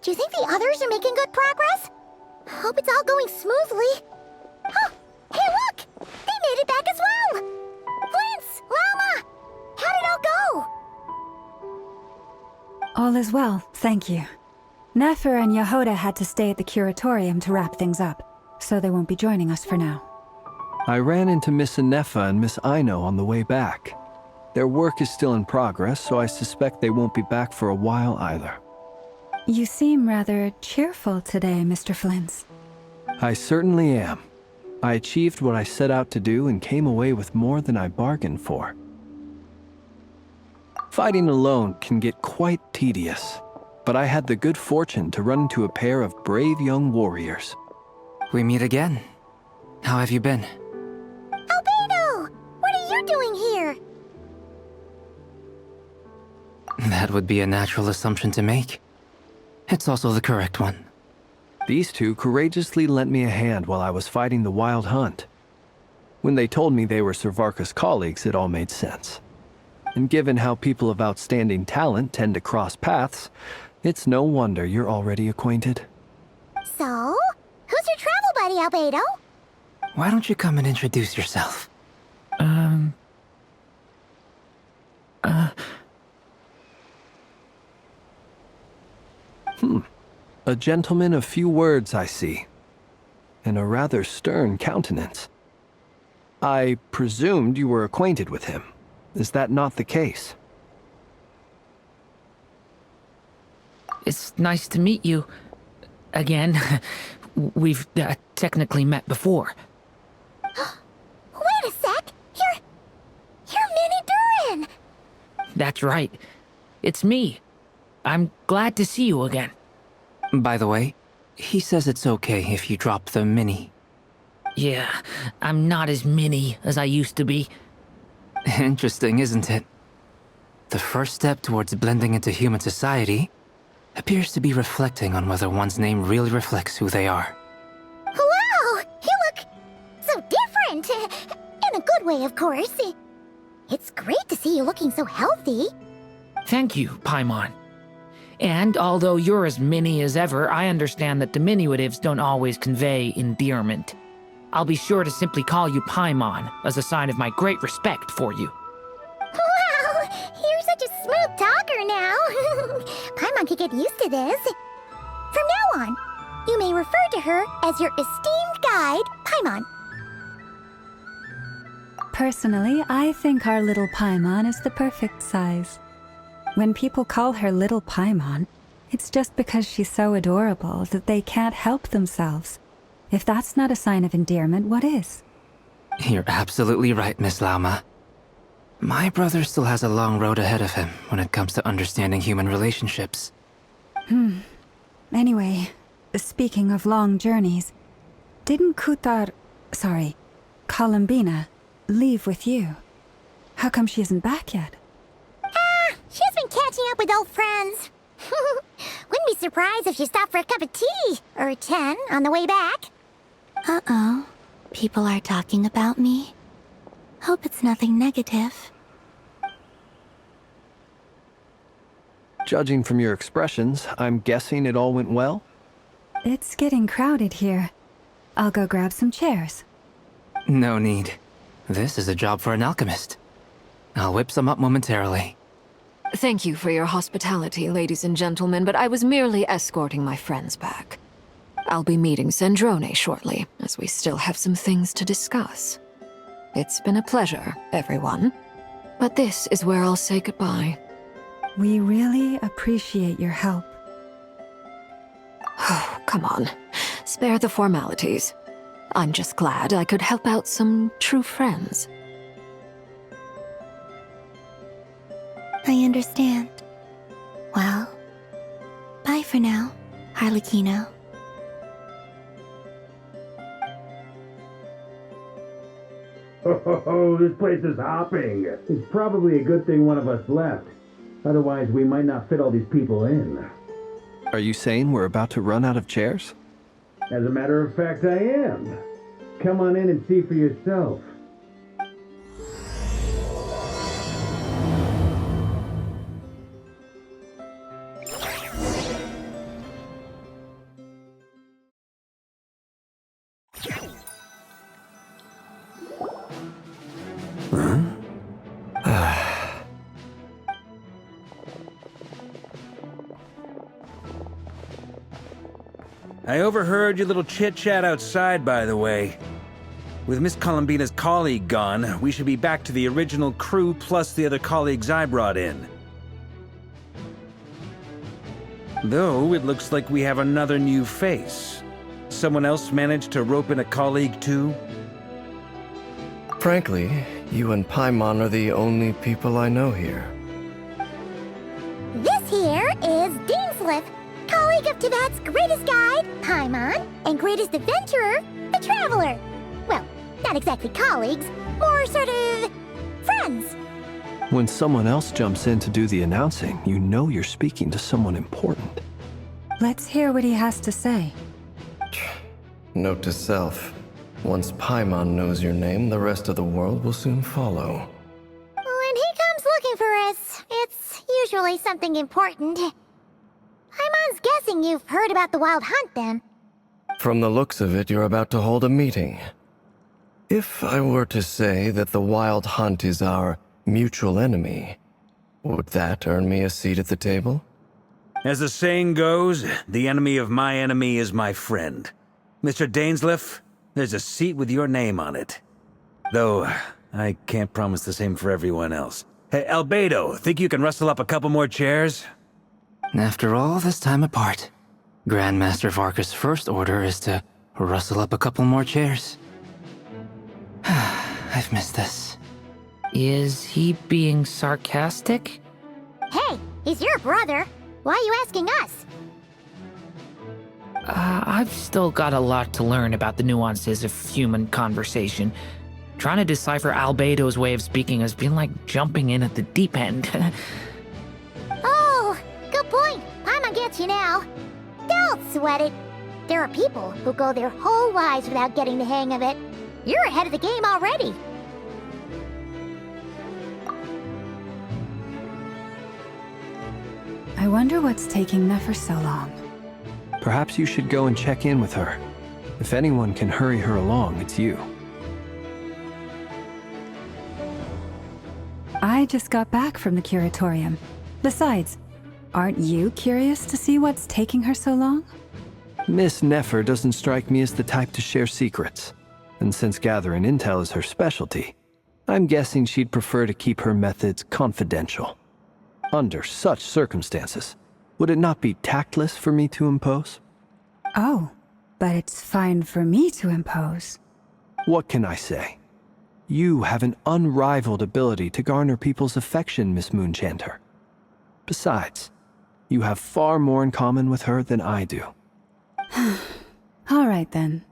Do you think the others are making good progress? Hope it's all going smoothly. Oh, hey look! They made it back as well! Flint's! Llama! How did it all go? All is well, thank you. Nefer and Yehoda had to stay at the curatorium to wrap things up, so they won't be joining us for now. I ran into Miss Anefa and Miss Aino on the way back. Their work is still in progress, so I suspect they won't be back for a while either. You seem rather cheerful today, Mr. Flint's. I certainly am. I achieved what I set out to do and came away with more than I bargained for. Fighting alone can get quite tedious, but I had the good fortune to run into a pair of brave young warriors. We meet again. How have you been? Albedo! What are you doing here? That would be a natural assumption to make. It's also the correct one. These two courageously lent me a hand while I was fighting the wild hunt. When they told me they were Servarka's colleagues, it all made sense. And given how people of outstanding talent tend to cross paths, it's no wonder you're already acquainted. So, who's your travel buddy, Albedo? Why don't you come and introduce yourself? A gentleman of few words, I see. And a rather stern countenance. I presumed you were acquainted with him. Is that not the case? It's nice to meet you. Again. We've technically met before. Wait a sec! You're Minnie Durin! That's right. It's me. I'm glad to see you again. By the way, he says it's okay if you drop the mini. Yeah, I'm not as mini as I used to be. Interesting, isn't it? The first step towards blending into human society appears to be reflecting on whether one's name really reflects who they are. Wow! You look so different! In a good way, of course. It's great to see you looking so healthy. Thank you, Paimon. And although you're as mini as ever, I understand that diminutives don't always convey endearment. I'll be sure to simply call you Paimon as a sign of my great respect for you. Wow! You're such a smooth talker now. Paimon could get used to this. From now on, you may refer to her as your esteemed guide, Paimon. Personally, I think our little Paimon is the perfect size. When people call her Little Paimon, it's just because she's so adorable that they can't help themselves. If that's not a sign of endearment, what is? You're absolutely right, Miss Llama. My brother still has a long road ahead of him when it comes to understanding human relationships. Anyway, speaking of long journeys, didn't Columbina, leave with you? How come she isn't back yet? She's been catching up with old friends. Wouldn't be surprised if she stopped for a cup of tea or 10 on the way back. Uh-oh. People are talking about me. Hope it's nothing negative. Judging from your expressions, I'm guessing it all went well? It's getting crowded here. I'll go grab some chairs. No need. This is a job for an alchemist. I'll whip some up momentarily. Thank you for your hospitality, ladies and gentlemen, but I was merely escorting my friends back. I'll be meeting Sandrone shortly, as we still have some things to discuss. It's been a pleasure, everyone. But this is where I'll say goodbye. We really appreciate your help. Oh, come on. Spare the formalities. I'm just glad I could help out some true friends. I understand. Well, bye for now, Harlequino. Oh, this place is hopping. It's probably a good thing one of us left. Otherwise, we might not fit all these people in. Are you saying we're about to run out of chairs? As a matter of fact, I am. Come on in and see for yourself. I overheard your little chit-chat outside, by the way. With Miss Columbina's colleague gone, we should be back to the original crew plus the other colleagues I brought in. Though, it looks like we have another new face. Someone else managed to rope in a colleague too? Frankly, you and Paimon are the only people I know here. This here is Deansliff, colleague of Tibet's greatest guide, Paimon, and greatest adventurer, the Traveler. Well, not exactly colleagues, more sort of friends. When someone else jumps in to do the announcing, you know you're speaking to someone important. Let's hear what he has to say. Note to self. Once Paimon knows your name, the rest of the world will soon follow. When he comes looking for us, it's usually something important. Paimon's guessing you've heard about the Wild Hunt, then. From the looks of it, you're about to hold a meeting. If I were to say that the Wild Hunt is our mutual enemy, would that earn me a seat at the table? As the saying goes, the enemy of my enemy is my friend. Mr. Dainsliff, there's a seat with your name on it. Though, I can't promise the same for everyone else. Hey, Albedo, think you can rustle up a couple more chairs? After all this time apart, Grandmaster Varka's first order is to rustle up a couple more chairs. I've missed this. Is he being sarcastic? Hey, he's your brother. Why are you asking us? I've still got a lot to learn about the nuances of human conversation. Trying to decipher Albedo's way of speaking has been like jumping in at the deep end. Oh, good point. Paimon gets you now. Don't sweat it. There are people who go their whole lives without getting the hang of it. You're ahead of the game already. I wonder what's taking Nefer so long. Perhaps you should go and check in with her. If anyone can hurry her along, it's you. I just got back from the curatorium. Besides, aren't you curious to see what's taking her so long? Miss Nefer doesn't strike me as the type to share secrets. And since gathering intel is her specialty, I'm guessing she'd prefer to keep her methods confidential. Under such circumstances, would it not be tactless for me to impose? Oh, but it's fine for me to impose. What can I say? You have an unrivaled ability to garner people's affection, Miss Moonchanter. Besides, you have far more in common with her than I do. All right then.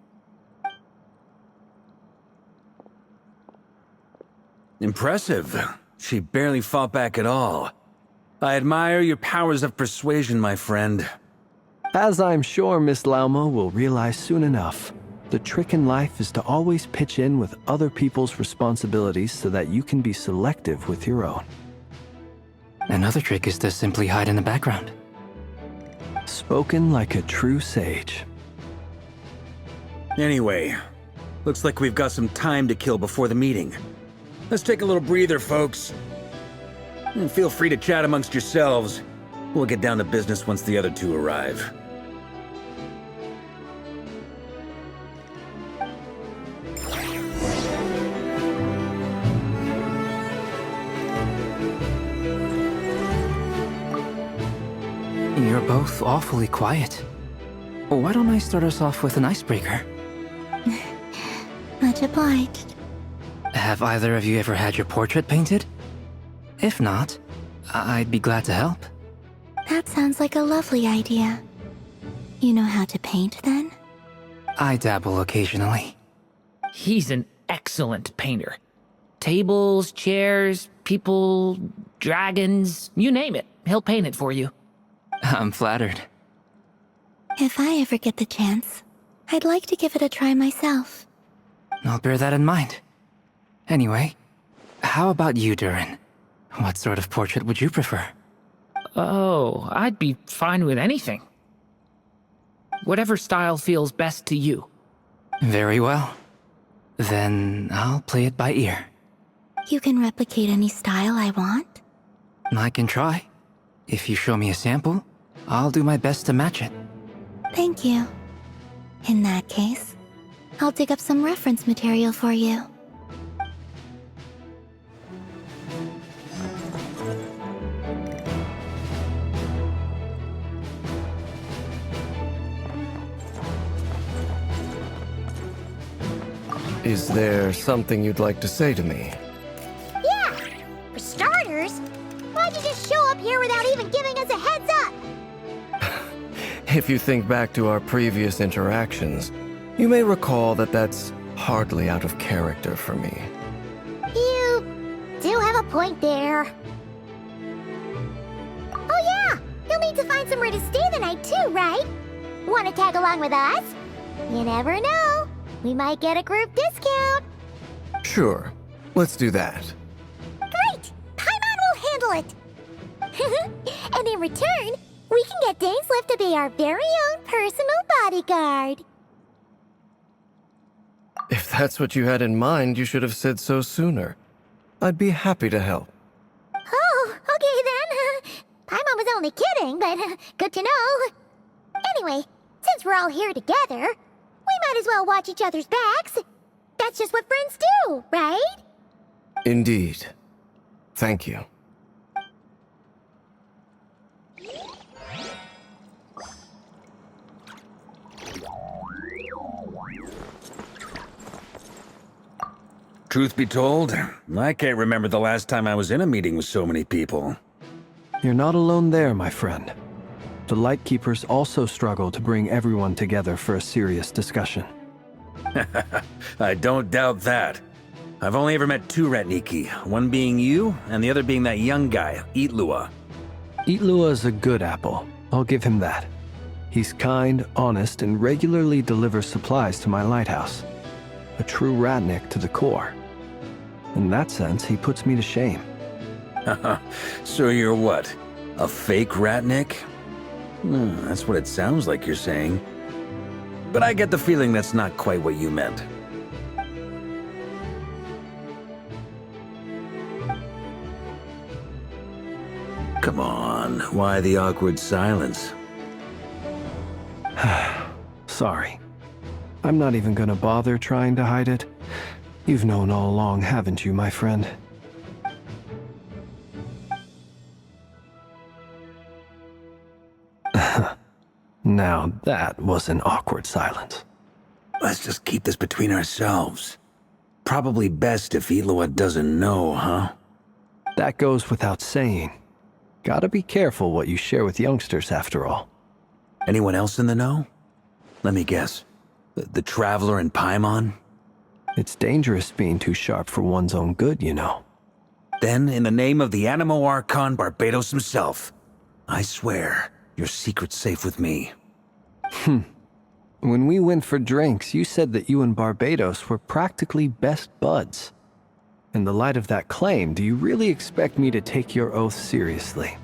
Impressive. She barely fought back at all. I admire your powers of persuasion, my friend. As I'm sure Miss Lauma will realize soon enough, the trick in life is to always pitch in with other people's responsibilities so that you can be selective with your own. Another trick is to simply hide in the background. Spoken like a true sage. Anyway, looks like we've got some time to kill before the meeting. Let's take a little breather, folks. And feel free to chat amongst yourselves. We'll get down to business once the other two arrive. You're both awfully quiet. Why don't I start us off with an icebreaker? Much obliged. Have either of you ever had your portrait painted? If not, I'd be glad to help. That sounds like a lovely idea. You know how to paint, then? I dabble occasionally. He's an excellent painter. Tables, chairs, people, dragons, you name it. He'll paint it for you. I'm flattered. If I ever get the chance, I'd like to give it a try myself. I'll bear that in mind. Anyway, how about you, Durin? What sort of portrait would you prefer? Oh, I'd be fine with anything. Whatever style feels best to you. Very well. Then I'll play it by ear. You can replicate any style I want. I can try. If you show me a sample, I'll do my best to match it. Thank you. In that case, I'll dig up some reference material for you. Is there something you'd like to say to me? Yeah! For starters, why'd you just show up here without even giving us a heads up? If you think back to our previous interactions, you may recall that that's hardly out of character for me. You do have a point there. Oh yeah! You'll need to find somewhere to stay the night too, right? Wanna tag along with us? You never know. We might get a group discount. Sure, let's do that. Great! Paimon will handle it! And in return, we can get Dainsliff to be our very own personal bodyguard. If that's what you had in mind, you should have said so sooner. I'd be happy to help. Oh, okay then. Paimon was only kidding, but good to know. Anyway, since we're all here together, we might as well watch each other's backs. That's just what friends do, right? Indeed. Thank you. Truth be told, I can't remember the last time I was in a meeting with so many people. You're not alone there, my friend. The Lightkeepers also struggle to bring everyone together for a serious discussion. I don't doubt that. I've only ever met two Ratniki, one being you, and the other being that young guy, Itlua. Itlua is a good apple. I'll give him that. He's kind, honest, and regularly delivers supplies to my lighthouse. A true Ratnik to the core. In that sense, he puts me to shame. So you're what? A fake Ratnik? That's what it sounds like you're saying. But I get the feeling that's not quite what you meant. Come on, why the awkward silence? Sorry. I'm not even gonna bother trying to hide it. You've known all along, haven't you, my friend? Now that was an awkward silence. Let's just keep this between ourselves. Probably best if Itlua doesn't know, huh? That goes without saying. Gotta be careful what you share with youngsters, after all. Anyone else in the know? Let me guess. The Traveler and Paimon? It's dangerous being too sharp for one's own good, you know. Then, in the name of the Animo Archon Barbados himself, I swear, your secret's safe with me. When we went for drinks, you said that you and Barbados were practically best buds. In the light of that claim, do you really expect me to take your oath seriously?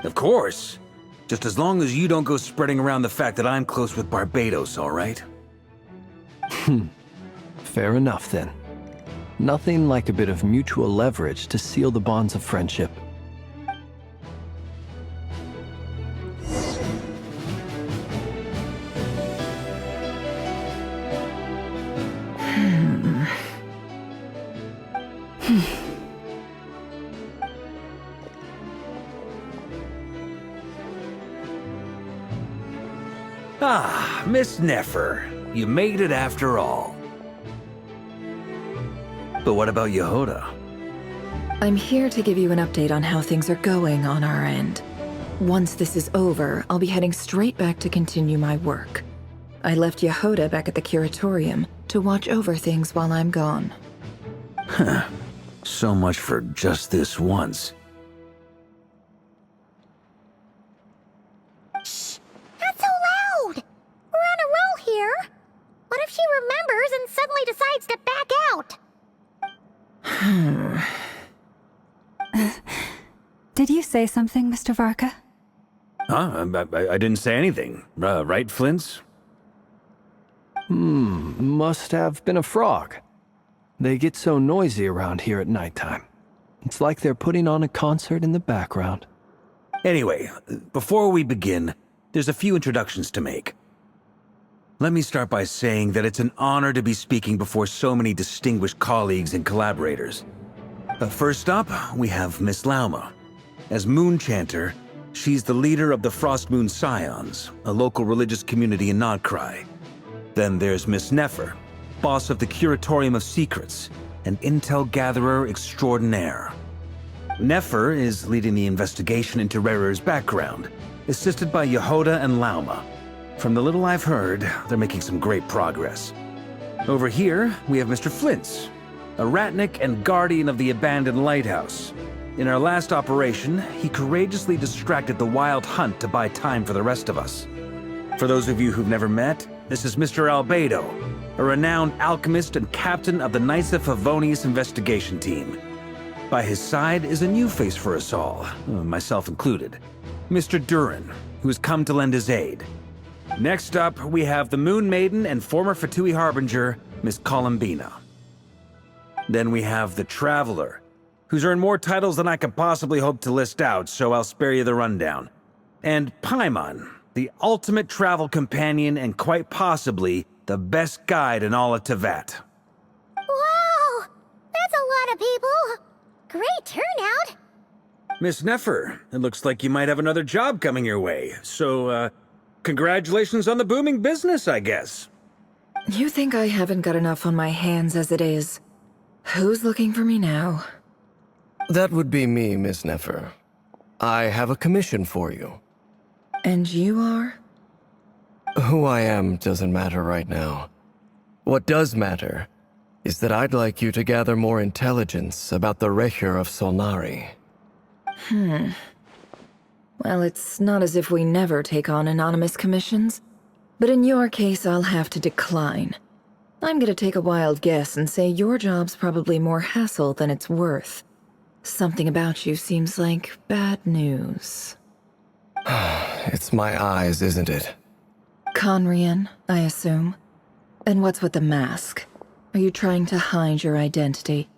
Of course. Just as long as you don't go spreading around the fact that I'm close with Barbados, all right? Fair enough, then. Nothing like a bit of mutual leverage to seal the bonds of friendship. Ah, Miss Nefer. You made it after all. But what about Yehoda? I'm here to give you an update on how things are going on our end. Once this is over, I'll be heading straight back to continue my work. I left Yehoda back at the Curatorium to watch over things while I'm gone. So much for just this once. Shh! Not so loud! We're on a roll here. What if she remembers and suddenly decides to back out? Did you say something, Mr. Varka? Huh? I didn't say anything. Right, Flints? Must have been a frog. They get so noisy around here at nighttime. It's like they're putting on a concert in the background. Anyway, before we begin, there's a few introductions to make. Let me start by saying that it's an honor to be speaking before so many distinguished colleagues and collaborators. First up, we have Miss Lauma. As Moon Chanter, she's the leader of the Frost Moon Scions, a local religious community in Nodcry. Then there's Miss Nefer, boss of the Curatorium of Secrets, an intel gatherer extraordinaire. Nefer is leading the investigation into Rerer's background, assisted by Yehoda and Lauma. From the little I've heard, they're making some great progress. Over here, we have Mr. Flintz, a ratnik and guardian of the abandoned lighthouse. In our last operation, he courageously distracted the Wild Hunt to buy time for the rest of us. For those of you who've never met, this is Mr. Albedo, a renowned alchemist and captain of the Knights of Favonius investigation team. By his side is a new face for us all, myself included, Mr. Durin, who has come to lend his aid. Next up, we have the Moon Maiden and former Fatui Harbinger, Miss Columbina. Then we have the Traveler, who's earned more titles than I could possibly hope to list out, so I'll spare you the rundown. And Paimon, the ultimate travel companion and quite possibly the best guide in all of Tevat. Wow! That's a lot of people! Great turnout! Miss Nefer, it looks like you might have another job coming your way, so, congratulations on the booming business, I guess. You think I haven't got enough on my hands as it is? Who's looking for me now? That would be me, Miss Nefer. I have a commission for you. And you are? Who I am doesn't matter right now. What does matter is that I'd like you to gather more intelligence about the Recher of Solnari. Well, it's not as if we never take on anonymous commissions. But in your case, I'll have to decline. I'm gonna take a wild guess and say your job's probably more hassle than it's worth. Something about you seems like bad news. It's my eyes, isn't it? Conrian, I assume. And what's with the mask? Are you trying to hide your identity?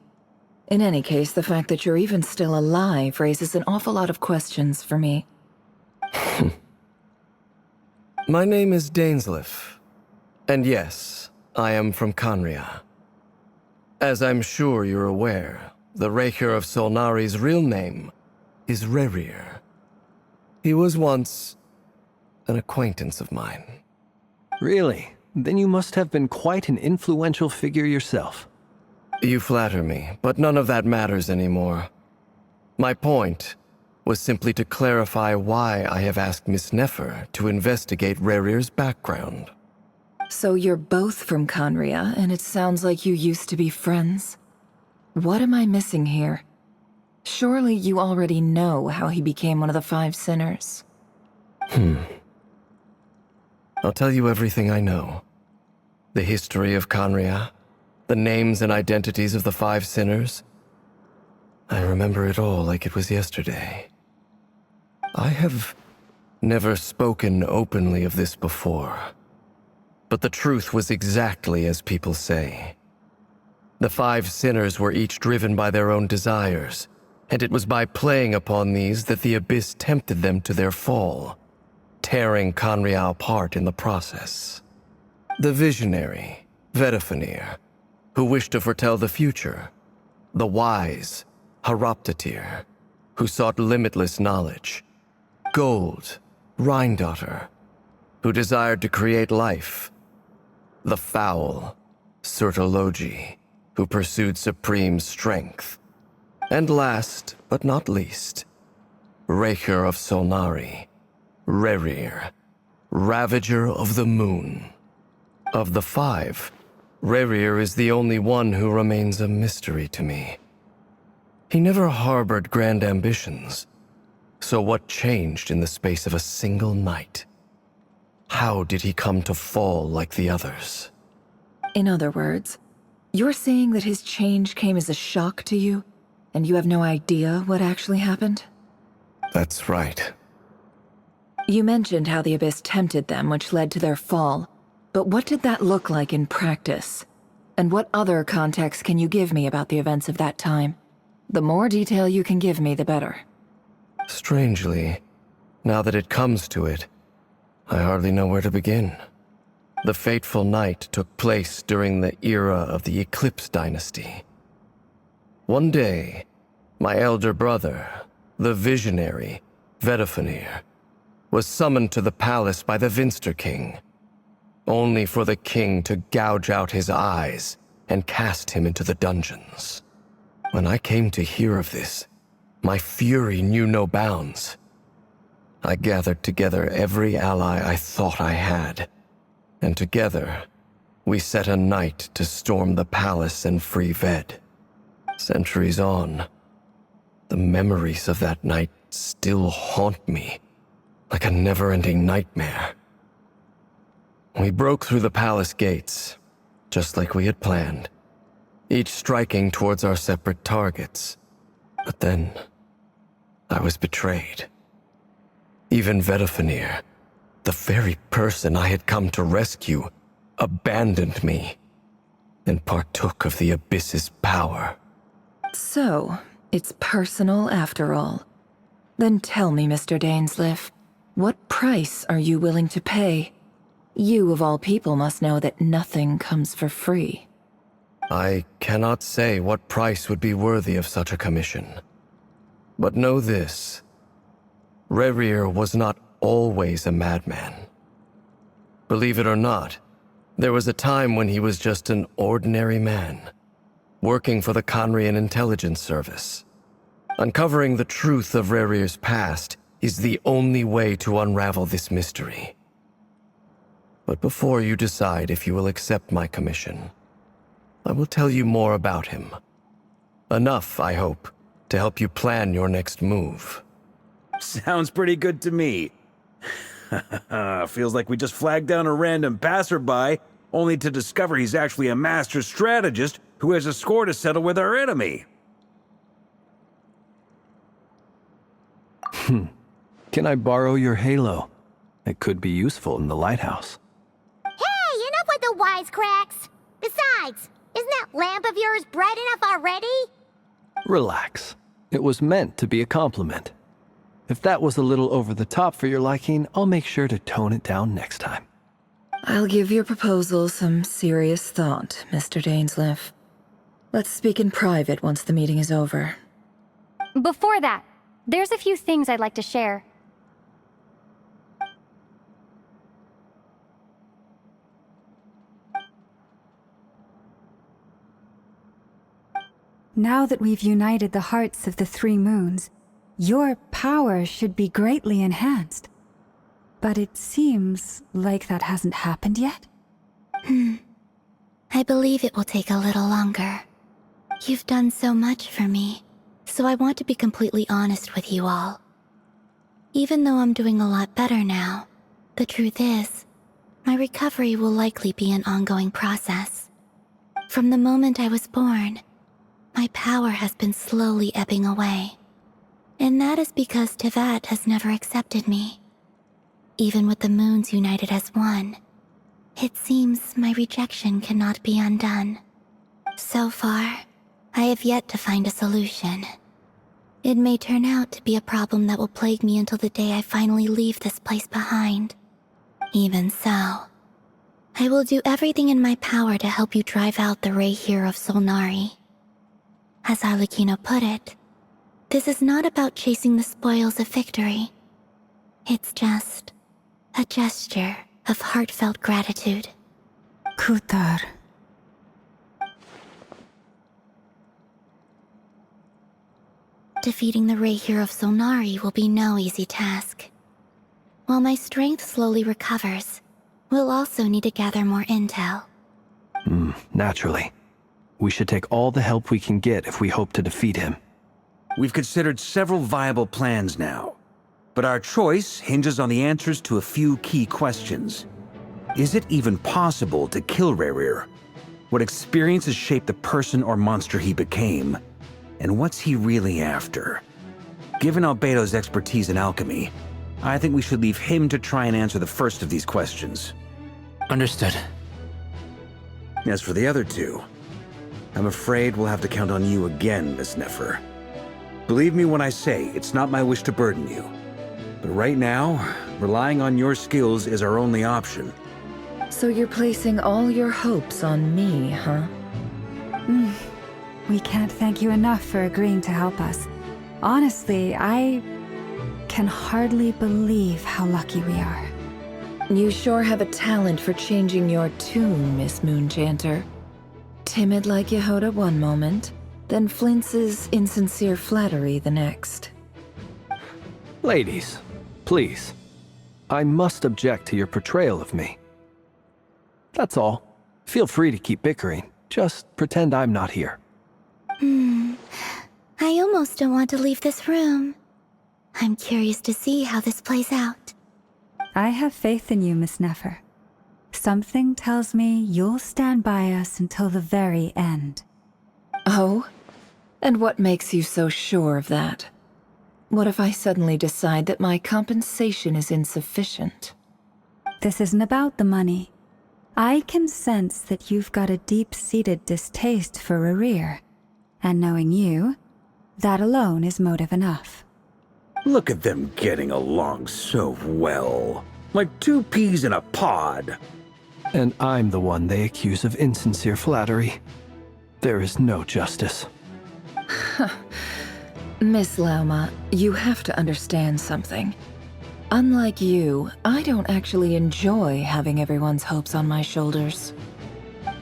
In any case, the fact that you're even still alive raises an awful lot of questions for me. My name is Dainsleif. And yes, I am from Conria. As I'm sure you're aware, the Recher of Solnari's real name is Rerir. He was once an acquaintance of mine. Really? Then you must have been quite an influential figure yourself. You flatter me, but none of that matters anymore. My point was simply to clarify why I have asked Miss Nefer to investigate Rerir's background. So you're both from Conria, and it sounds like you used to be friends? What am I missing here? Surely you already know how he became one of the Five Sinners. I'll tell you everything I know. The history of Conria, the names and identities of the Five Sinners. I remember it all like it was yesterday. I have never spoken openly of this before. But the truth was exactly as people say. The Five Sinners were each driven by their own desires, and it was by playing upon these that the Abyss tempted them to their fall, tearing Conria apart in the process. The visionary, Vedafinir, who wished to foretell the future. The wise, Haroptatir, who sought limitless knowledge. Gold, Rheindotter, who desired to create life. The foul, Sertologi, who pursued supreme strength. And last, but not least, Recher of Solnari, Rerir, Ravager of the Moon. Of the five, Rerir is the only one who remains a mystery to me. He never harbored grand ambitions. So what changed in the space of a single night? How did he come to fall like the others? In other words, you're saying that his change came as a shock to you, and you have no idea what actually happened? That's right. You mentioned how the Abyss tempted them, which led to their fall. But what did that look like in practice? And what other context can you give me about the events of that time? The more detail you can give me, the better. Strangely, now that it comes to it, I hardly know where to begin. The fateful night took place during the era of the Eclipse Dynasty. One day, my elder brother, the visionary, Vedifenir, was summoned to the palace by the Vinster King, only for the king to gouge out his eyes and cast him into the dungeons. When I came to hear of this, my fury knew no bounds. I gathered together every ally I thought I had, and together, we set a night to storm the palace and free Ved. Centuries on, the memories of that night still haunt me, like a never-ending nightmare. We broke through the palace gates, just like we had planned, each striking towards our separate targets. But then, I was betrayed. Even Vedifenir, the very person I had come to rescue, abandoned me and partook of the Abyss's power. So, it's personal after all. Then tell me, Mr. Dainsleif, what price are you willing to pay? You, of all people, must know that nothing comes for free. I cannot say what price would be worthy of such a commission. But know this. Rerir was not always a madman. Believe it or not, there was a time when he was just an ordinary man, working for the Conrian Intelligence Service. Uncovering the truth of Rerir's past is the only way to unravel this mystery. But before you decide if you will accept my commission, I will tell you more about him. Enough, I hope, to help you plan your next move. Sounds pretty good to me. Feels like we just flagged down a random passerby, only to discover he's actually a master strategist who has a score to settle with our enemy. Can I borrow your halo? It could be useful in the lighthouse. Hey, enough with the wisecracks! Besides, isn't that lamp of yours bright enough already? Relax. It was meant to be a compliment. If that was a little over the top for your liking, I'll make sure to tone it down next time. I'll give your proposal some serious thought, Mr. Dainsleif. Let's speak in private once the meeting is over. Before that, there's a few things I'd like to share. Now that we've united the hearts of the three moons, your power should be greatly enhanced. But it seems like that hasn't happened yet. I believe it will take a little longer. You've done so much for me, so I want to be completely honest with you all. Even though I'm doing a lot better now, the truth is, my recovery will likely be an ongoing process. From the moment I was born, my power has been slowly ebbing away. And that is because Tevat has never accepted me. Even with the moons united as one, it seems my rejection cannot be undone. So far, I have yet to find a solution. It may turn out to be a problem that will plague me until the day I finally leave this place behind. Even so, I will do everything in my power to help you drive out the Rayhir of Solnari. As Arlecchino put it, this is not about chasing the spoils of victory. It's just a gesture of heartfelt gratitude. Kutar. Defeating the Rayhir of Solnari will be no easy task. While my strength slowly recovers, we'll also need to gather more intel. Naturally. We should take all the help we can get if we hope to defeat him. We've considered several viable plans now, but our choice hinges on the answers to a few key questions. Is it even possible to kill Rerir? What experiences shaped the person or monster he became? And what's he really after? Given Albedo's expertise in alchemy, I think we should leave him to try and answer the first of these questions. Understood. As for the other two, I'm afraid we'll have to count on you again, Miss Nefer. Believe me when I say it's not my wish to burden you. But right now, relying on your skills is our only option. So you're placing all your hopes on me, huh? We can't thank you enough for agreeing to help us. Honestly, I can hardly believe how lucky we are. You sure have a talent for changing your tune, Miss Moonchanter. Timid like Yehoda one moment, then flinches insincere flattery the next. Ladies, please. I must object to your portrayal of me. That's all. Feel free to keep bickering. Just pretend I'm not here. I almost don't want to leave this room. I'm curious to see how this plays out. I have faith in you, Miss Nefer. Something tells me you'll stand by us until the very end. Oh? And what makes you so sure of that? What if I suddenly decide that my compensation is insufficient? This isn't about the money. I can sense that you've got a deep-seated distaste for Rerir. And knowing you, that alone is motive enough. Look at them getting along so well. Like two peas in a pod. And I'm the one they accuse of insincere flattery. There is no justice. Miss Lauma, you have to understand something. Unlike you, I don't actually enjoy having everyone's hopes on my shoulders.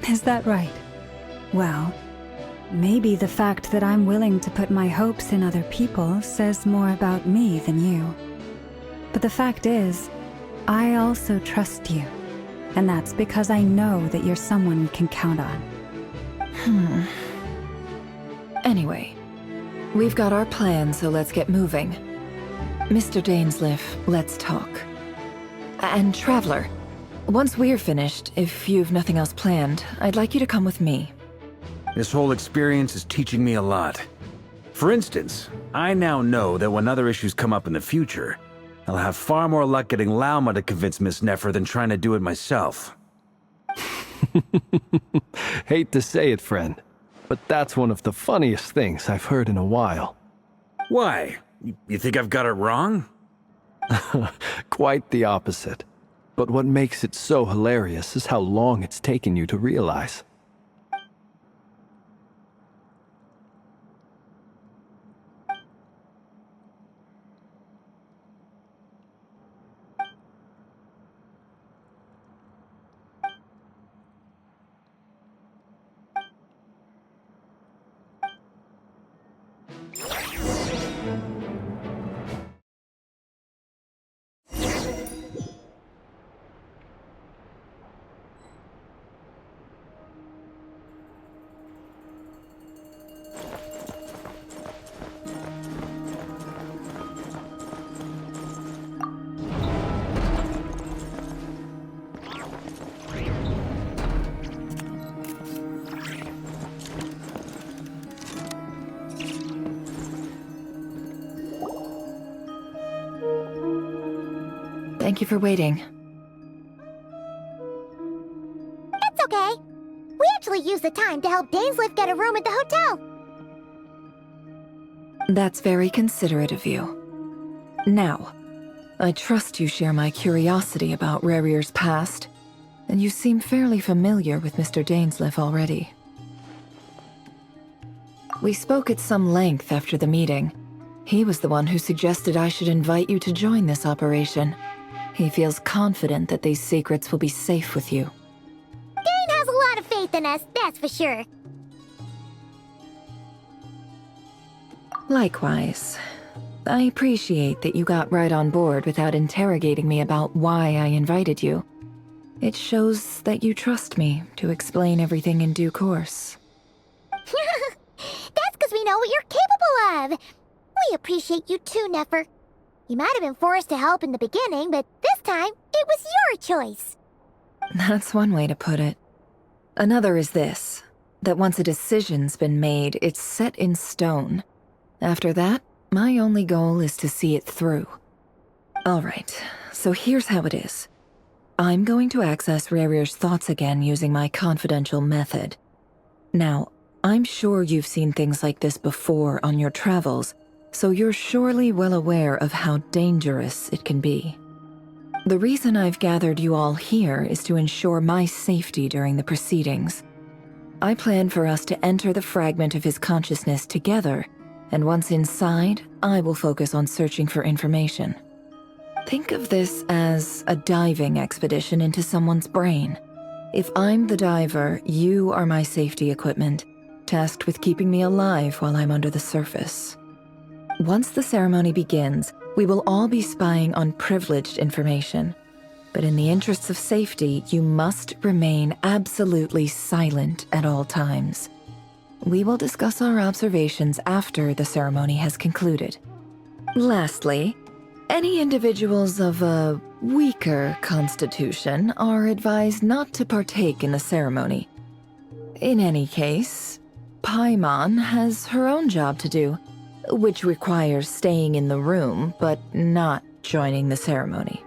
Is that right? Well, maybe the fact that I'm willing to put my hopes in other people says more about me than you. But the fact is, I also trust you. And that's because I know that you're someone we can count on. Anyway, we've got our plan, so let's get moving. Mr. Dainsleif, let's talk. And Traveler, once we're finished, if you've nothing else planned, I'd like you to come with me. This whole experience is teaching me a lot. For instance, I now know that when other issues come up in the future, I'll have far more luck getting Lauma to convince Miss Nefer than trying to do it myself. Hate to say it, friend, but that's one of the funniest things I've heard in a while. Why? You think I've got it wrong? Quite the opposite. But what makes it so hilarious is how long it's taken you to realize. Thank you for waiting. It's okay. We actually used the time to help Dainsleif get a room at the hotel. That's very considerate of you. Now, I trust you share my curiosity about Rerir's past, and you seem fairly familiar with Mr. Dainsleif already. We spoke at some length after the meeting. He was the one who suggested I should invite you to join this operation. He feels confident that these secrets will be safe with you. Dane has a lot of faith in us, that's for sure. Likewise. I appreciate that you got right on board without interrogating me about why I invited you. It shows that you trust me to explain everything in due course. That's because we know what you're capable of. We appreciate you too, Nefer. You might have been forced to help in the beginning, but this time, it was your choice. That's one way to put it. Another is this, that once a decision's been made, it's set in stone. After that, my only goal is to see it through. All right, so here's how it is. I'm going to access Rerir's thoughts again using my confidential method. Now, I'm sure you've seen things like this before on your travels, so you're surely well aware of how dangerous it can be. The reason I've gathered you all here is to ensure my safety during the proceedings. I plan for us to enter the fragment of his consciousness together, and once inside, I will focus on searching for information. Think of this as a diving expedition into someone's brain. If I'm the diver, you are my safety equipment, tasked with keeping me alive while I'm under the surface. Once the ceremony begins, we will all be spying on privileged information. But in the interests of safety, you must remain absolutely silent at all times. We will discuss our observations after the ceremony has concluded. Lastly, any individuals of a weaker constitution are advised not to partake in the ceremony. In any case, Paimon has her own job to do, which requires staying in the room but not joining the ceremony.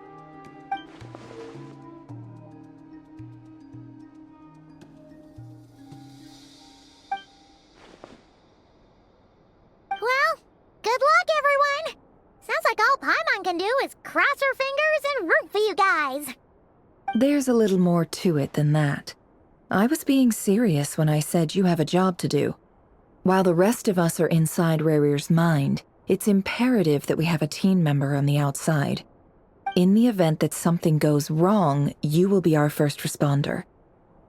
Well, good luck, everyone! Sounds like all Paimon can do is cross her fingers and root for you guys. There's a little more to it than that. I was being serious when I said you have a job to do. While the rest of us are inside Rerir's mind, it's imperative that we have a team member on the outside. In the event that something goes wrong, you will be our first responder.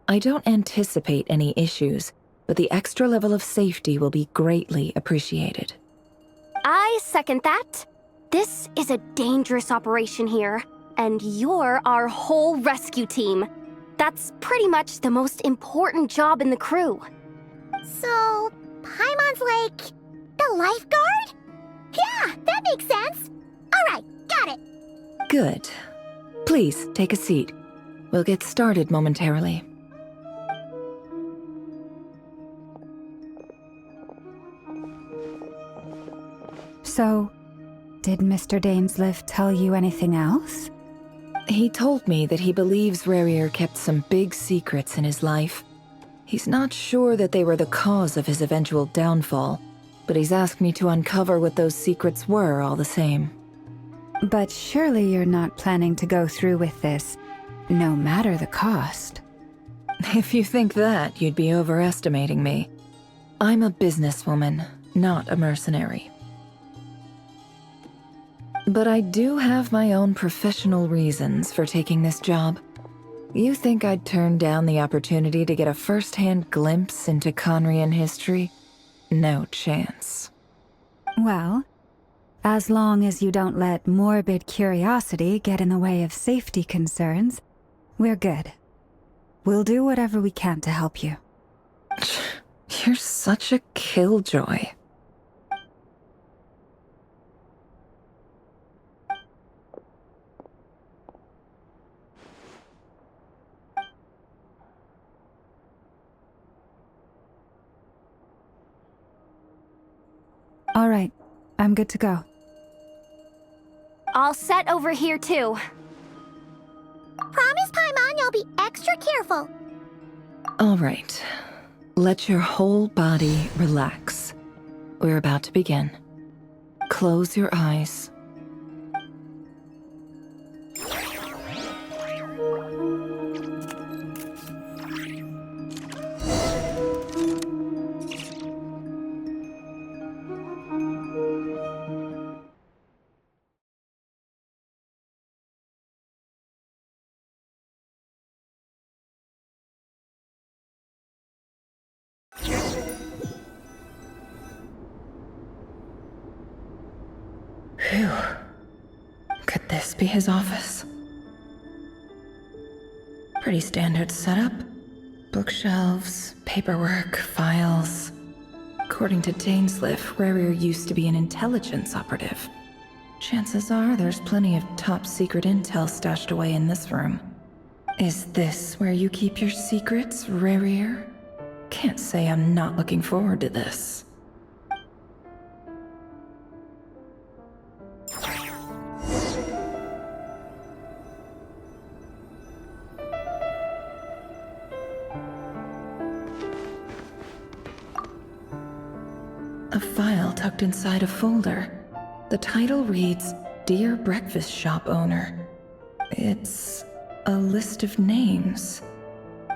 I don't anticipate any issues, but the extra level of safety will be greatly appreciated. I second that. This is a dangerous operation here, and you're our whole rescue team. That's pretty much the most important job in the crew. So, Paimon's like the lifeguard? Yeah, that makes sense. All right, got it. Good. Please, take a seat. We'll get started momentarily. So, did Mr. Dainsleif tell you anything else? He told me that he believes Rerir kept some big secrets in his life. He's not sure that they were the cause of his eventual downfall, but he's asked me to uncover what those secrets were all the same. But surely you're not planning to go through with this, no matter the cost. If you think that, you'd be overestimating me. I'm a businesswoman, not a mercenary. But I do have my own professional reasons for taking this job. You think I'd turn down the opportunity to get a first-hand glimpse into Conrian history? No chance. Well, as long as you don't let morbid curiosity get in the way of safety concerns, we're good. We'll do whatever we can to help you. You're such a killjoy. All right, I'm good to go. All set over here, too. Promise, Paimon, you'll be extra careful. All right. Let your whole body relax. We're about to begin. Close your eyes. Phew. Could this be his office? Pretty standard setup. Bookshelves, paperwork, files. According to Dainsleif, Rerir used to be an intelligence operative. Chances are there's plenty of top-secret intel stashed away in this room. Is this where you keep your secrets, Rerir? Can't say I'm not looking forward to this. file tucked inside a folder. The title reads, Dear Breakfast Shop Owner. It's a list of names.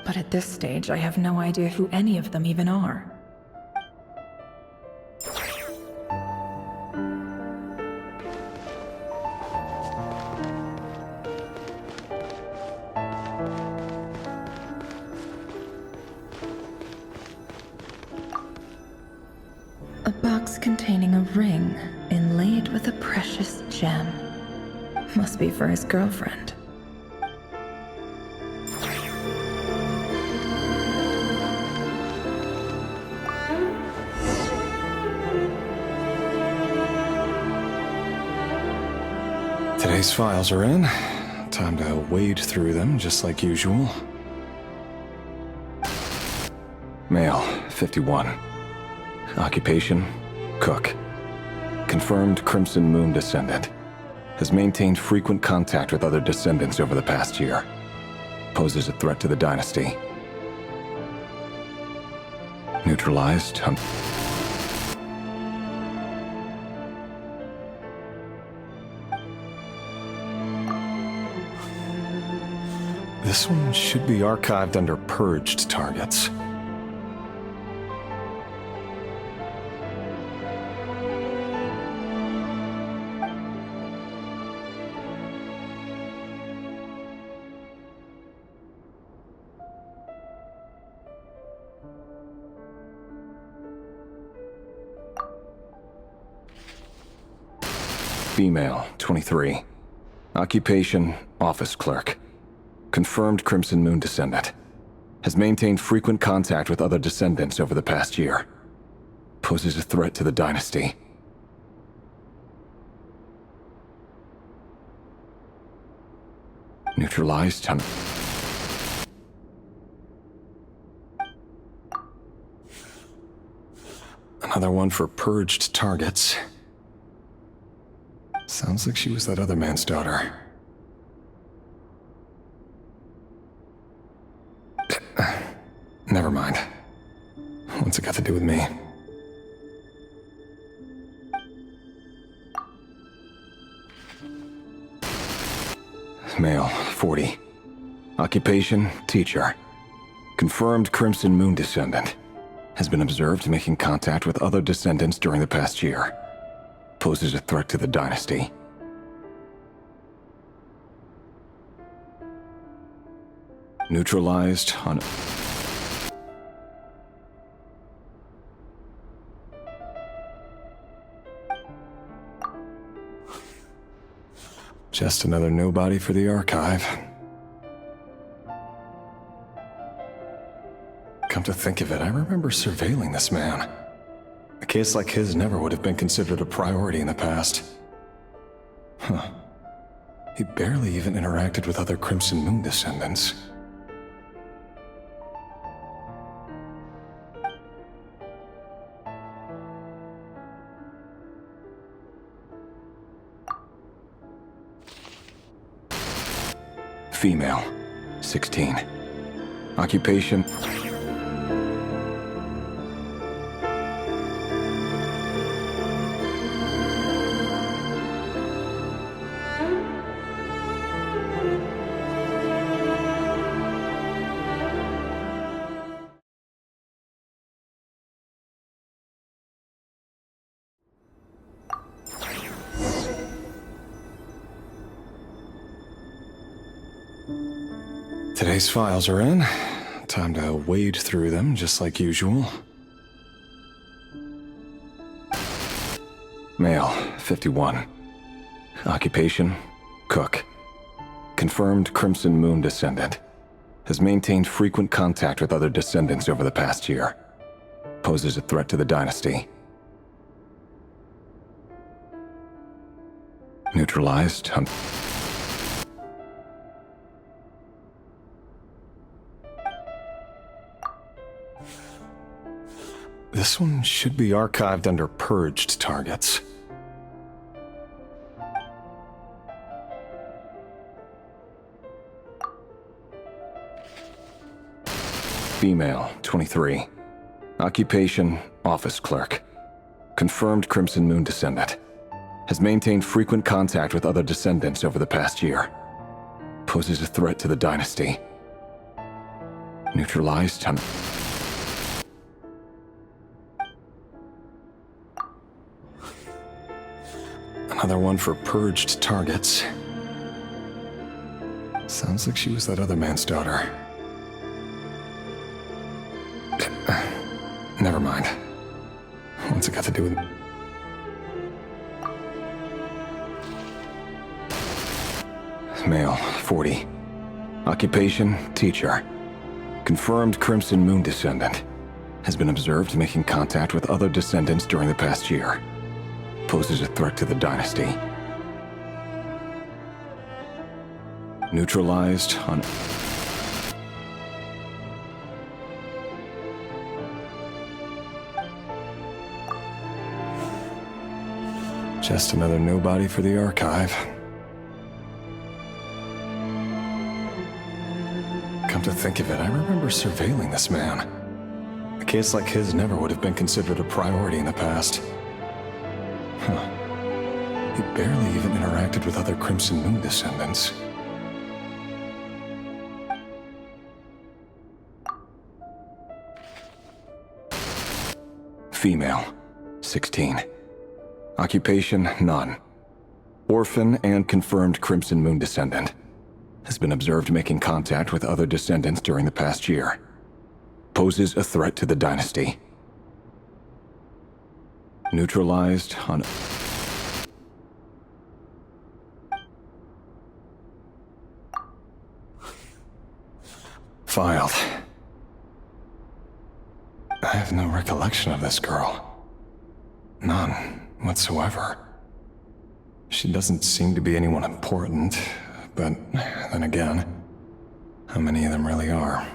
But at this stage, I have no idea who any of them even are. A box containing a ring inlaid with a precious gem. Must be for his girlfriend. Today's files are in. Time to wade through them just like usual. Male, 51. Occupation, cook. Confirmed Crimson Moon descendant. Has maintained frequent contact with other descendants over the past year. Poses a threat to the dynasty. Neutralized. This one should be archived under purged targets. Female, 23. Occupation, office clerk. Confirmed Crimson Moon descendant. Has maintained frequent contact with other descendants over the past year. Poses a threat to the dynasty. Neutralized. Another one for purged targets. Sounds like she was that other man's daughter. Never mind. What's it got to do with me? Male, 40. Occupation, teacher. Confirmed Crimson Moon descendant. Has been observed making contact with other descendants during the past year. Poses a threat to the dynasty. Neutralized on... Just another nobody for the archive. Come to think of it, I remember surveilling this man. A case like his never would have been considered a priority in the past. Huh. He barely even interacted with other Crimson Moon descendants. Female, 16. Occupation... Today's files are in. Time to wade through them just like usual. Male, 51. Occupation, cook. Confirmed Crimson Moon descendant. Has maintained frequent contact with other descendants over the past year. Poses a threat to the dynasty. Neutralized. This one should be archived under purged targets. Female, 23. Occupation, office clerk. confirmed Crimson Moon descendant. Has maintained frequent contact with other descendants over the past year. Poses a threat to the dynasty. Neutralized on... Another one for purged targets. Sounds like she was that other man's daughter. Never mind. What's it got to do with... Male, 40. Occupation, teacher. Confirmed Crimson Moon descendant. Has been observed making contact with other descendants during the past year. Poses a threat to the dynasty. Neutralized on... Just another nobody for the archive. Come to think of it, I remember surveilling this man. A case like his never would have been considered a priority in the past. Huh. He barely even interacted with other Crimson Moon descendants. Female, 16. Occupation, none. Orphan and confirmed Crimson Moon descendant. Has been observed making contact with other descendants during the past year. Poses a threat to the dynasty. Neutralized on... Filed. I have no recollection of this girl. None whatsoever. She doesn't seem to be anyone important, but then again, how many of them really are?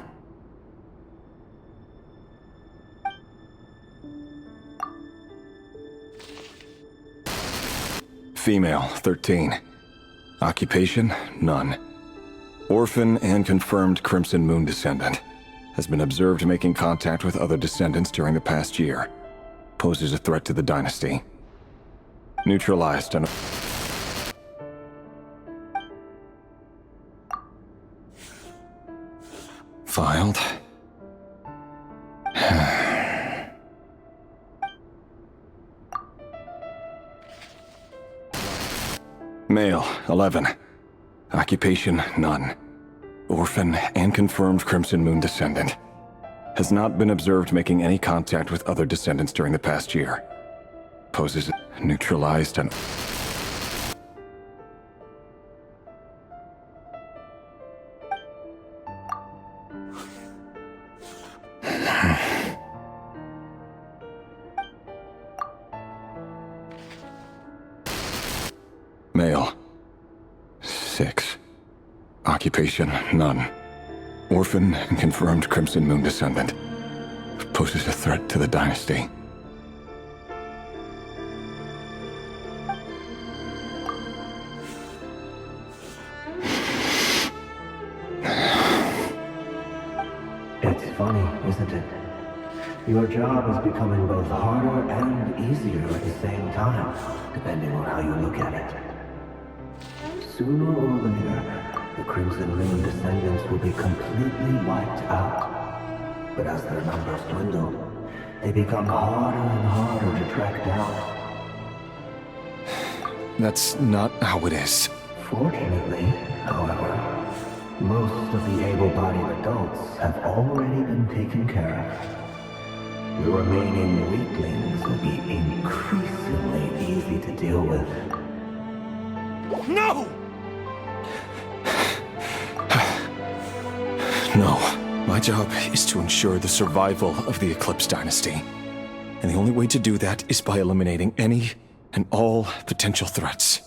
Female, 13. Occupation, none. Orphan and confirmed Crimson Moon descendant. Has been observed making contact with other descendants during the past year. Poses a threat to the dynasty. Neutralized on... Filed. Male, 11. Occupation, none. Orphan and confirmed Crimson Moon descendant. Has not been observed making any contact with other descendants during the past year. Poses neutralized on... Male. 6. Occupation, none. Orphan and confirmed Crimson Moon descendant. Poses a threat to the dynasty. It's funny, isn't it? Your job is becoming both harder and easier at the same time, depending on how you look at it. Sooner or later, the Crimson Moon descendants will be completely wiped out. But as their numbers dwindle, they become harder and harder to track down. That's not how it is. Fortunately, however, most of the able-bodied adults have already been taken care of. The remaining weaklings will be increasingly easy to deal with. No! No. My job is to ensure the survival of the Eclipse Dynasty. And the only way to do that is by eliminating any and all potential threats.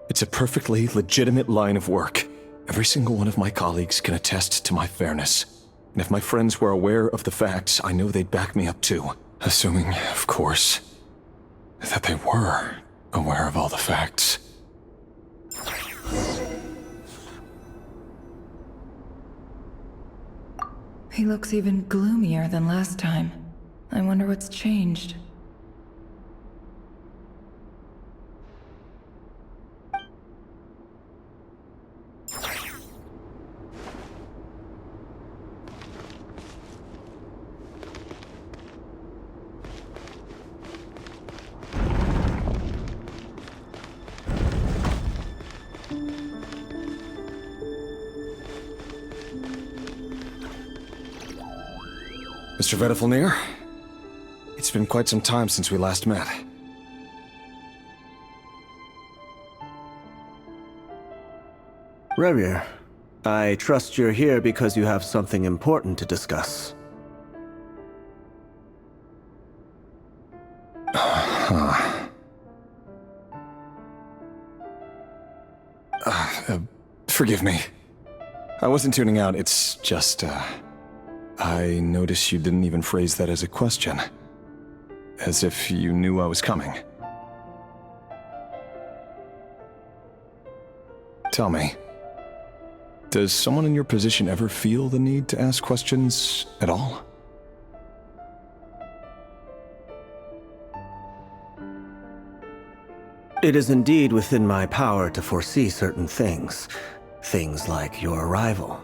It's a perfectly legitimate line of work. Every single one of my colleagues can attest to my fairness. And if my friends were aware of the facts, I know they'd back me up too. Assuming, of course, that they were aware of all the facts. He looks even gloomier than last time. I wonder what's changed. Mr. Vedifalnir? It's been quite some time since we last met. Rerir, I trust you're here because you have something important to discuss. Forgive me. I wasn't tuning out, it's just, I noticed you didn't even phrase that as a question. As if you knew I was coming. Tell me, does someone in your position ever feel the need to ask questions at all? It is indeed within my power to foresee certain things. Things like your arrival.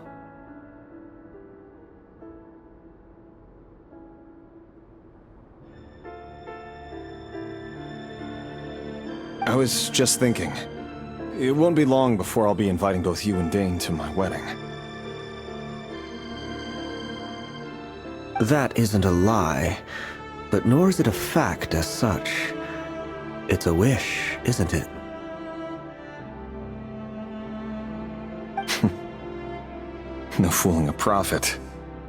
I was just thinking. It won't be long before I'll be inviting both you and Dane to my wedding. That isn't a lie, but nor is it a fact as such. It's a wish, isn't it? No fooling a prophet,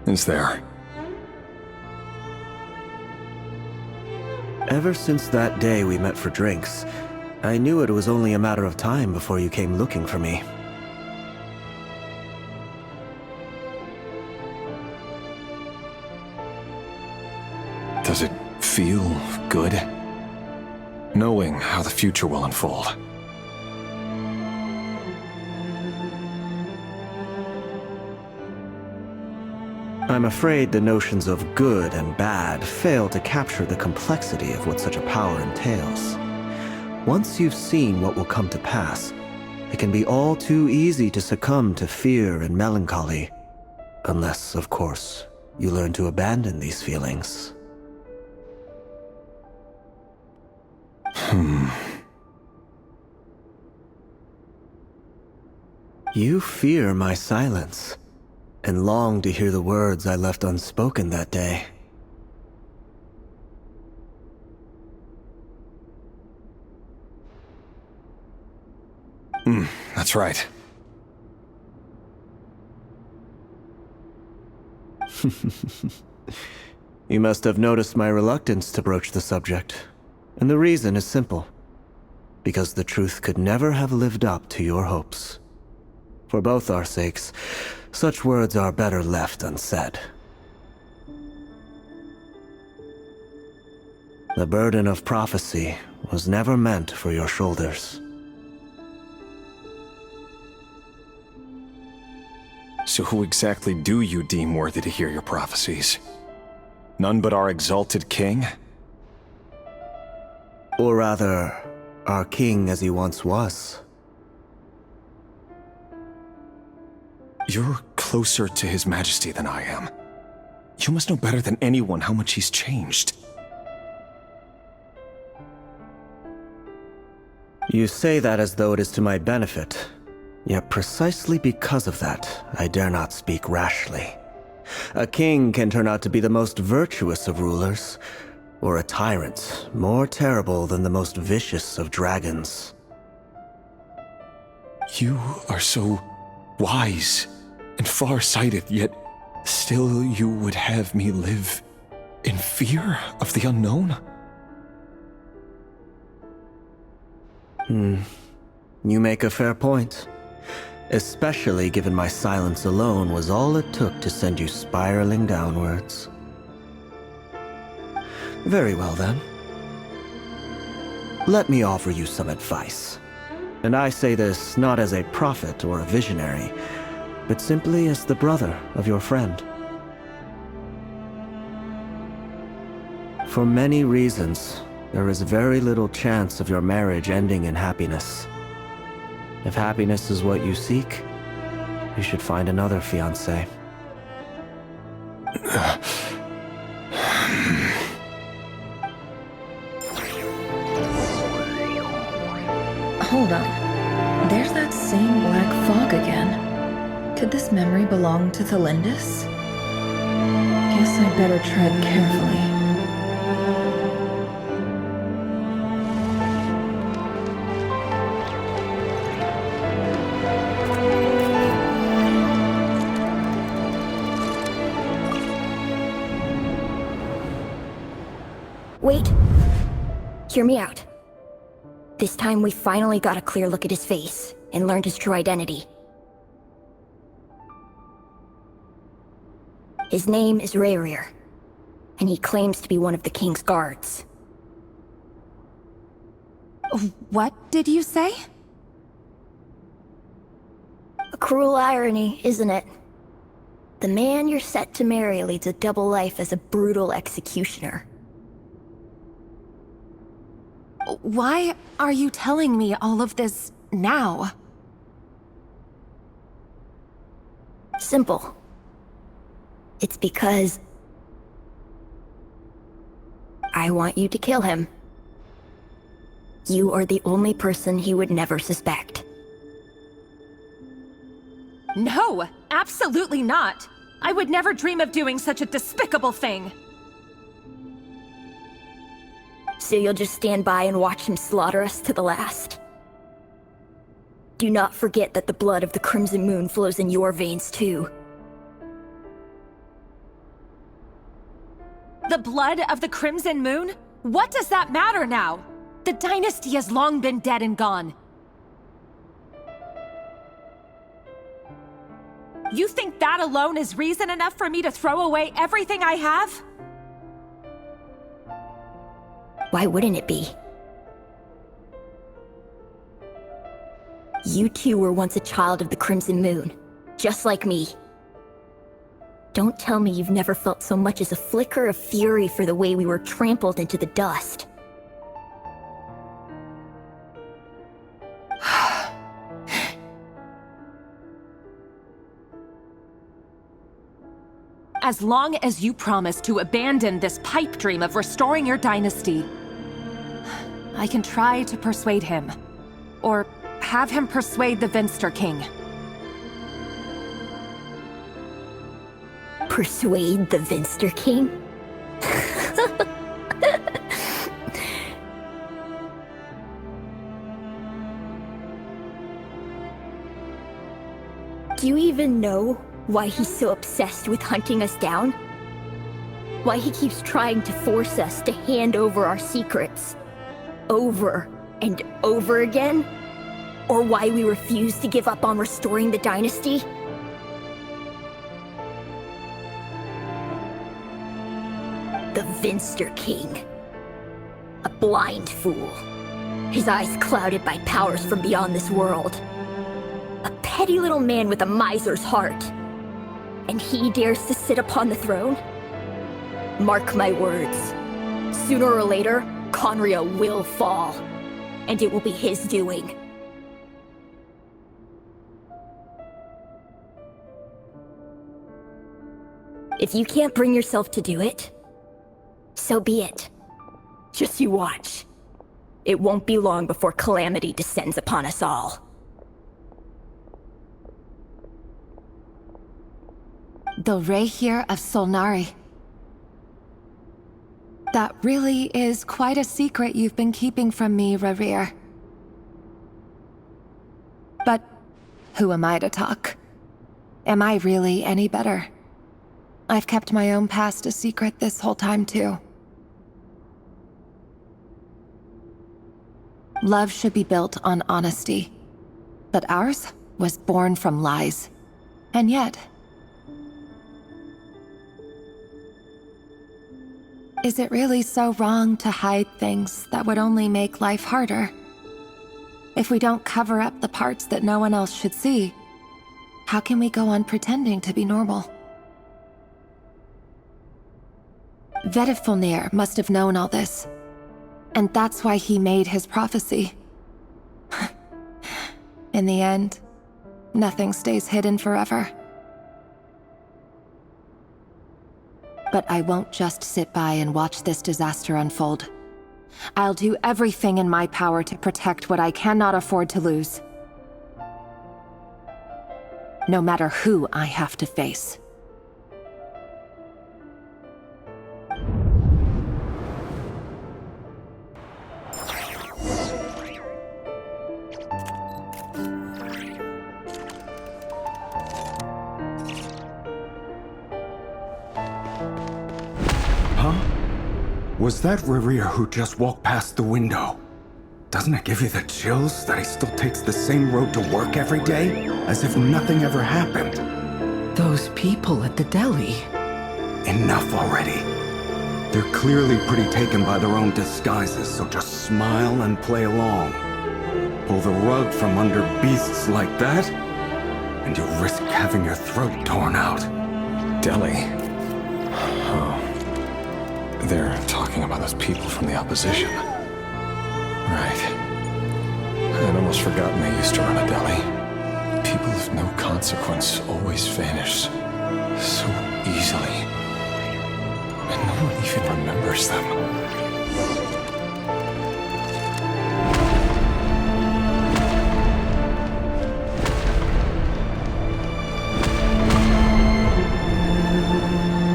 is there? Ever since that day we met for drinks, I knew it was only a matter of time before you came looking for me. Does it feel good? Knowing how the future will unfold. I'm afraid the notions of good and bad fail to capture the complexity of what such a power entails. Once you've seen what will come to pass, it can be all too easy to succumb to fear and melancholy. Unless, of course, you learn to abandon these feelings. You fear my silence, and long to hear the words I left unspoken that day. That's right. You must have noticed my reluctance to broach the subject. And the reason is simple. Because the truth could never have lived up to your hopes. For both our sakes, such words are better left unsaid. The burden of prophecy was never meant for your shoulders. So who exactly do you deem worthy to hear your prophecies? None but our exalted king? Or rather, our king as he once was. You're closer to His Majesty than I am. You must know better than anyone how much he's changed. You say that as though it is to my benefit. Yet precisely because of that, I dare not speak rashly. A king can turn out to be the most virtuous of rulers, or a tyrant more terrible than the most vicious of dragons. You are so wise and far-sighted, yet still you would have me live in fear of the unknown? You make a fair point. Especially given my silence alone was all it took to send you spiraling downwards. Very well then. Let me offer you some advice. And I say this not as a prophet or a visionary, but simply as the brother of your friend. For many reasons, there is very little chance of your marriage ending in happiness. If happiness is what you seek, you should find another fiancé. Hold on. There's that same black fog again. Could this memory belong to Thelindis? Guess I'd better tread carefully. Wait. Hear me out. This time we finally got a clear look at his face and learned his true identity. His name is Rayrir, and he claims to be one of the king's guards. What did you say? A cruel irony, isn't it? The man you're set to marry leads a double life as a brutal executioner. Why are you telling me all of this now? Simple. It's because I want you to kill him. You are the only person he would never suspect. No, absolutely not. I would never dream of doing such a despicable thing. So you'll just stand by and watch him slaughter us to the last? Do not forget that the blood of the Crimson Moon flows in your veins too. The blood of the Crimson Moon? What does that matter now? The dynasty has long been dead and gone. You think that alone is reason enough for me to throw away everything I have? Why wouldn't it be? You two were once a child of the Crimson Moon, just like me. Don't tell me you've never felt so much as a flicker of fury for the way we were trampled into the dust. As long as you promise to abandon this pipe dream of restoring your dynasty, I can try to persuade him. Or have him persuade the Vinster King. Persuade the Vinster King? Do you even know why he's so obsessed with hunting us down? Why he keeps trying to force us to hand over our secrets? Over and over again? Or why we refuse to give up on restoring the dynasty? The Vinster King. A blind fool. His eyes clouded by powers from beyond this world. A petty little man with a miser's heart. And he dares to sit upon the throne? Mark my words. Sooner or later, Conria will fall. And it will be his doing. If you can't bring yourself to do it, so be it. Just you watch. It won't be long before calamity descends upon us all. The Rayrir of Solnari. That really is quite a secret you've been keeping from me, Rayrir. But who am I to talk? Am I really any better? I've kept my own past a secret this whole time, too. Love should be built on honesty. But ours was born from lies. And yet... is it really so wrong to hide things that would only make life harder? If we don't cover up the parts that no one else should see, how can we go on pretending to be normal? Vedifulnir must have known all this. And that's why he made his prophecy. In the end, nothing stays hidden forever. But I won't just sit by and watch this disaster unfold. I'll do everything in my power to protect what I cannot afford to lose. No matter who I have to face. Was that Revere who just walked past the window? Doesn't it give you the chills that he still takes the same road to work every day, as if nothing ever happened? Those people at the deli. Enough already. They're clearly pretty taken by their own disguises, so just smile and play along. Pull the rug from under beasts like that, and you'll risk having your throat torn out. Deli? Oh. They're talking about those people from the opposition. Right. I'd almost forgotten they used to run a deli. People of no consequence always vanish so easily. And no one even remembers them.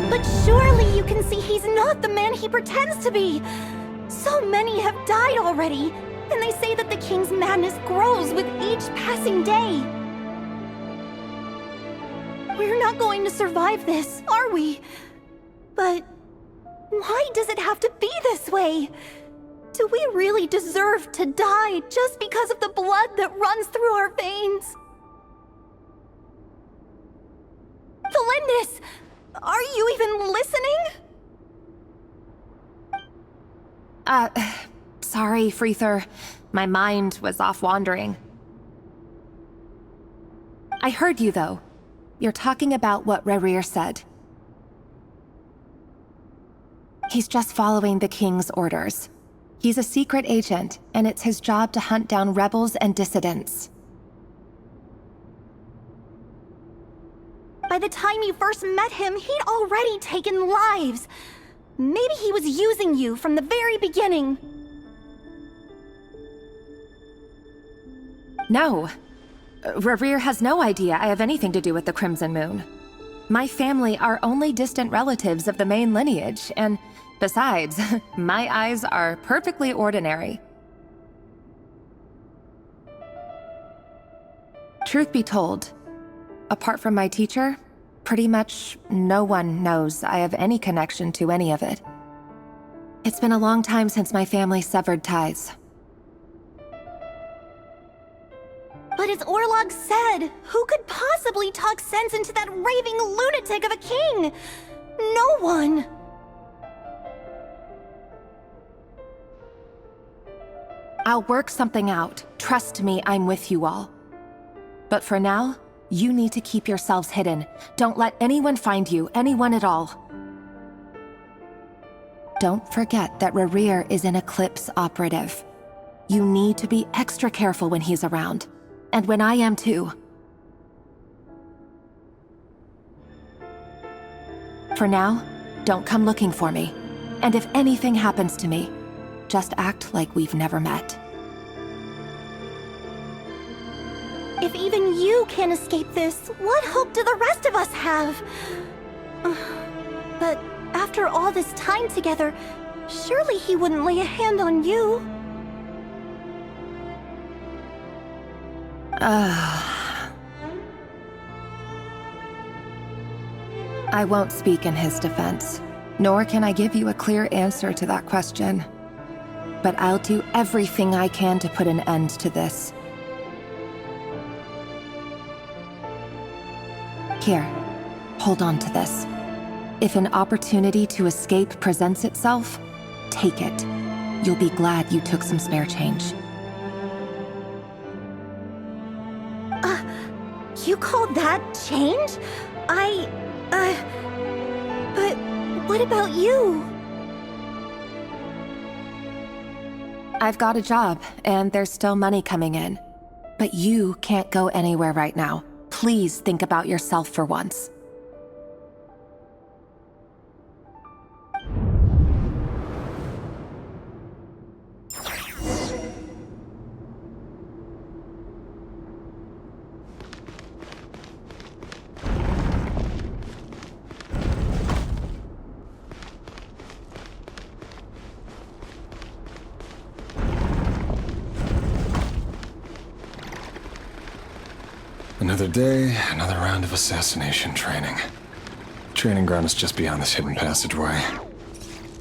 But surely you can see he's not the man he pretends to be! So many have died already, and they say that the king's madness grows with each passing day. We're not going to survive this, are we? But why does it have to be this way? Do we really deserve to die just because of the blood that runs through our veins? Felindis! Are you even listening? Sorry, Freether. My mind was off wandering. I heard you, though. You're talking about what Revere said. He's just following the king's orders. He's a secret agent, and it's his job to hunt down rebels and dissidents. By the time you first met him, he'd already taken lives. Maybe he was using you from the very beginning. No. Revere has no idea I have anything to do with the Crimson Moon. My family are only distant relatives of the main lineage, and besides, my eyes are perfectly ordinary. Truth be told, apart from my teacher, pretty much no one knows I have any connection to any of it. It's been a long time since my family severed ties. But as Orlog said, who could possibly talk sense into that raving lunatic of a king? No one. I'll work something out. Trust me, I'm with you all. But for now, you need to keep yourselves hidden. Don't let anyone find you, anyone at all. Don't forget that Revere is an Eclipse operative. You need to be extra careful when he's around. And when I am too. For now, don't come looking for me. And if anything happens to me, just act like we've never met. If even you can't escape this, what hope do the rest of us have? But after all this time together, surely he wouldn't lay a hand on you. I won't speak in his defense, nor can I give you a clear answer to that question. But I'll do everything I can to put an end to this. Here, hold on to this. If an opportunity to escape presents itself, take it. You'll be glad you took some spare change. You call that change? But what about you? I've got a job, and there's still money coming in. But you can't go anywhere right now. Please think about yourself for once. Another day, another round of assassination training. The training ground is just beyond this hidden passageway.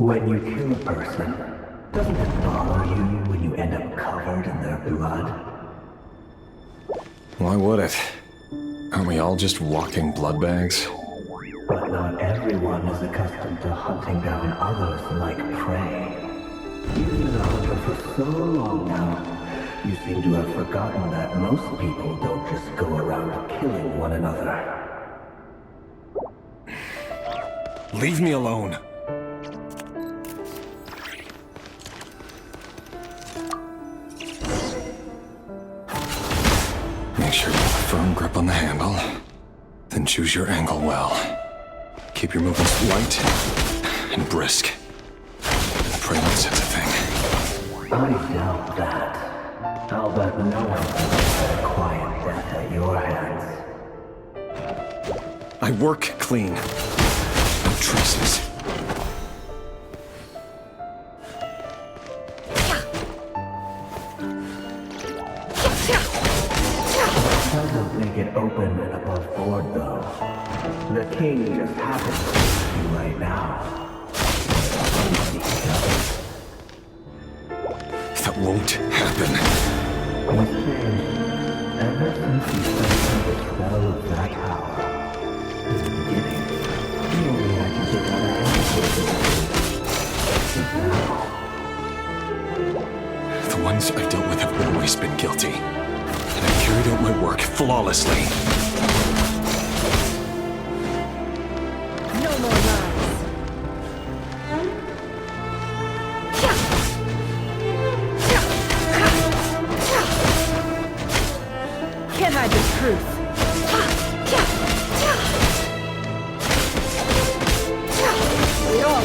When you kill a person, doesn't it bother you when you end up covered in their blood? Why would it? Aren't we all just walking blood bags? But not everyone is accustomed to hunting down others like prey. You've been a hunter for so long now, you seem to have forgotten that most people don't just go around killing one another. Leave me alone. Make sure you have a firm grip on the handle. Then choose your angle well. Keep your movements light and brisk. Pray one sense a thing. I doubt that. I'll bet no one can a quiet death at your hands. I work clean. No traces. Doesn't make it open and above board, though. The king just happens to be you right now. That won't happen. He's changed ever since he started the spell of that power. In the beginning, he only had to take out a handful of the The ones I've dealt with have always been guilty. And I've carried out my work flawlessly. No more lies. Can't hide the truth. We all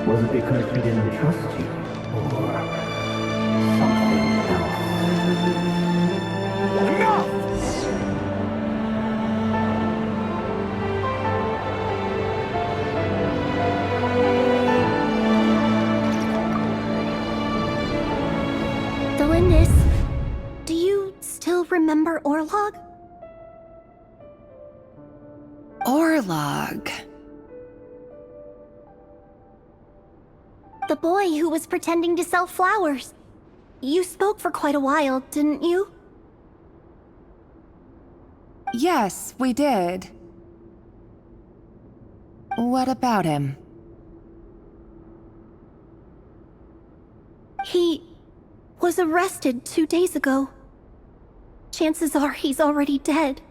Was it because he didn't trust you? Or something else? Enough! Delindis, do you still remember Orlog? Orlog. The boy who was pretending to sell flowers. You spoke for quite a while, didn't you? Yes, we did. What about him? He was arrested 2 days ago. Chances are he's already dead.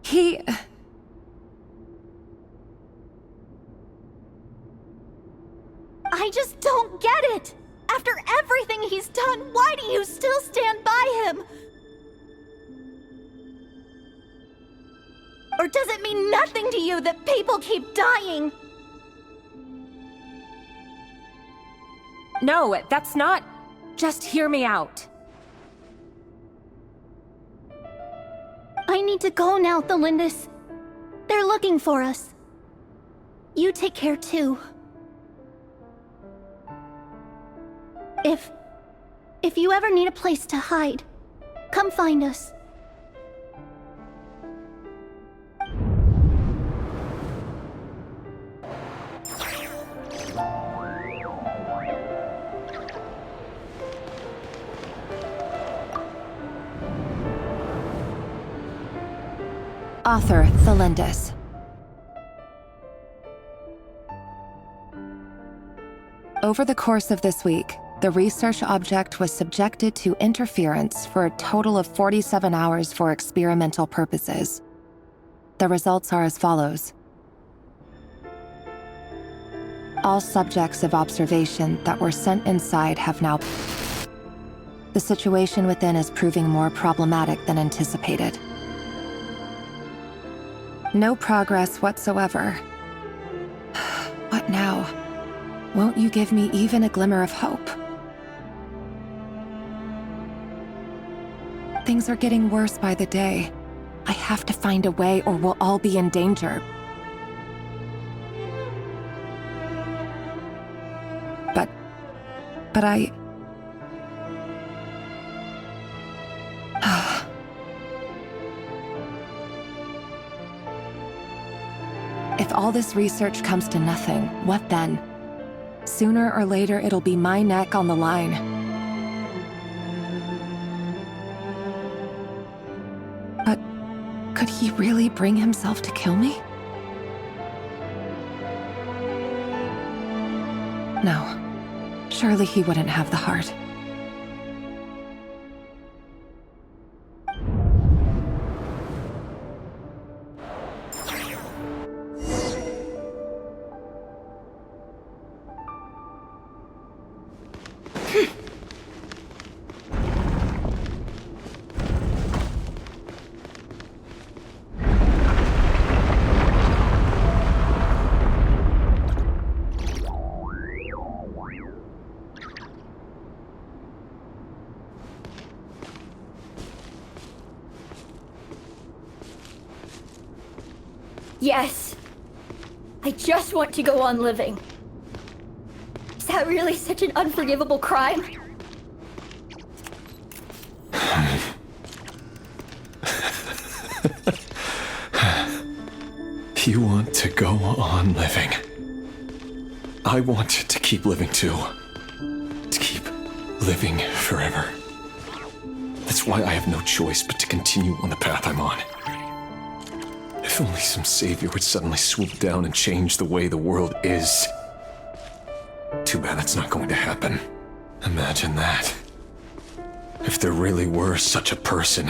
He... I just don't get it! After everything he's done, why do you still stand by him? Or does it mean nothing to you that people keep dying? No, that's not... Just hear me out. I need to go now, Thelindis. They're looking for us. You take care too. If you ever need a place to hide, come find us. Author Thelindis. Over the course of this week, the research object was subjected to interference for a total of 47 hours for experimental purposes. The results are as follows. All subjects of observation that were sent inside have now... The situation within is proving more problematic than anticipated. No progress whatsoever. What now? Won't you give me even a glimmer of hope? Things are getting worse by the day. I have to find a way or we'll all be in danger. But all this research comes to nothing, what then? Sooner or later, it'll be my neck on the line. But could he really bring himself to kill me? No. Surely he wouldn't have the heart. Yes. I just want to go on living. Is that really such an unforgivable crime? You want to go on living. I want to keep living too. To keep living forever. That's why I have no choice but to continue on the path I'm on. If only some savior would suddenly swoop down and change the way the world is. Too bad that's not going to happen. Imagine that. If there really were such a person,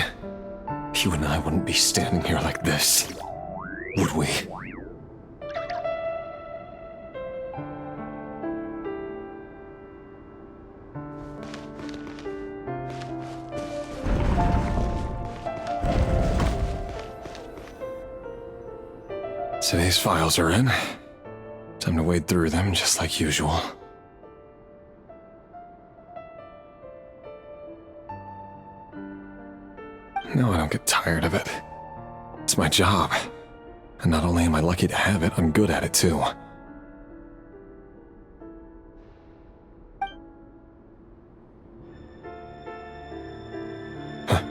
you and I wouldn't be standing here like this, would we? Today's files are in. Time to wade through them just like usual. No, I don't get tired of it. It's my job. And not only am I lucky to have it, I'm good at it too. Huh.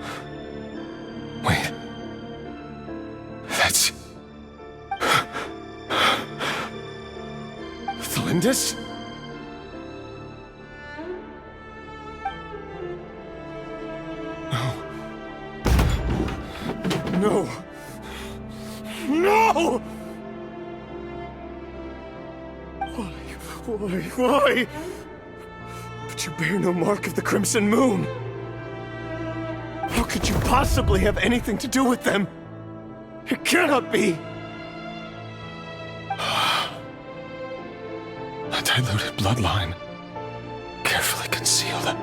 Wait. That's... Thalindis? No. No! Why? But you bear no mark of the Crimson Moon. How could you possibly have anything to do with them? It cannot be! A diluted bloodline. Carefully concealed.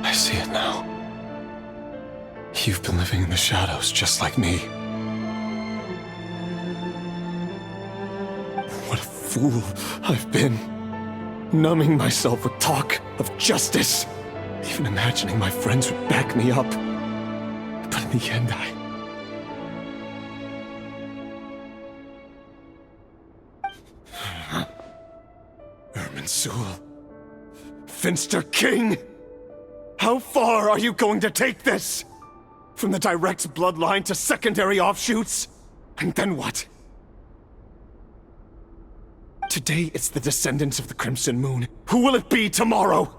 I see it now. You've been living in the shadows just like me. What a fool I've been. Numbing myself with talk of justice. Even imagining my friends would back me up. But in the end, Irminsul. Finster King! How far are you going to take this? From the direct bloodline to secondary offshoots? And then what? Today it's the descendants of the Crimson Moon. Who will it be tomorrow?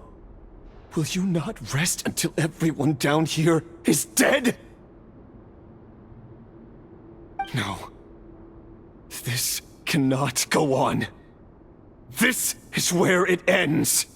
Will you not rest until everyone down here is dead? No. This cannot go on. This is where it ends.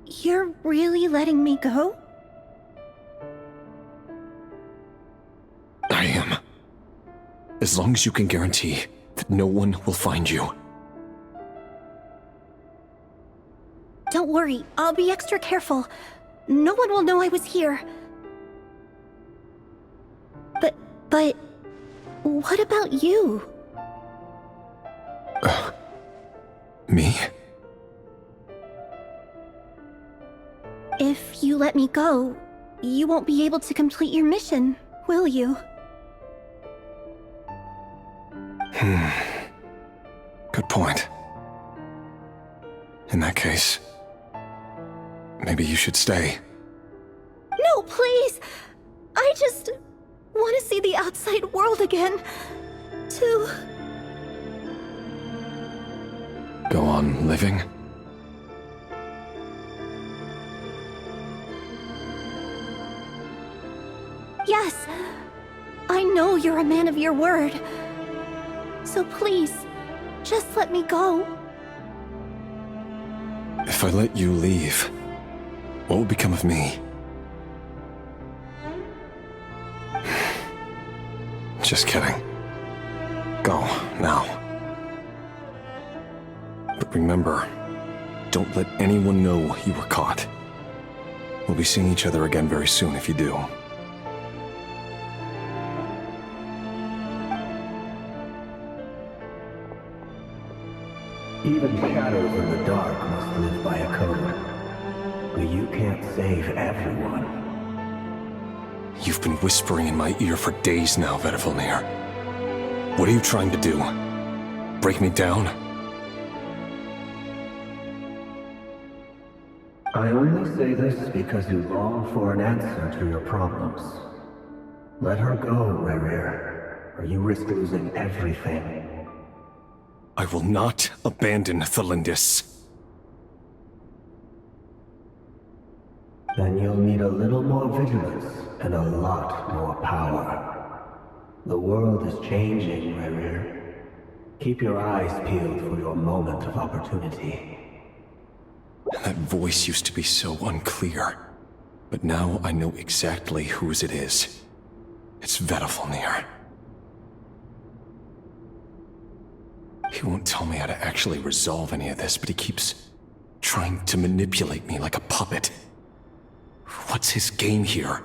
You're really letting me go? I am. As long as you can guarantee that no one will find you. Don't worry, I'll be extra careful. No one will know I was here. But what about you? Me? If you let me go, you won't be able to complete your mission, will you? Good point. In that case, maybe you should stay. No, please! I just want to see the outside world again. To... Go on living? Yes! I know you're a man of your word. So please, just let me go. If I let you leave, what will become of me? Just kidding. Go, now. But remember, don't let anyone know you were caught. We'll be seeing each other again very soon if you do. Even shadows in the dark must live by a code. But you can't save everyone. You've been whispering in my ear for days now, Vedifilnir. What are you trying to do? Break me down? I only say this because you long for an answer to your problems. Let her go, Rerir, or you risk losing everything. I will not abandon Thelindis. Then you'll need a little more vigilance and a lot more power. The world is changing, Rerir. Keep your eyes peeled for your moment of opportunity. That voice used to be so unclear, but now I know exactly whose it is. It's Vedifilnir. He won't tell me how to actually resolve any of this, but he keeps trying to manipulate me like a puppet. What's his game here?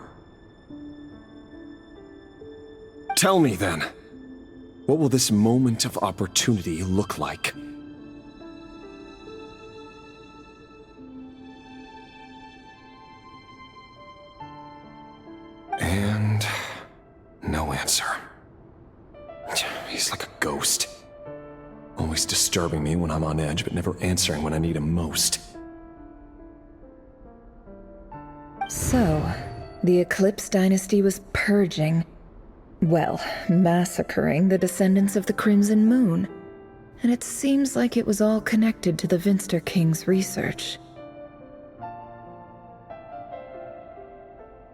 Tell me then, what will this moment of opportunity look like? And no answer. He's like a ghost. Always disturbing me when I'm on edge, but never answering when I need him most. So, the Eclipse dynasty was purging, well, massacring the descendants of the Crimson Moon. And it seems like it was all connected to the Vinster King's research.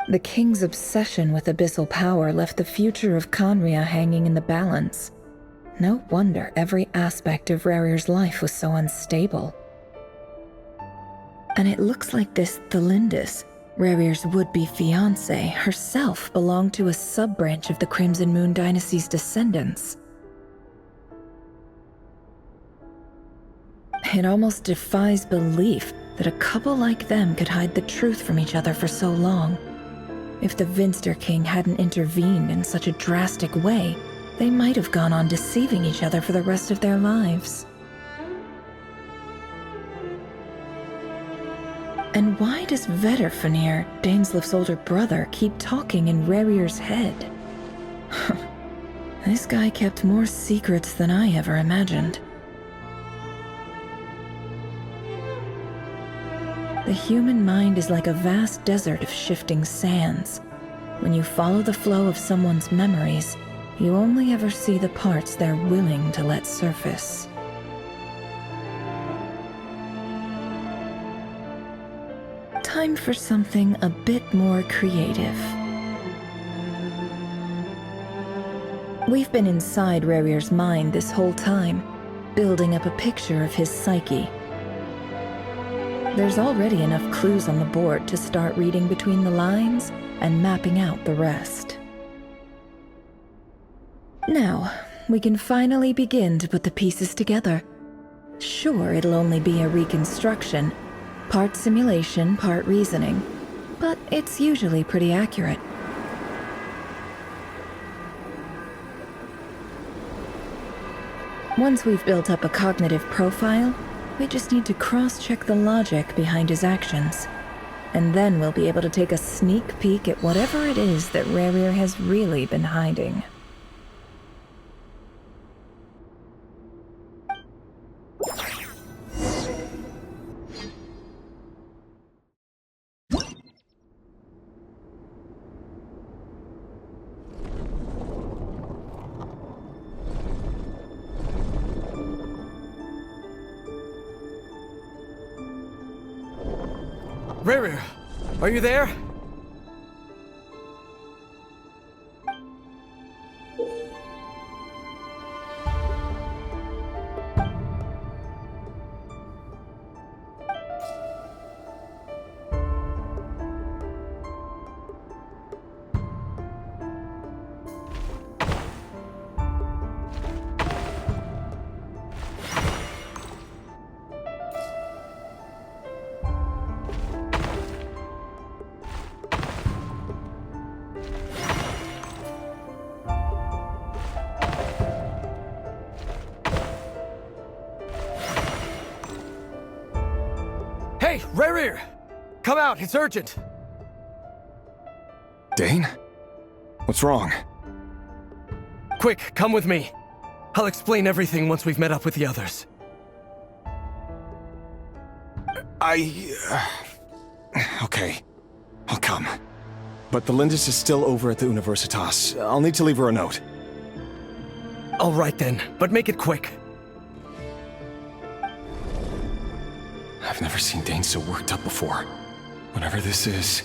The King's obsession with abyssal power left the future of Conria hanging in the balance. No wonder every aspect of Rerir's life was so unstable. And it looks like this Thelindis, Rerir's would-be fiancée, herself belonged to a sub-branch of the Crimson Moon dynasty's descendants. It almost defies belief that a couple like them could hide the truth from each other for so long. If the Vinster King hadn't intervened in such a drastic way, they might have gone on deceiving each other for the rest of their lives. And why does Vedifilnir, Daneslif's older brother, keep talking in Rerir's head? This guy kept more secrets than I ever imagined. The human mind is like a vast desert of shifting sands. When you follow the flow of someone's memories, you only ever see the parts they're willing to let surface. Time for something a bit more creative. We've been inside Rerir's mind this whole time, building up a picture of his psyche. There's already enough clues on the board to start reading between the lines and mapping out the rest. Now, we can finally begin to put the pieces together. Sure, it'll only be a reconstruction, part simulation, part reasoning, but it's usually pretty accurate. Once we've built up a cognitive profile, We just need to cross-check the logic behind his actions. And then we'll be able to take a sneak peek at whatever it is that Rerir has really been hiding. Rerir, are you there? Hey, Rerir! Come out, it's urgent! Dane? What's wrong? Quick, come with me. I'll explain everything once we've met up with the others. Okay. I'll come. But the Lindis is still over at the Universitas. I'll need to leave her a note. All right then, but make it quick. I've never seen Dane so worked up before. Whatever this is,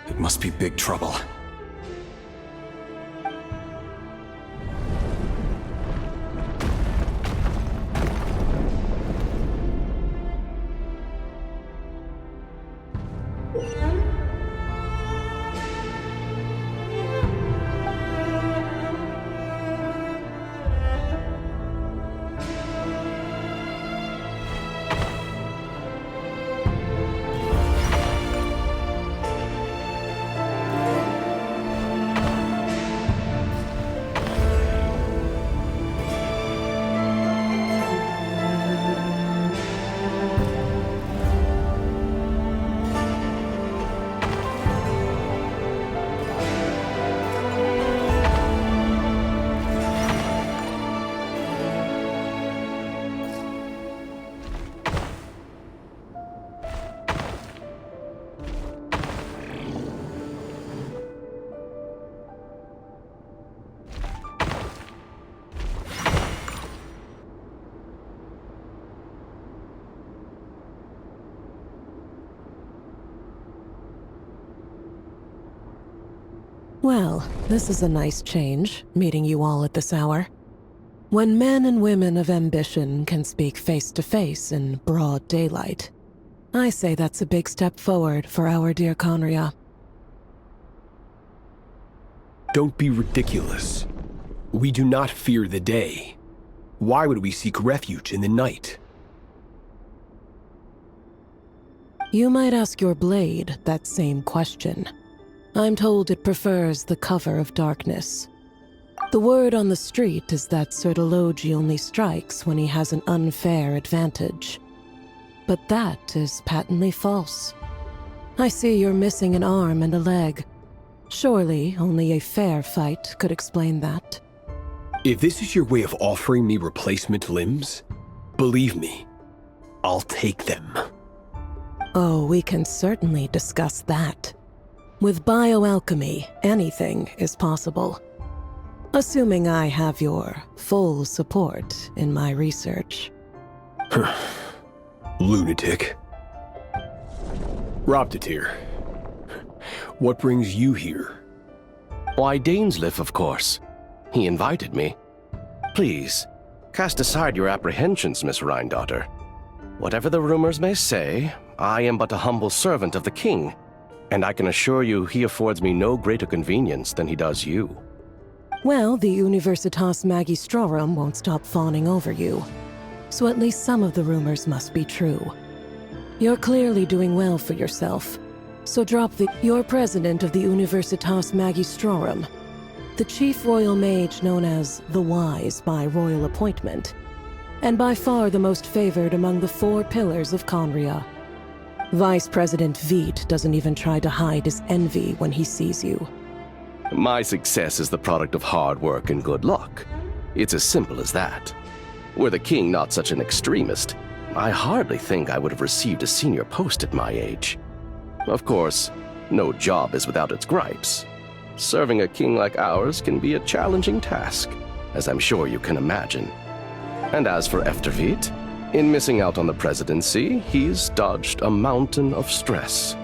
it must be big trouble. Well, this is a nice change, meeting you all at this hour. When men and women of ambition can speak face to face in broad daylight, I say that's a big step forward for our dear Conria. Don't be ridiculous. We do not fear the day. Why would we seek refuge in the night? You might ask your blade that same question. I'm told it prefers the cover of darkness. The word on the street is that Sir Delogi only strikes when he has an unfair advantage. But that is patently false. I see you're missing an arm and a leg. Surely only a fair fight could explain that. If this is your way of offering me replacement limbs, believe me, I'll take them. Oh, we can certainly discuss that. With bioalchemy, anything is possible. Assuming I have your full support in my research. Lunatic. Robtatir, what brings you here? Why, Dainsleif, of course. He invited me. Please, cast aside your apprehensions, Miss Rhindaughter. Whatever the rumors may say, I am but a humble servant of the king, and I can assure you he affords me no greater convenience than he does you. Well, the Universitas Magistrorum won't stop fawning over you, so at least some of the rumors must be true. You're clearly doing well for yourself, so drop the... You're president of the Universitas Magistrorum, the chief royal mage known as the Wise by royal appointment. and by far the most favored among the 4 pillars of Conria. Vice President Veet doesn't even try to hide his envy when he sees you. My success is the product of hard work and good luck. It's as simple as that. Were the king not such an extremist, I hardly think I would have received a senior post at my age. Of course, no job is without its gripes. Serving a king like ours can be a challenging task, as I'm sure you can imagine. And as for Efterveet, in missing out on the presidency, he's dodged a mountain of stress.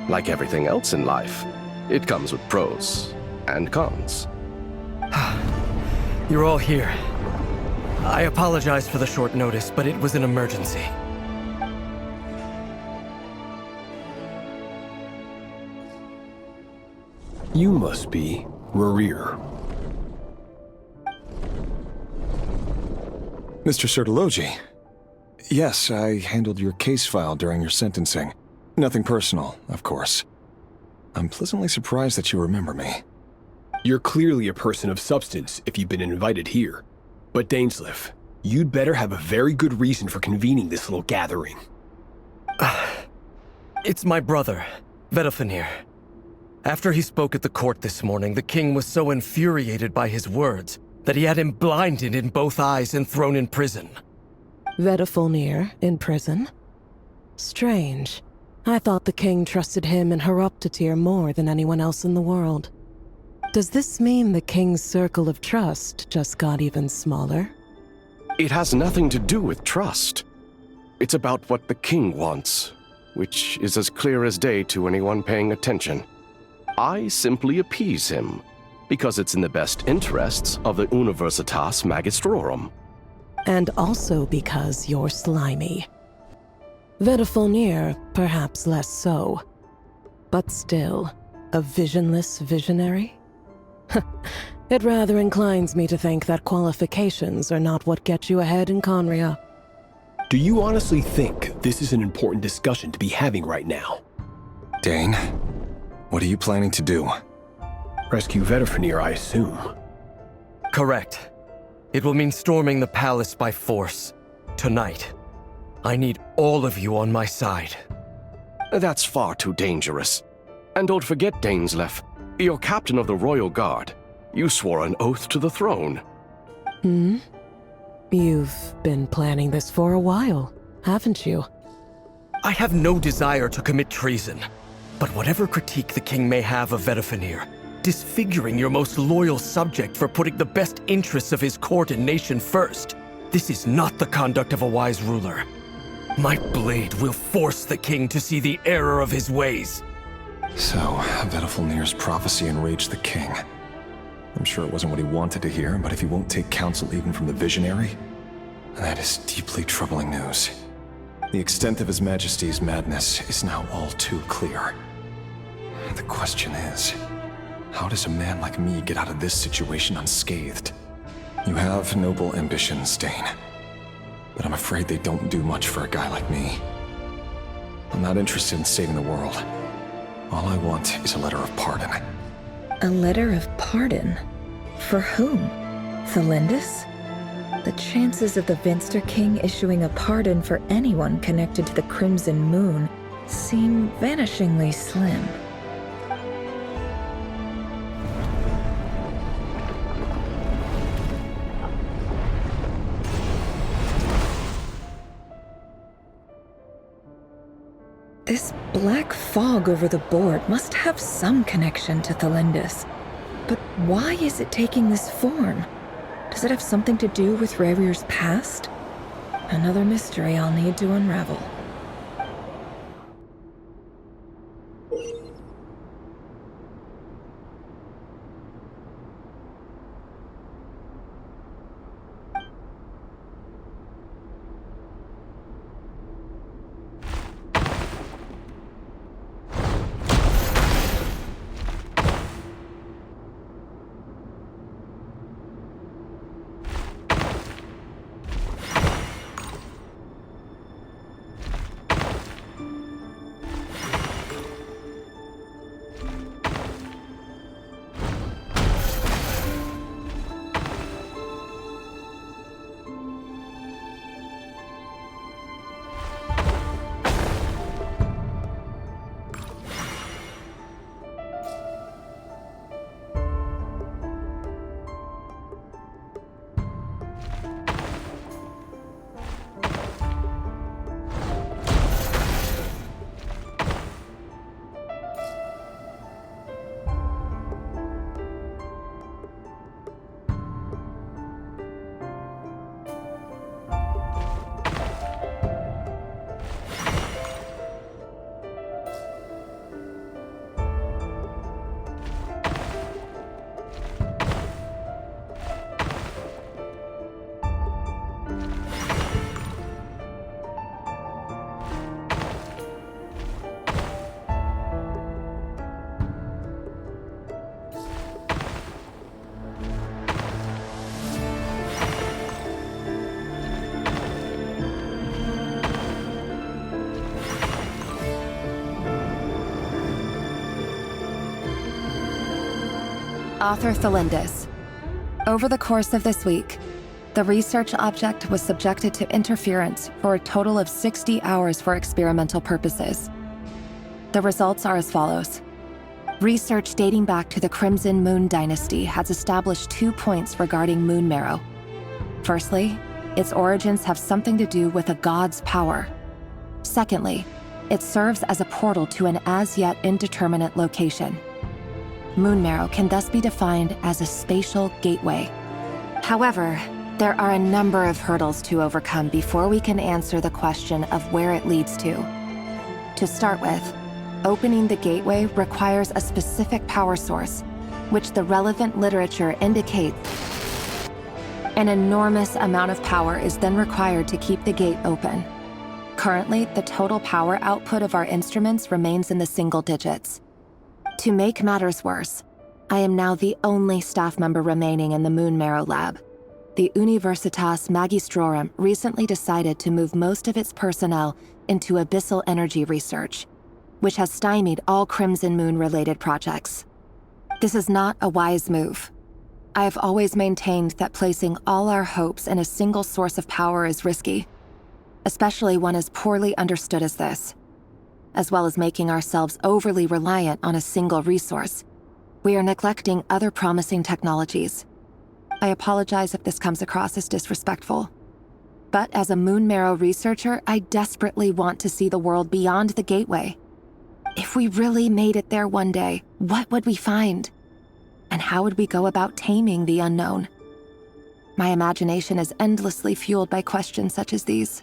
Like everything else in life, it comes with pros and cons. You're all here. I apologize for the short notice, but it was an emergency. You must be Rerir. Mr. Sertologi. Yes, I handled your case file during your sentencing. Nothing personal, of course. I'm pleasantly surprised that you remember me. You're clearly a person of substance if you've been invited here. But Dainsleif, you'd better have a very good reason for convening this little gathering. It's my brother, Vedalfenir. After he spoke at the court this morning, the king was so infuriated by his words that he had him blinded in both eyes and thrown in prison. Vedalfenir in prison? Strange. I thought the king trusted him and Heroptatir more than anyone else in the world. Does this mean the king's circle of trust just got even smaller? It has nothing to do with trust. It's about what the king wants, which is as clear as day to anyone paying attention. I simply appease him, because it's in the best interests of the Universitas Magistrorum. And also because you're slimy. Vedalfenir, perhaps less so. But still, a visionless visionary? It rather inclines me to think that qualifications are not what get you ahead in Conria. Do you honestly think this is an important discussion to be having right now? Dane, what are you planning to do? Rescue Vedalfenir, I assume. Correct. It will mean storming the palace by force. Tonight. I need all of you on my side. That's far too dangerous. And don't forget, Dainsleif, you're captain of the Royal Guard. You swore an oath to the throne. You've been planning this for a while, haven't you? I have no desire to commit treason. But whatever critique the king may have of Vedalfenir, disfiguring your most loyal subject for putting the best interests of his court and nation first, this is not the conduct of a wise ruler. My blade will force the king to see the error of his ways. So, Vedalfenir's prophecy enraged the king. I'm sure it wasn't what he wanted to hear, but if he won't take counsel even from the visionary, that is deeply troubling news. The extent of His Majesty's madness is now all too clear. The question is, how does a man like me get out of this situation unscathed? You have noble ambitions, Dane, but I'm afraid they don't do much for a guy like me. I'm not interested in saving the world. All I want is a letter of pardon. A letter of pardon? For whom? Thelindis? The chances of the Vinster King issuing a pardon for anyone connected to the Crimson Moon seem vanishingly slim. This black fog over the board must have some connection to Thelindis. But why is it taking this form? Does it have something to do with Rerir's past? Another mystery I'll need to unravel. Author Thelindis. Over the course of this week, the research object was subjected to interference for a total of 60 hours for experimental purposes. The results are as follows. Research dating back to the Crimson Moon Dynasty has established 2 points regarding moon marrow. Firstly, its origins have something to do with a god's power. Secondly, it serves as a portal to an as-yet indeterminate location. Moon marrow can thus be defined as a spatial gateway. However, there are a number of hurdles to overcome before we can answer the question of where it leads to. To start with, opening the gateway requires a specific power source, which the relevant literature indicates. An enormous amount of power is then required to keep the gate open. Currently, the total power output of our instruments remains in the single digits. To make matters worse, I am now the only staff member remaining in the Moon Marrow lab. The Universitas Magistrorum recently decided to move most of its personnel into abyssal energy research, which has stymied all Crimson Moon-related projects. This is not a wise move. I have always maintained that placing all our hopes in a single source of power is risky, especially one as poorly understood as this. As well as making ourselves overly reliant on a single resource, we are neglecting other promising technologies. I apologize if this comes across as disrespectful. But as a Moon Marrow researcher, I desperately want to see the world beyond the gateway. If we really made it there one day, what would we find? And how would we go about taming the unknown? My imagination is endlessly fueled by questions such as these.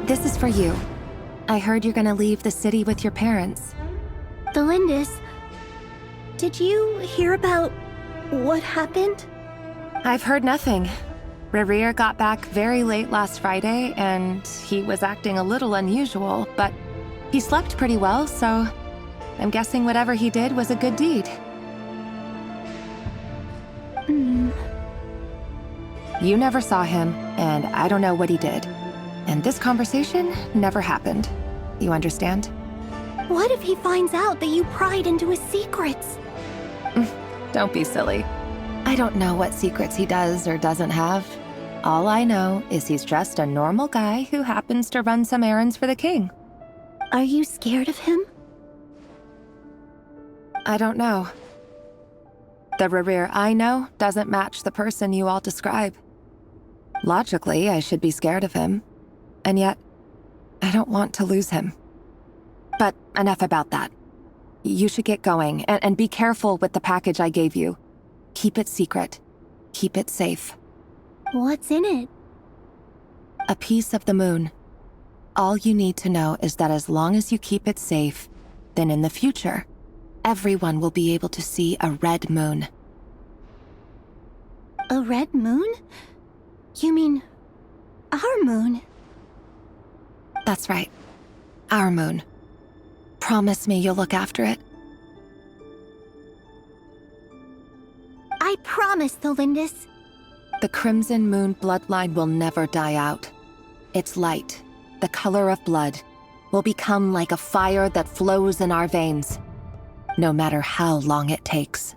This is for you. I heard you're gonna leave the city with your parents. Thelindis, did you hear about what happened? I've heard nothing. Rerir got back very late last Friday, and he was acting a little unusual, but he slept pretty well, so I'm guessing whatever he did was a good deed. You never saw him, and I don't know what he did. And this conversation never happened. You understand? What if he finds out that you pried into his secrets? Don't be silly. I don't know what secrets he does or doesn't have. All I know is he's just a normal guy who happens to run some errands for the king. Are you scared of him? I don't know. The Rerir I know doesn't match the person you all describe. Logically, I should be scared of him. And yet, I don't want to lose him. But enough about that. You should get going, and be careful with the package I gave you. Keep it secret. Keep it safe. What's in it? A piece of the moon. All you need to know is that as long as you keep it safe, then in the future, everyone will be able to see a red moon. A red moon? You mean our moon? That's right. Our moon. Promise me you'll look after it. I promise, Thelindis. The Crimson Moon bloodline will never die out. Its light, the color of blood, will become like a fire that flows in our veins, no matter how long it takes.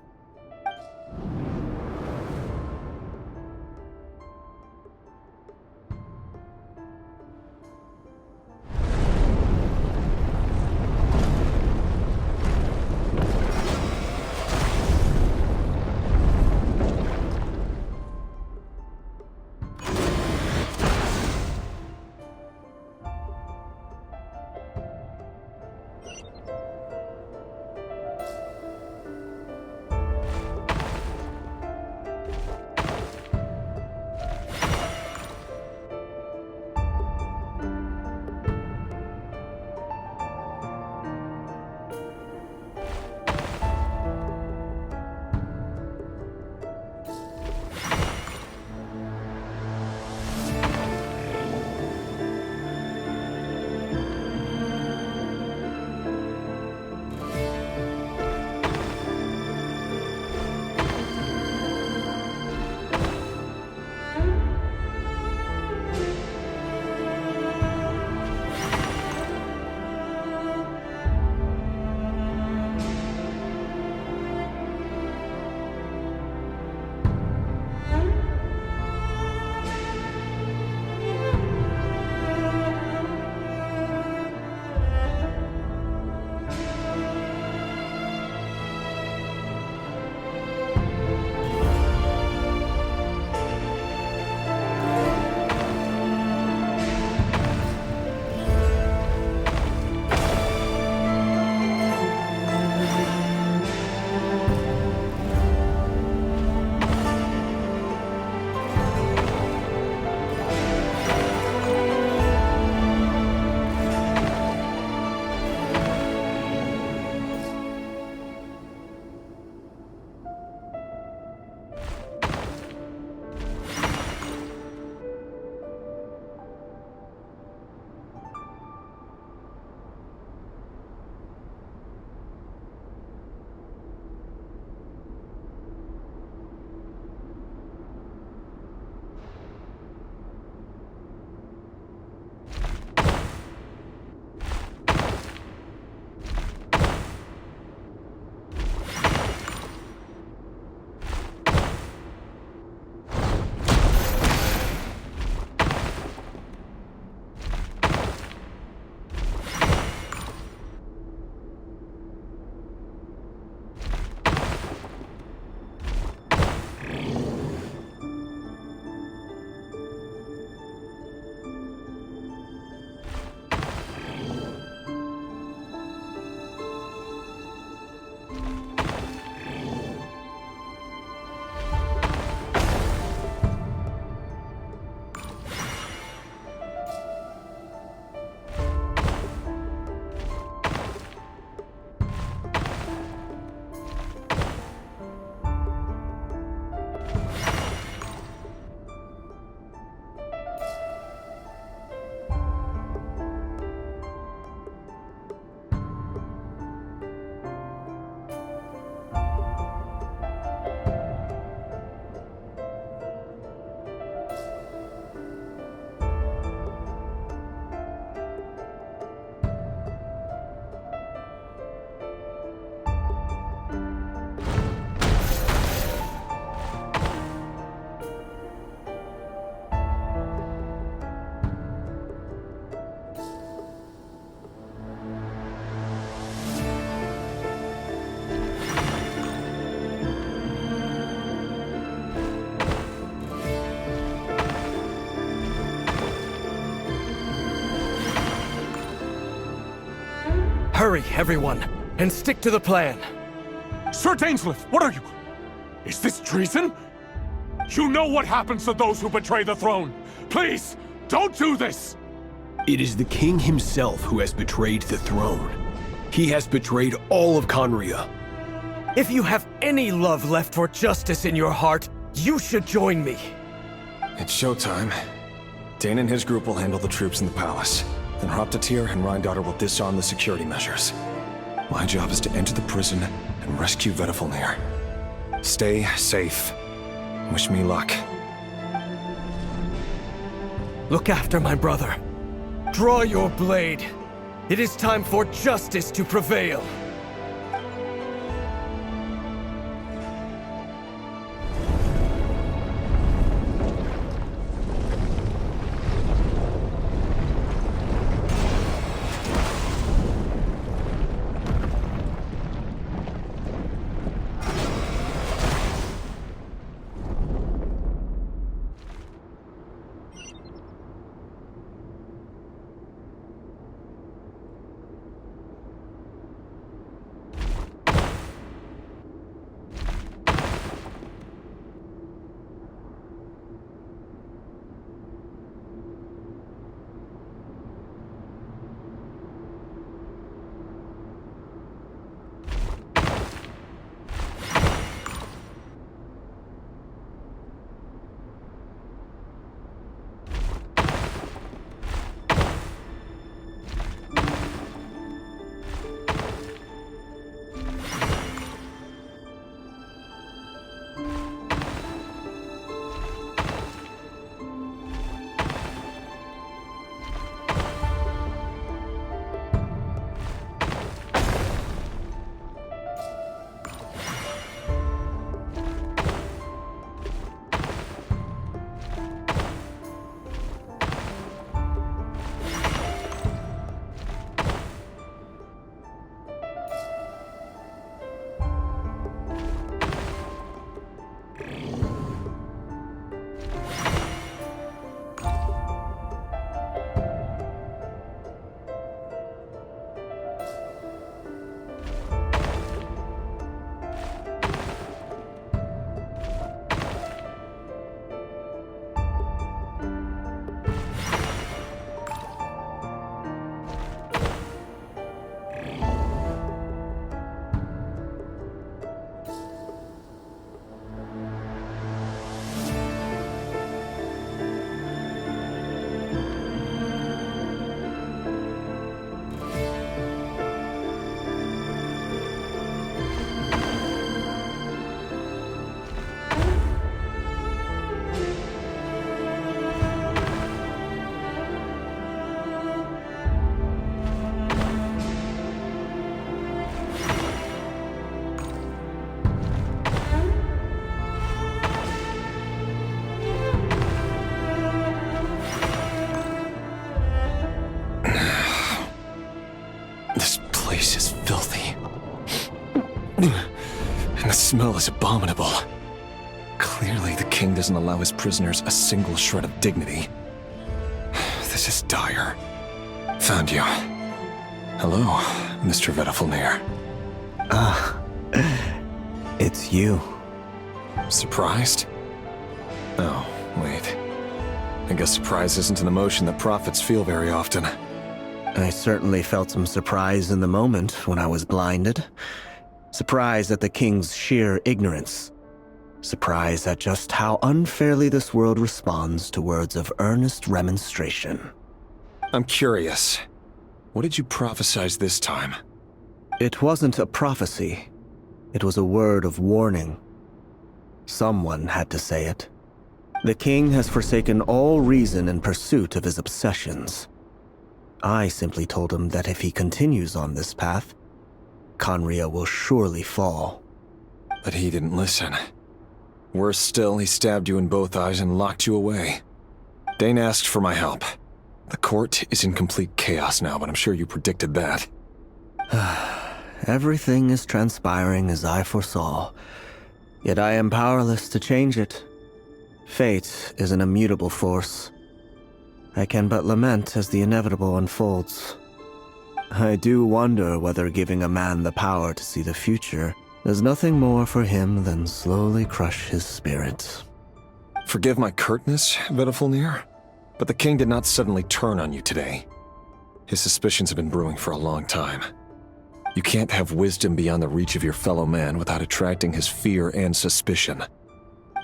Hurry, everyone, and stick to the plan. Sir Dainsleif, what are you? Is this treason? You know what happens to those who betray the throne. Please, don't do this! It is the king himself who has betrayed the throne. He has betrayed all of Conria. If you have any love left for justice in your heart, you should join me. It's showtime. Dane and his group will handle the troops in the palace. Then Hraptatir and Rheindater will disarm the security measures. My job is to enter the prison and rescue Vedifalnir. Stay safe. Wish me luck. Look after my brother. Draw your blade. It is time for justice to prevail. And the smell is abominable. Clearly, the king doesn't allow his prisoners a single shred of dignity. This is dire. Found you. Hello, Mr. Vedafulnir. It's you. Surprised? Oh, wait. I guess surprise isn't an emotion that prophets feel very often. I certainly felt some surprise in the moment when I was blinded. Surprise at the king's sheer ignorance. Surprise at just how unfairly this world responds to words of earnest remonstration. I'm curious. What did you prophesize this time? It wasn't a prophecy. It was a word of warning. Someone had to say it. The king has forsaken all reason in pursuit of his obsessions. I simply told him that if he continues on this path, Conria will surely fall. But he didn't listen. Worse still, he stabbed you in both eyes and locked you away. Dane asked for my help. The court is in complete chaos now, but I'm sure you predicted that. Everything is transpiring as I foresaw, yet I am powerless to change it. Fate is an immutable force. I can but lament as the inevitable unfolds. I do wonder whether giving a man the power to see the future does nothing more for him than slowly crush his spirit. Forgive my curtness, Vedafulnir, but the king did not suddenly turn on you today. His suspicions have been brewing for a long time. You can't have wisdom beyond the reach of your fellow man without attracting his fear and suspicion.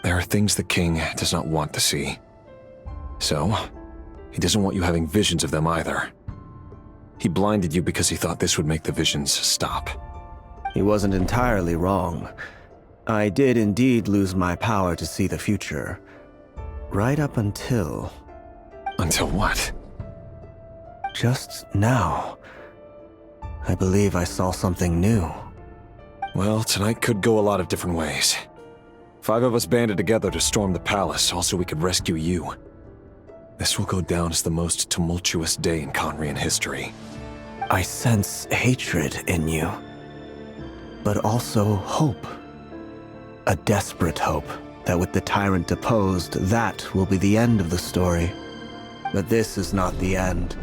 There are things the king does not want to see. So, he doesn't want you having visions of them either. He blinded you because he thought this would make the visions stop. He wasn't entirely wrong. I did indeed lose my power to see the future. Right up until... Until what? Just now, I believe I saw something new. Well, tonight could go a lot of different ways. 5 of us banded together to storm the palace, also we could rescue you. This will go down as the most tumultuous day in Conrian history. I sense hatred in you, but also hope. A desperate hope that with the tyrant deposed, that will be the end of the story. But this is not the end.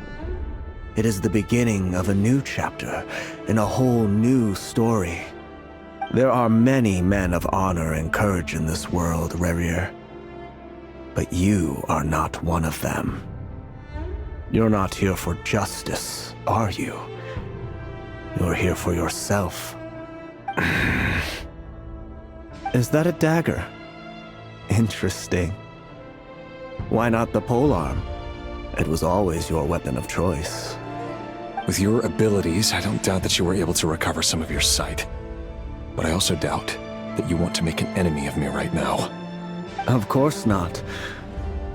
It is the beginning of a new chapter in a whole new story. There are many men of honor and courage in this world, Rerir. But you are not one of them. You're not here for justice, are you? You're here for yourself. Is that a dagger? Interesting. Why not the polearm? It was always your weapon of choice. With your abilities, I don't doubt that you were able to recover some of your sight. But I also doubt that you want to make an enemy of me right now. Of course not.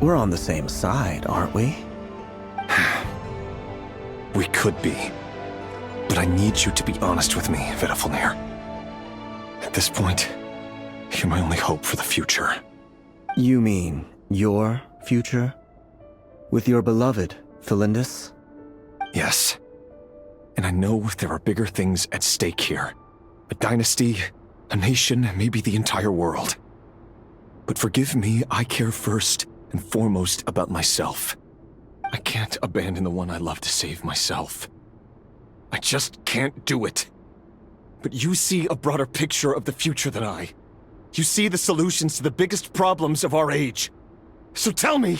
We're on the same side, aren't we? We could be. But I need you to be honest with me, Vedafalnir. At this point, you're my only hope for the future. You mean your future? With your beloved, Felindis? Yes. And I know there are bigger things at stake here. A dynasty, a nation, maybe the entire world. But forgive me, I care first and foremost about myself. I can't abandon the one I love to save myself. I just can't do it. But you see a broader picture of the future than I. You see the solutions to the biggest problems of our age. So tell me,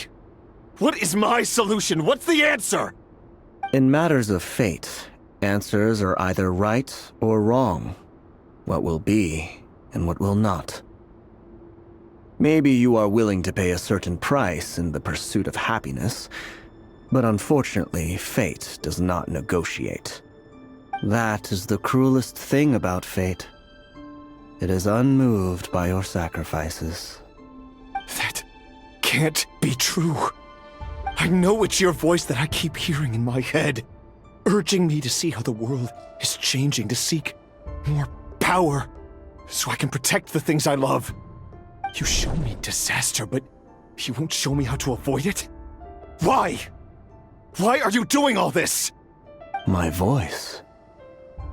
what is my solution? What's the answer? In matters of fate, answers are either right or wrong. What will be and what will not. Maybe you are willing to pay a certain price in the pursuit of happiness, but unfortunately, fate does not negotiate. That is the cruelest thing about fate. It is unmoved by your sacrifices. That can't be true. I know it's your voice that I keep hearing in my head, urging me to see how the world is changing, to seek more power, so I can protect the things I love. You show me disaster, but you won't show me how to avoid it? Why? Why are you doing all this? My voice.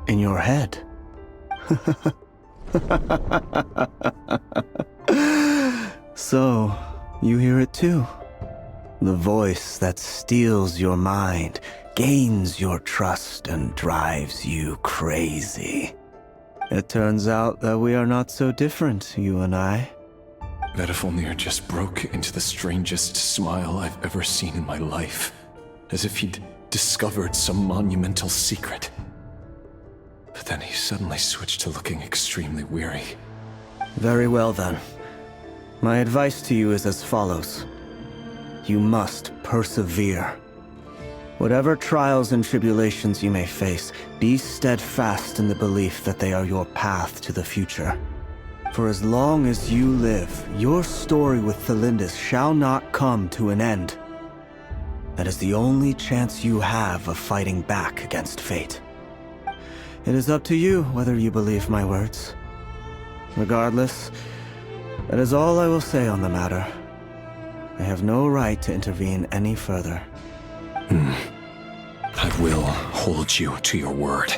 In your head. So, you hear it too? The voice that steals your mind, gains your trust, and drives you crazy. It turns out that we are not so different, you and I. Vedafalnir just broke into the strangest smile I've ever seen in my life, as if he'd discovered some monumental secret. But then he suddenly switched to looking extremely weary. Very well then. My advice to you is as follows. You must persevere. Whatever trials and tribulations you may face, be steadfast in the belief that they are your path to the future. For as long as you live, your story with Felindis shall not come to an end. That is the only chance you have of fighting back against fate. It is up to you whether you believe my words. Regardless, that is all I will say on the matter. I have no right to intervene any further. I will hold you to your word.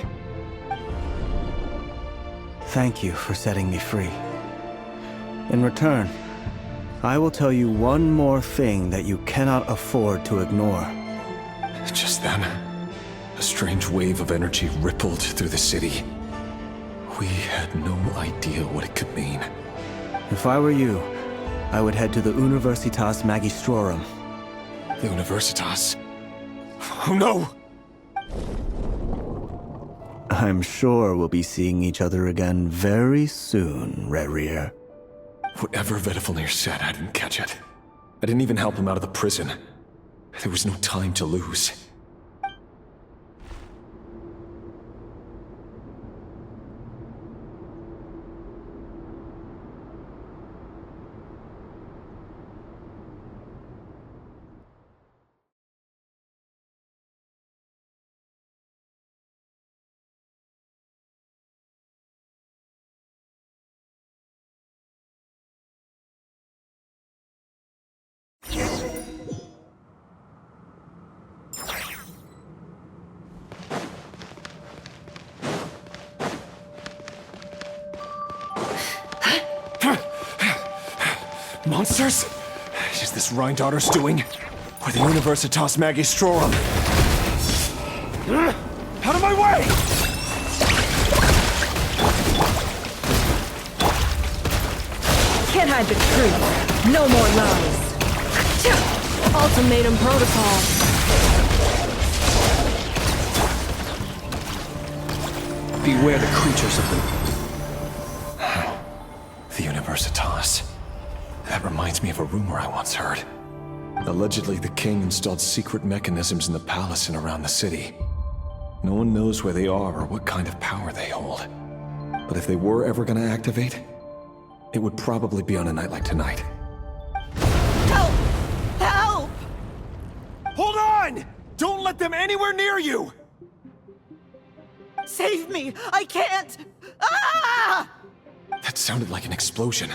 Thank you for setting me free. In return, I will tell you one more thing that you cannot afford to ignore. Just then, a strange wave of energy rippled through the city. We had no idea what it could mean. If I were you, I would head to the Universitas Magistrorum. The Universitas? Oh no! I'm sure we'll be seeing each other again very soon, Rerir. Whatever Vedafalnir said, I didn't catch it. I didn't even help him out of the prison. There was no time to lose. Monsters? Is this Rhindaughter's doing? Or the Universitas Magistrorum? Out of my way! Can't hide the truth. No more lies. Ultimatum protocol. Beware the creatures of the Universitas. That reminds me of a rumor I once heard. Allegedly, the king installed secret mechanisms in the palace and around the city. No one knows where they are or what kind of power they hold. But if they were ever gonna activate, it would probably be on a night like tonight. Help! Help! Hold on! Don't let them anywhere near you! Save me! I can't! Ah! That sounded like an explosion.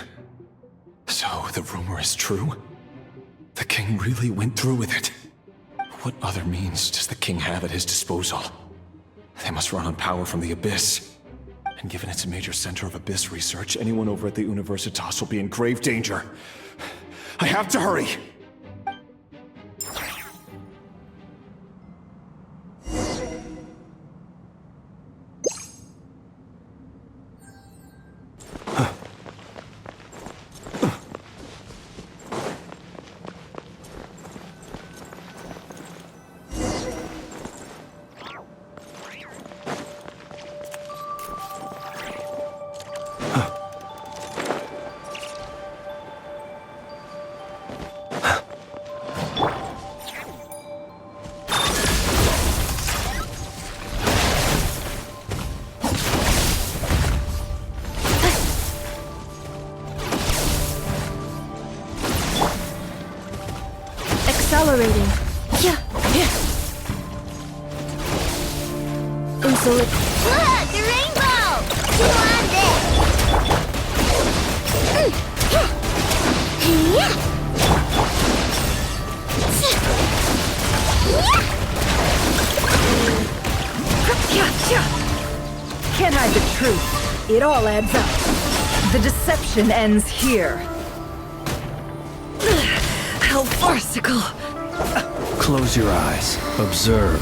So, the rumor is true? The king really went through with it? What other means does the king have at his disposal? They must run on power from the Abyss. And given it's a major center of Abyss research, anyone over at the Universitas will be in grave danger. I have to hurry! Accelerating. Yeah. Insolent. Look, the rainbow! You want this? Can't hide the truth. It all adds up. The deception ends here. How farcical. Close your eyes. Observe.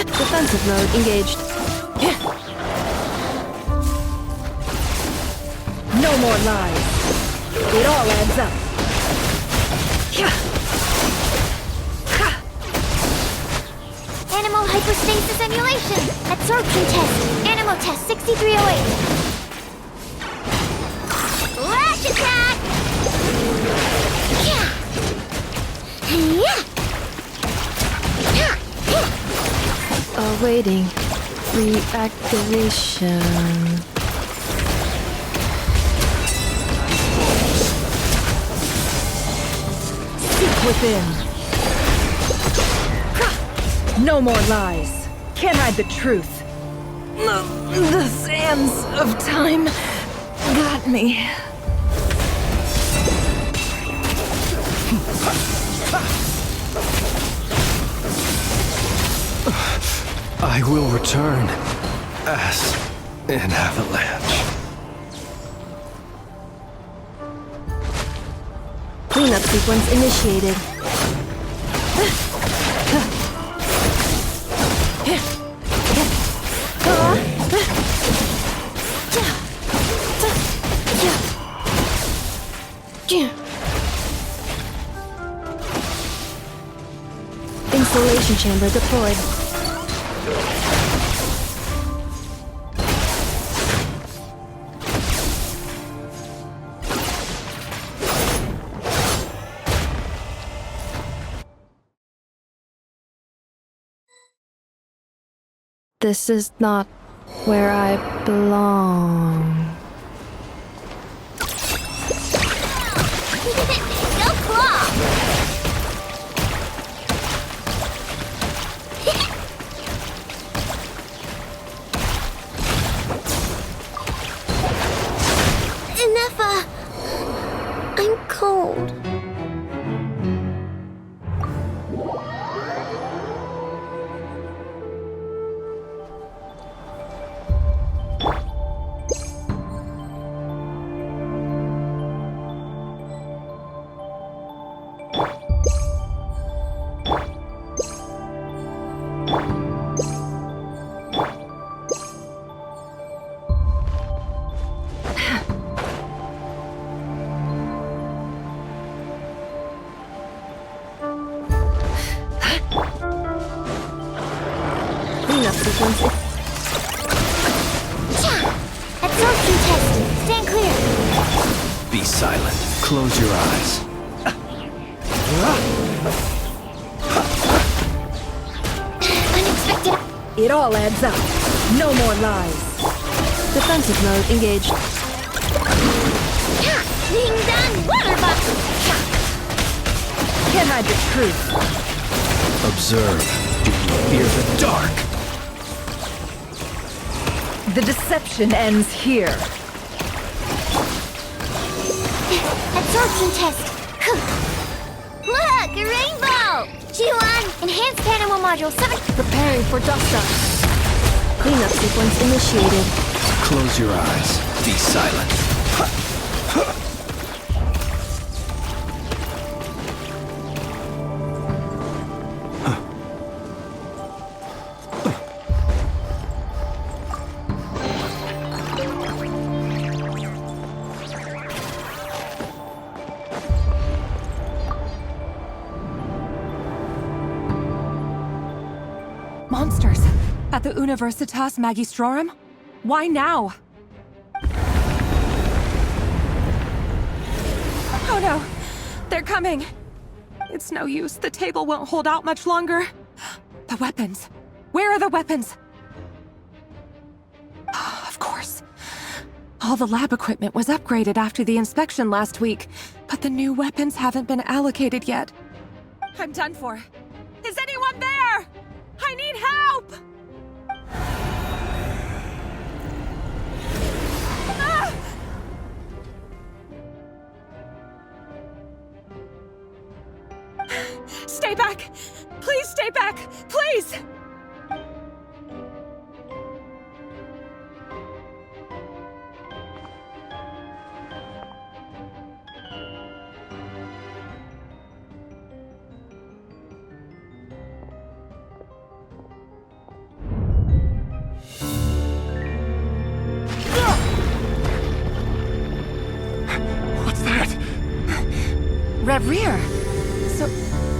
Defensive mode engaged. No more lies. It all adds up. Animal hypostasis emulation. Absorption test. Animal test 6308. Lash attack! Awaiting reactivation. Seek within. No more lies. Can't hide the truth. The sands of time got me. I will return as an avalanche. Cleanup sequence initiated. Insulation chamber deployed. This is not where I belong. Go claw! Enough, I'm cold. sequence. Absorption test. Stand clear. Be silent. Close your eyes. Unexpected. It all adds up. No more lies. Defensive mode engaged. Ding dong, water bucket. Can't hide the truth. Observe. Do you fear the dark? The deception ends here. Absorption test. Look, a rainbow! G1, enhanced animal module 7. Preparing for dust-up. Cleanup sequence initiated. Close your eyes. Be silent. Monsters! At the Universitas Magistrorum? Why now? Oh no! They're coming! It's no use. The table won't hold out much longer. The weapons. Where are the weapons? Of course. All the lab equipment was upgraded after the inspection last week, but the new weapons haven't been allocated yet. I'm done for. Is anyone there? I need help! Ah! Stay back! Please stay back! Please! Rear.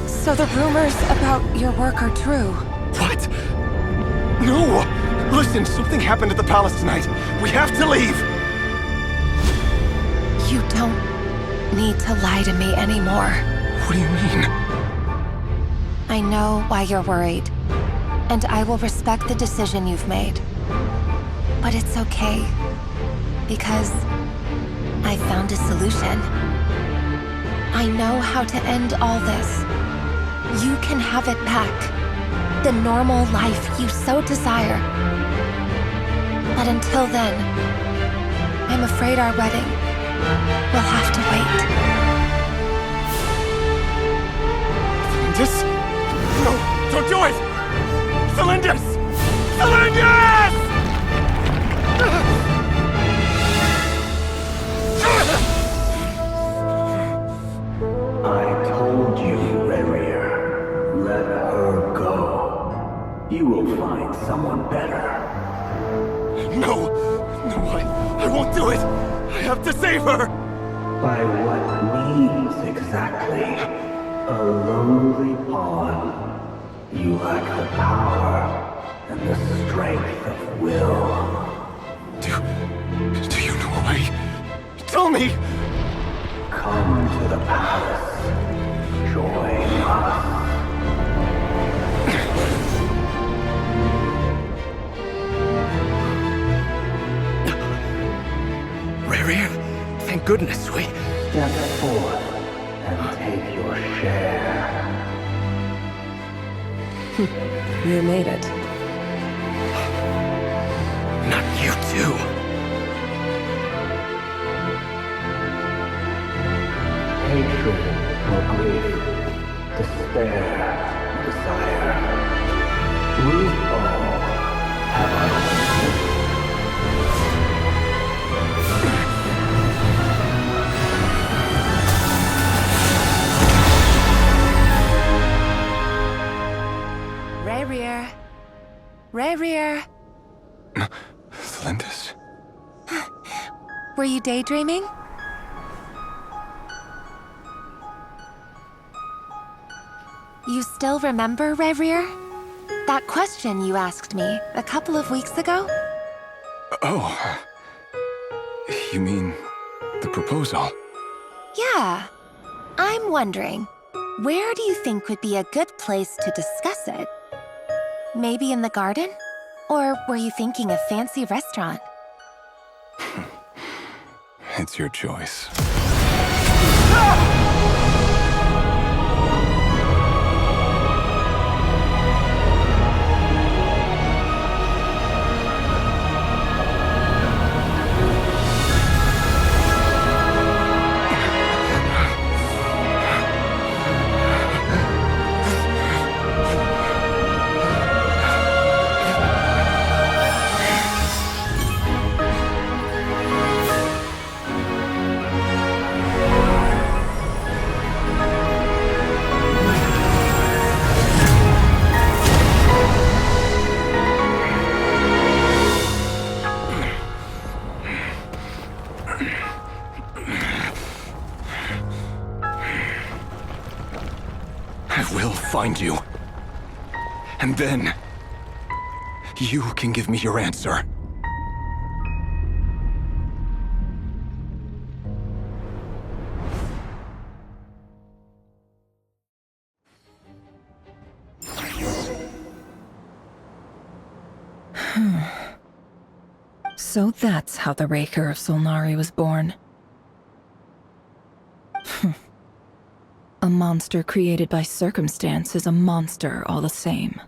So the rumors about your work are true. What? No! Listen, something happened at the palace tonight. We have to leave! You don't need to lie to me anymore. What do you mean? I know why you're worried, and I will respect the decision you've made. But it's okay, because I found a solution. I know how to end all this. You can have it back. The normal life you so desire. But until then, I'm afraid our wedding will have to wait. Cylindus? No, don't do it! Cylindus! Cylindus! I told you, Rerir. Let her go. You will find someone better. No! No, I won't do it! I have to save her! By what means exactly? A lowly pawn. You lack the power and the strength of will. Do you know why? Tell me! Come to the palace. Join us. Rerir, thank goodness we... Step forth and take your share. You made it. Not you too. Hatred or grief, despair, desire. We all have our own. Rerir. Rerir. Cylindus? Were you daydreaming? You still remember, Rerir? That question you asked me a couple of weeks ago? Oh. You mean the proposal? Yeah. I'm wondering, where do you think would be a good place to discuss it? Maybe in the garden? Or were you thinking a fancy restaurant? It's your choice. I will find you. And then, you can give me your answer. So that's how the Raker of Solnari was born. A monster created by circumstance is a monster all the same.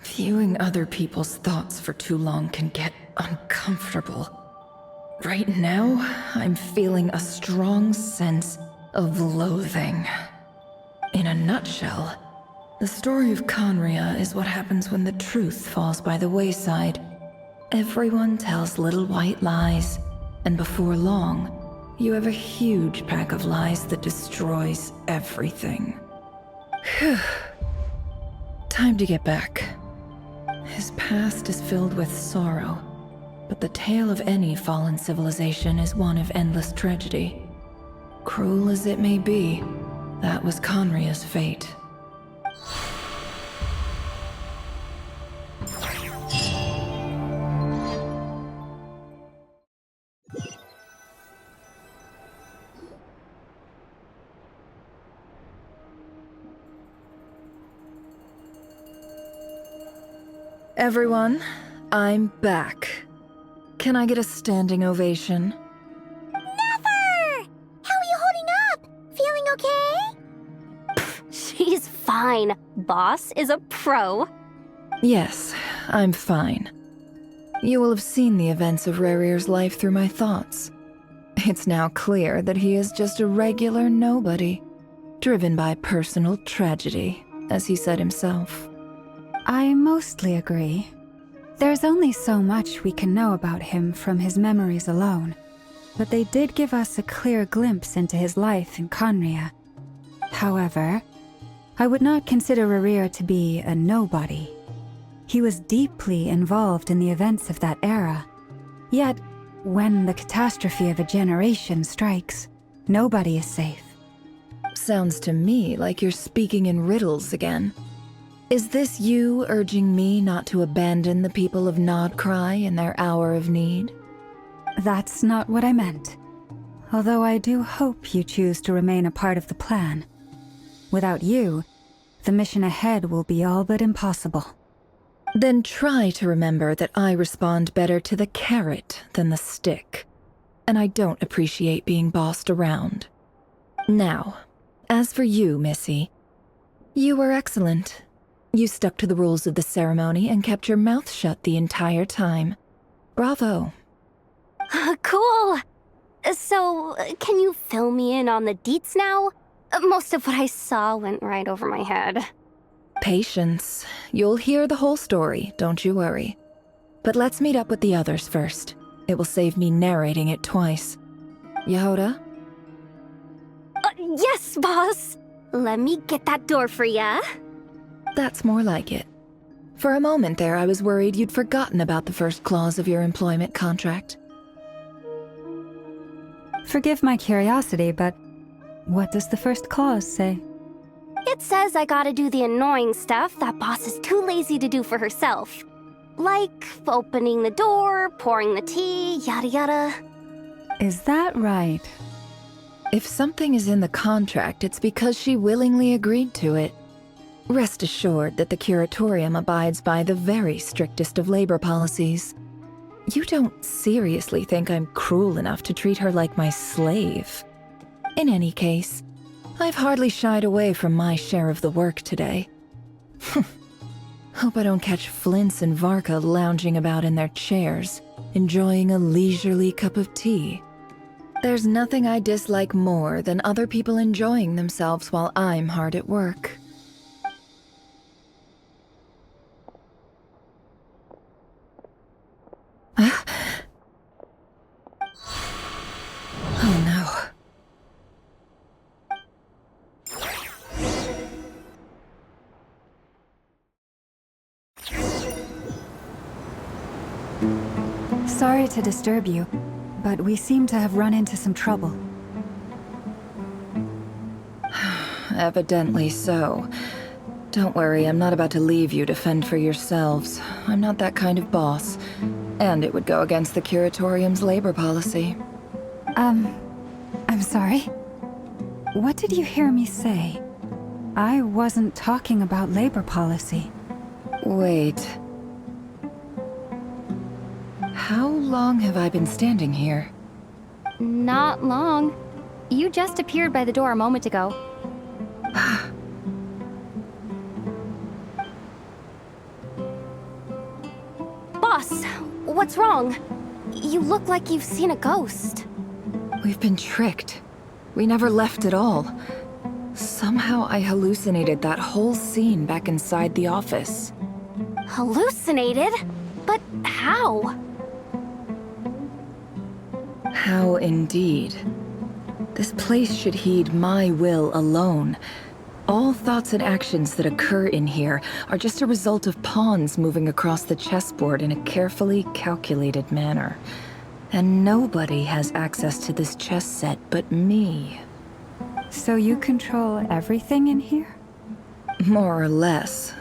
Viewing other people's thoughts for too long can get uncomfortable. Right now, I'm feeling a strong sense of loathing. In a nutshell, the story of Conria is what happens when the truth falls by the wayside. Everyone tells little white lies, and before long, you have a huge pack of lies that destroys everything. Phew. Time to get back. His past is filled with sorrow, but the tale of any fallen civilization is one of endless tragedy. Cruel as it may be, that was Conria's fate. Everyone, I'm back. Can I get a standing ovation? Never! How are you holding up? Feeling okay? She's fine. Boss is a pro. Yes, I'm fine. You will have seen the events of Rarir's life through my thoughts. It's now clear that he is just a regular nobody, driven by personal tragedy, as he said himself. I mostly agree. There's only so much we can know about him from his memories alone, but they did give us a clear glimpse into his life in Conria. However, I would not consider Rarir to be a nobody. He was deeply involved in the events of that era. Yet, when the catastrophe of a generation strikes, nobody is safe. Sounds to me like you're speaking in riddles again. Is this you urging me not to abandon the people of Nodcry in their hour of need? That's not what I meant. Although I do hope you choose to remain a part of the plan. Without you, the mission ahead will be all but impossible. Then try to remember that I respond better to the carrot than the stick. And I don't appreciate being bossed around. Now, as for you, Missy, you were excellent. You stuck to the rules of the ceremony and kept your mouth shut the entire time. Bravo. Cool. So, can you fill me in on the deets now? Most of what I saw went right over my head. Patience. You'll hear the whole story, don't you worry. But let's meet up with the others first. It will save me narrating it twice. Yehoda? Yes, boss. Let me get that door for ya. That's more like it. For a moment there, I was worried you'd forgotten about the first clause of your employment contract. Forgive my curiosity, but what does the first clause say? It says I gotta do the annoying stuff that boss is too lazy to do for herself. Like opening the door, pouring the tea, yada yada. Is that right? If something is in the contract, it's because she willingly agreed to it. Rest assured that the curatorium abides by the very strictest of labor policies. You don't seriously think I'm cruel enough to treat her like my slave? In any case, I've hardly shied away from my share of the work today. Hope I don't catch Flintz and Varka lounging about in their chairs, enjoying a leisurely cup of tea. There's nothing I dislike more than other people enjoying themselves while I'm hard at work. Oh no. Sorry to disturb you, but we seem to have run into some trouble. Evidently so. Don't worry, I'm not about to leave you to fend for yourselves. I'm not that kind of boss. And it would go against the curatorium's labor policy. I'm sorry? What did you hear me say? I wasn't talking about labor policy. Wait. How long have I been standing here? Not long. You just appeared by the door a moment ago. Boss, what's wrong? You look like you've seen a ghost. We've been tricked. We never left at all. Somehow I hallucinated that whole scene back inside the office. Hallucinated? But how? How indeed. This place should heed my will alone. All thoughts and actions that occur in here are just a result of pawns moving across the chessboard in a carefully calculated manner. And nobody has access to this chess set but me. So you control everything in here? More or less.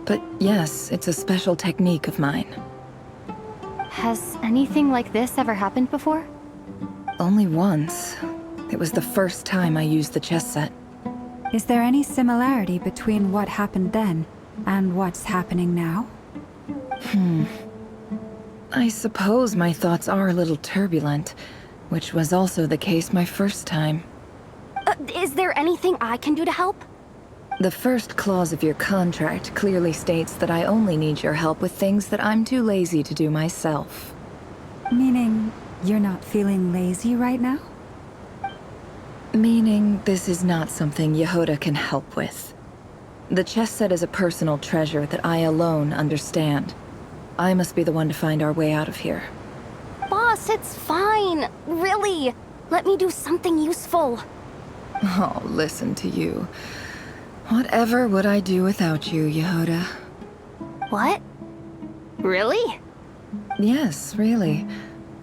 But yes, it's a special technique of mine. Has anything like this ever happened before? Only once. It was the first time I used the chess set. Is there any similarity between what happened then and what's happening now? I suppose my thoughts are a little turbulent, which was also the case my first time. Is there anything I can do to help? The first clause of your contract clearly states that I only need your help with things that I'm too lazy to do myself. Meaning, you're not feeling lazy right now? Meaning, this is not something Yehoda can help with. The chess set is a personal treasure that I alone understand. I must be the one to find our way out of here. Boss, it's fine. Really. Let me do something useful. Oh, listen to you. Whatever would I do without you, Yehoda? What? Really? Yes, really.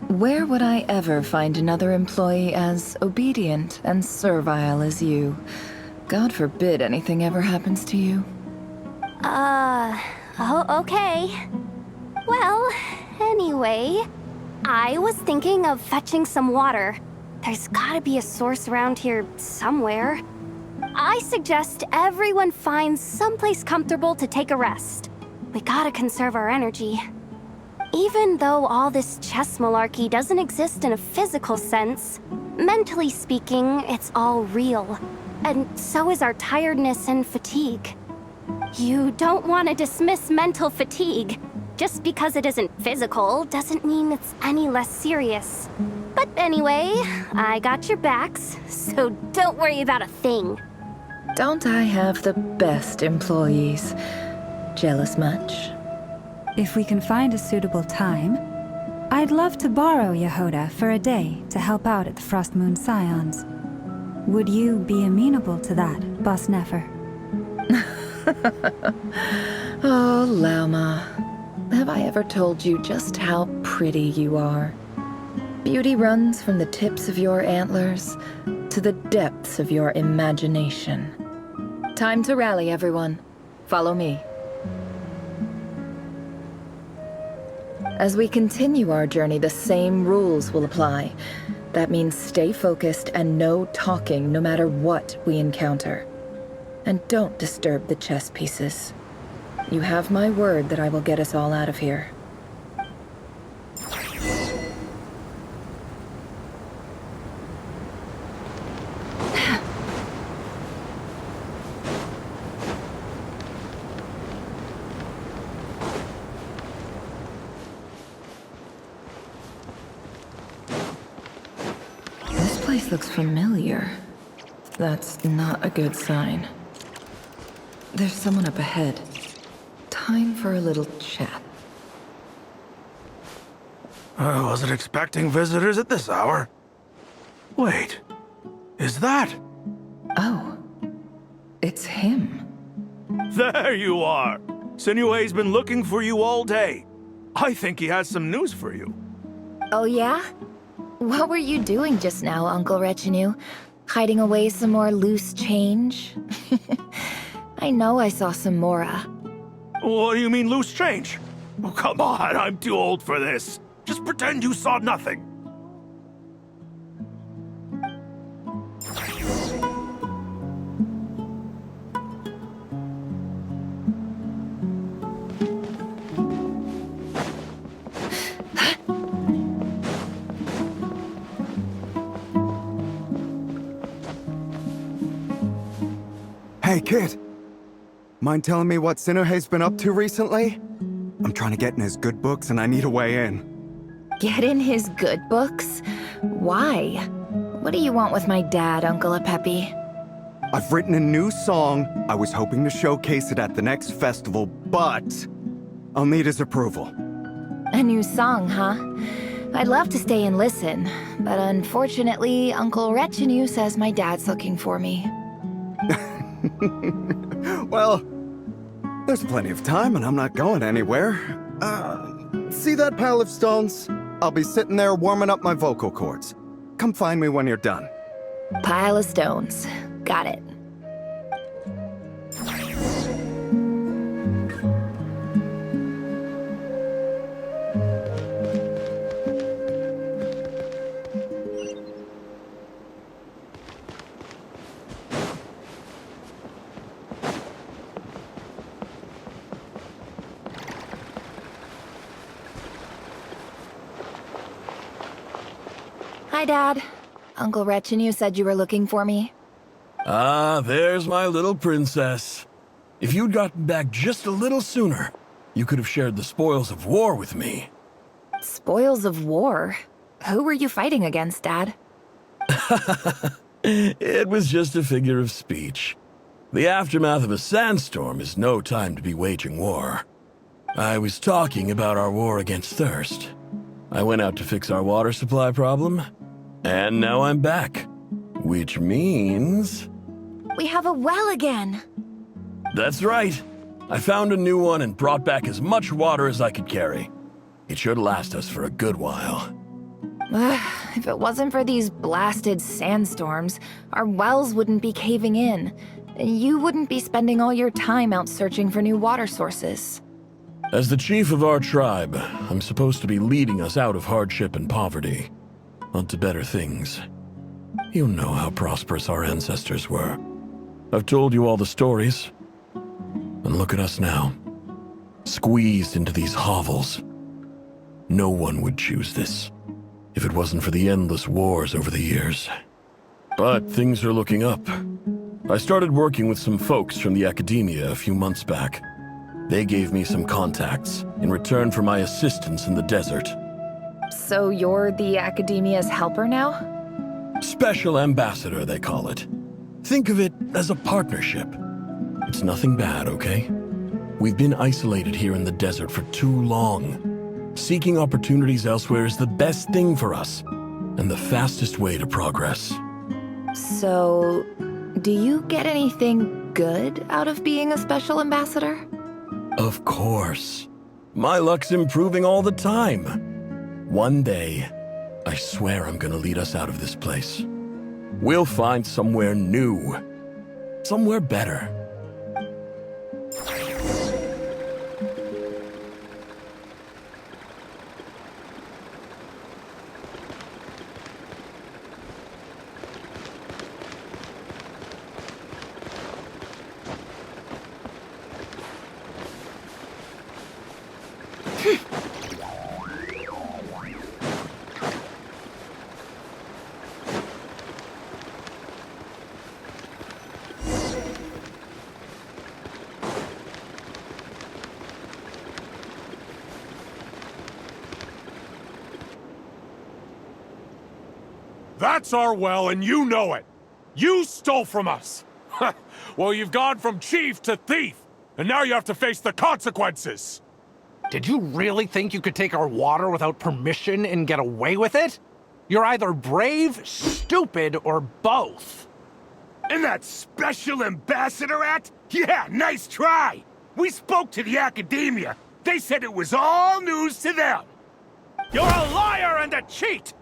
Where would I ever find another employee as obedient and servile as you? God forbid anything ever happens to you. Oh, okay. Well, anyway, I was thinking of fetching some water. There's gotta be a source around here somewhere. I suggest everyone finds someplace comfortable to take a rest. We gotta conserve our energy. Even though all this chess malarkey doesn't exist in a physical sense, mentally speaking, it's all real. And so is our tiredness and fatigue. You don't want to dismiss mental fatigue. Just because it isn't physical doesn't mean it's any less serious. But anyway, I got your backs, so don't worry about a thing. Don't I have the best employees? Jealous much? If we can find a suitable time, I'd love to borrow Yehoda for a day to help out at the Frost Moon Scions. Would you be amenable to that, Boss Nefer? Oh, Lauma. Have I ever told you just how pretty you are? Beauty runs from the tips of your antlers to the depths of your imagination. Time to rally, everyone. Follow me. As we continue our journey, the same rules will apply. That means stay focused and no talking no matter what we encounter. And don't disturb the chess pieces. You have my word that I will get us all out of here. This place looks familiar. That's not a good sign. There's someone up ahead. Time for a little chat. I wasn't expecting visitors at this hour. Wait, is that? Oh, it's him. There you are! Sinue's been looking for you all day. I think he has some news for you. Oh yeah? What were you doing just now, Uncle Retinue? Hiding away some more loose change? I know I saw some Mora. What do you mean, loose change? Oh, come on, I'm too old for this. Just pretend you saw nothing. Hey, kid. Mind telling me what Sinuhe's been up to recently? I'm trying to get in his good books and I need a way in. Get in his good books? Why? What do you want with my dad, Uncle Apepi? I've written a new song. I was hoping to showcase it at the next festival, but I'll need his approval. A new song, huh? I'd love to stay and listen, but unfortunately, Uncle Retinue says my dad's looking for me. Well, there's plenty of time and I'm not going anywhere. See that pile of stones? I'll be sitting there warming up my vocal cords. Come find me when you're done. Pile of stones. Got it. Hi, Dad. Uncle Retinue said you were looking for me. Ah, there's my little princess. If you'd gotten back just a little sooner, you could have shared the spoils of war with me. Spoils of war? Who were you fighting against, Dad? It was just a figure of speech. The aftermath of a sandstorm is no time to be waging war. I was talking about our war against thirst. I went out to fix our water supply problem, and now I'm back. Which means... We have a well again! That's right. I found a new one and brought back as much water as I could carry. It should last us for a good while. If it wasn't for these blasted sandstorms, our wells wouldn't be caving in. You wouldn't be spending all your time out searching for new water sources. As the chief of our tribe, I'm supposed to be leading us out of hardship and poverty, onto better things. You know how prosperous our ancestors were. I've told you all the stories. And look at us now, squeezed into these hovels. No one would choose this, if it wasn't for the endless wars over the years. But things are looking up. I started working with some folks from the academia a few months back. They gave me some contacts in return for my assistance in the desert. So you're the Academia's helper now? Special ambassador, they call it. Think of it as a partnership. It's nothing bad, okay? We've been isolated here in the desert for too long. Seeking opportunities elsewhere is the best thing for us, and the fastest way to progress. So, do you get anything good out of being a special ambassador? Of course. My luck's improving all the time. One day, I swear I'm gonna lead us out of this place. We'll find somewhere new. Somewhere better. That's our well, and you know it. You stole from us. Well, you've gone from chief to thief, and now you have to face the consequences. Did you really think you could take our water without permission and get away with it? You're either brave, stupid, or both. And that special ambassador act? Yeah, nice try! We spoke to the academia. They said it was all news to them. You're a liar and a cheat!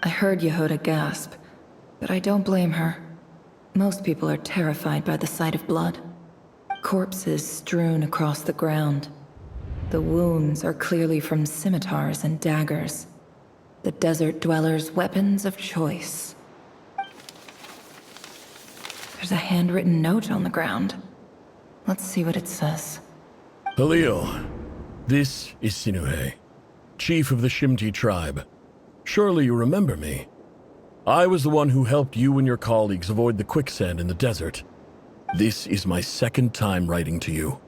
I heard Yehuda gasp, but I don't blame her. Most people are terrified by the sight of blood. Corpses strewn across the ground. The wounds are clearly from scimitars and daggers. The desert dwellers' weapons of choice. There's a handwritten note on the ground. Let's see what it says. Halil, this is Sinuhe, chief of the Shimti tribe. Surely you remember me. I was the one who helped you and your colleagues avoid the quicksand in the desert. This is my second time writing to you.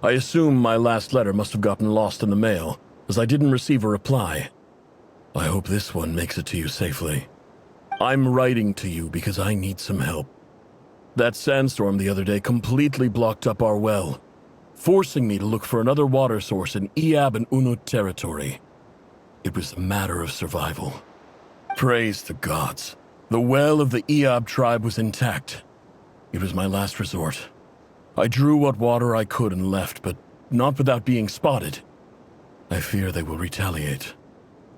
I assume my last letter must have gotten lost in the mail, as I didn't receive a reply. I hope this one makes it to you safely. I'm writing to you because I need some help. That sandstorm the other day completely blocked up our well, forcing me to look for another water source in Iab and Unut territory. It was a matter of survival. Praise the gods. The well of the Iab tribe was intact. It was my last resort. I drew what water I could and left, but not without being spotted. I fear they will retaliate.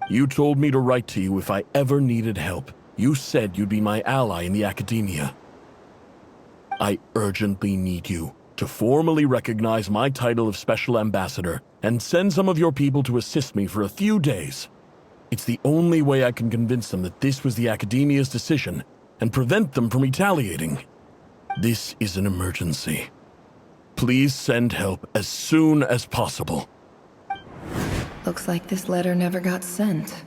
You told me to write to you if I ever needed help. You said you'd be my ally in the academia. I urgently need you to formally recognize my title of Special Ambassador and send some of your people to assist me for a few days. It's the only way I can convince them that this was the academia's decision and prevent them from retaliating. This is an emergency. Please send help as soon as possible. Looks like this letter never got sent.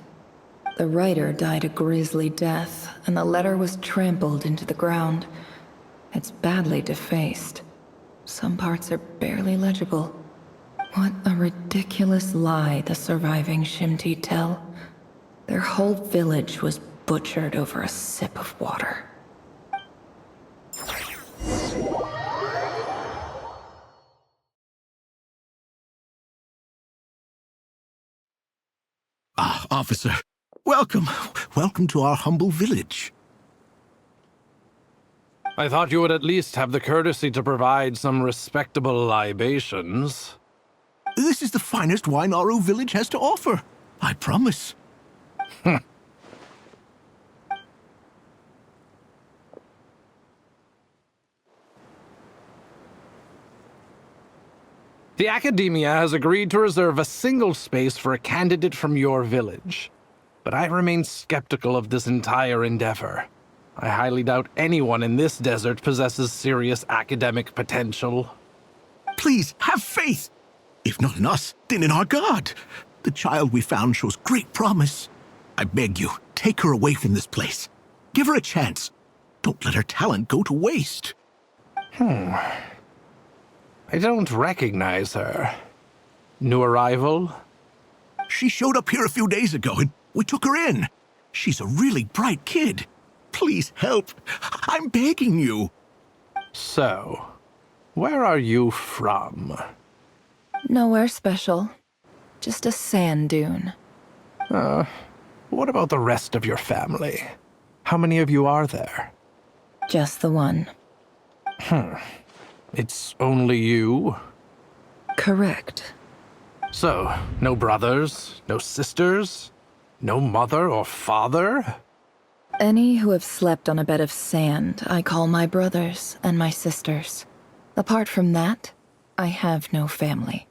The writer died a grisly death, and the letter was trampled into the ground. It's badly defaced. Some parts are barely legible. What a ridiculous lie the surviving Shimti tell. Their whole village was butchered over a sip of water. Ah, officer. Welcome. Welcome to our humble village. I thought you would at least have the courtesy to provide some respectable libations. This is the finest wine Aru village has to offer. I promise. The Academia has agreed to reserve a single space for a candidate from your village. But I remain skeptical of this entire endeavor. I highly doubt anyone in this desert possesses serious academic potential. Please, have faith. If not in us, then in our god. The child we found shows great promise. I beg you, take her away from this place. Give her a chance. Don't let her talent go to waste. I don't recognize her. New arrival? She showed up here a few days ago and we took her in. She's a really bright kid. Please help. I'm begging you. So, where are you from? Nowhere special. Just a sand dune. What about the rest of your family? How many of you are there? Just the one. It's only you? Correct. So, no brothers, no sisters, no mother or father? Any who have slept on a bed of sand, I call my brothers and my sisters. Apart from that, I have no family.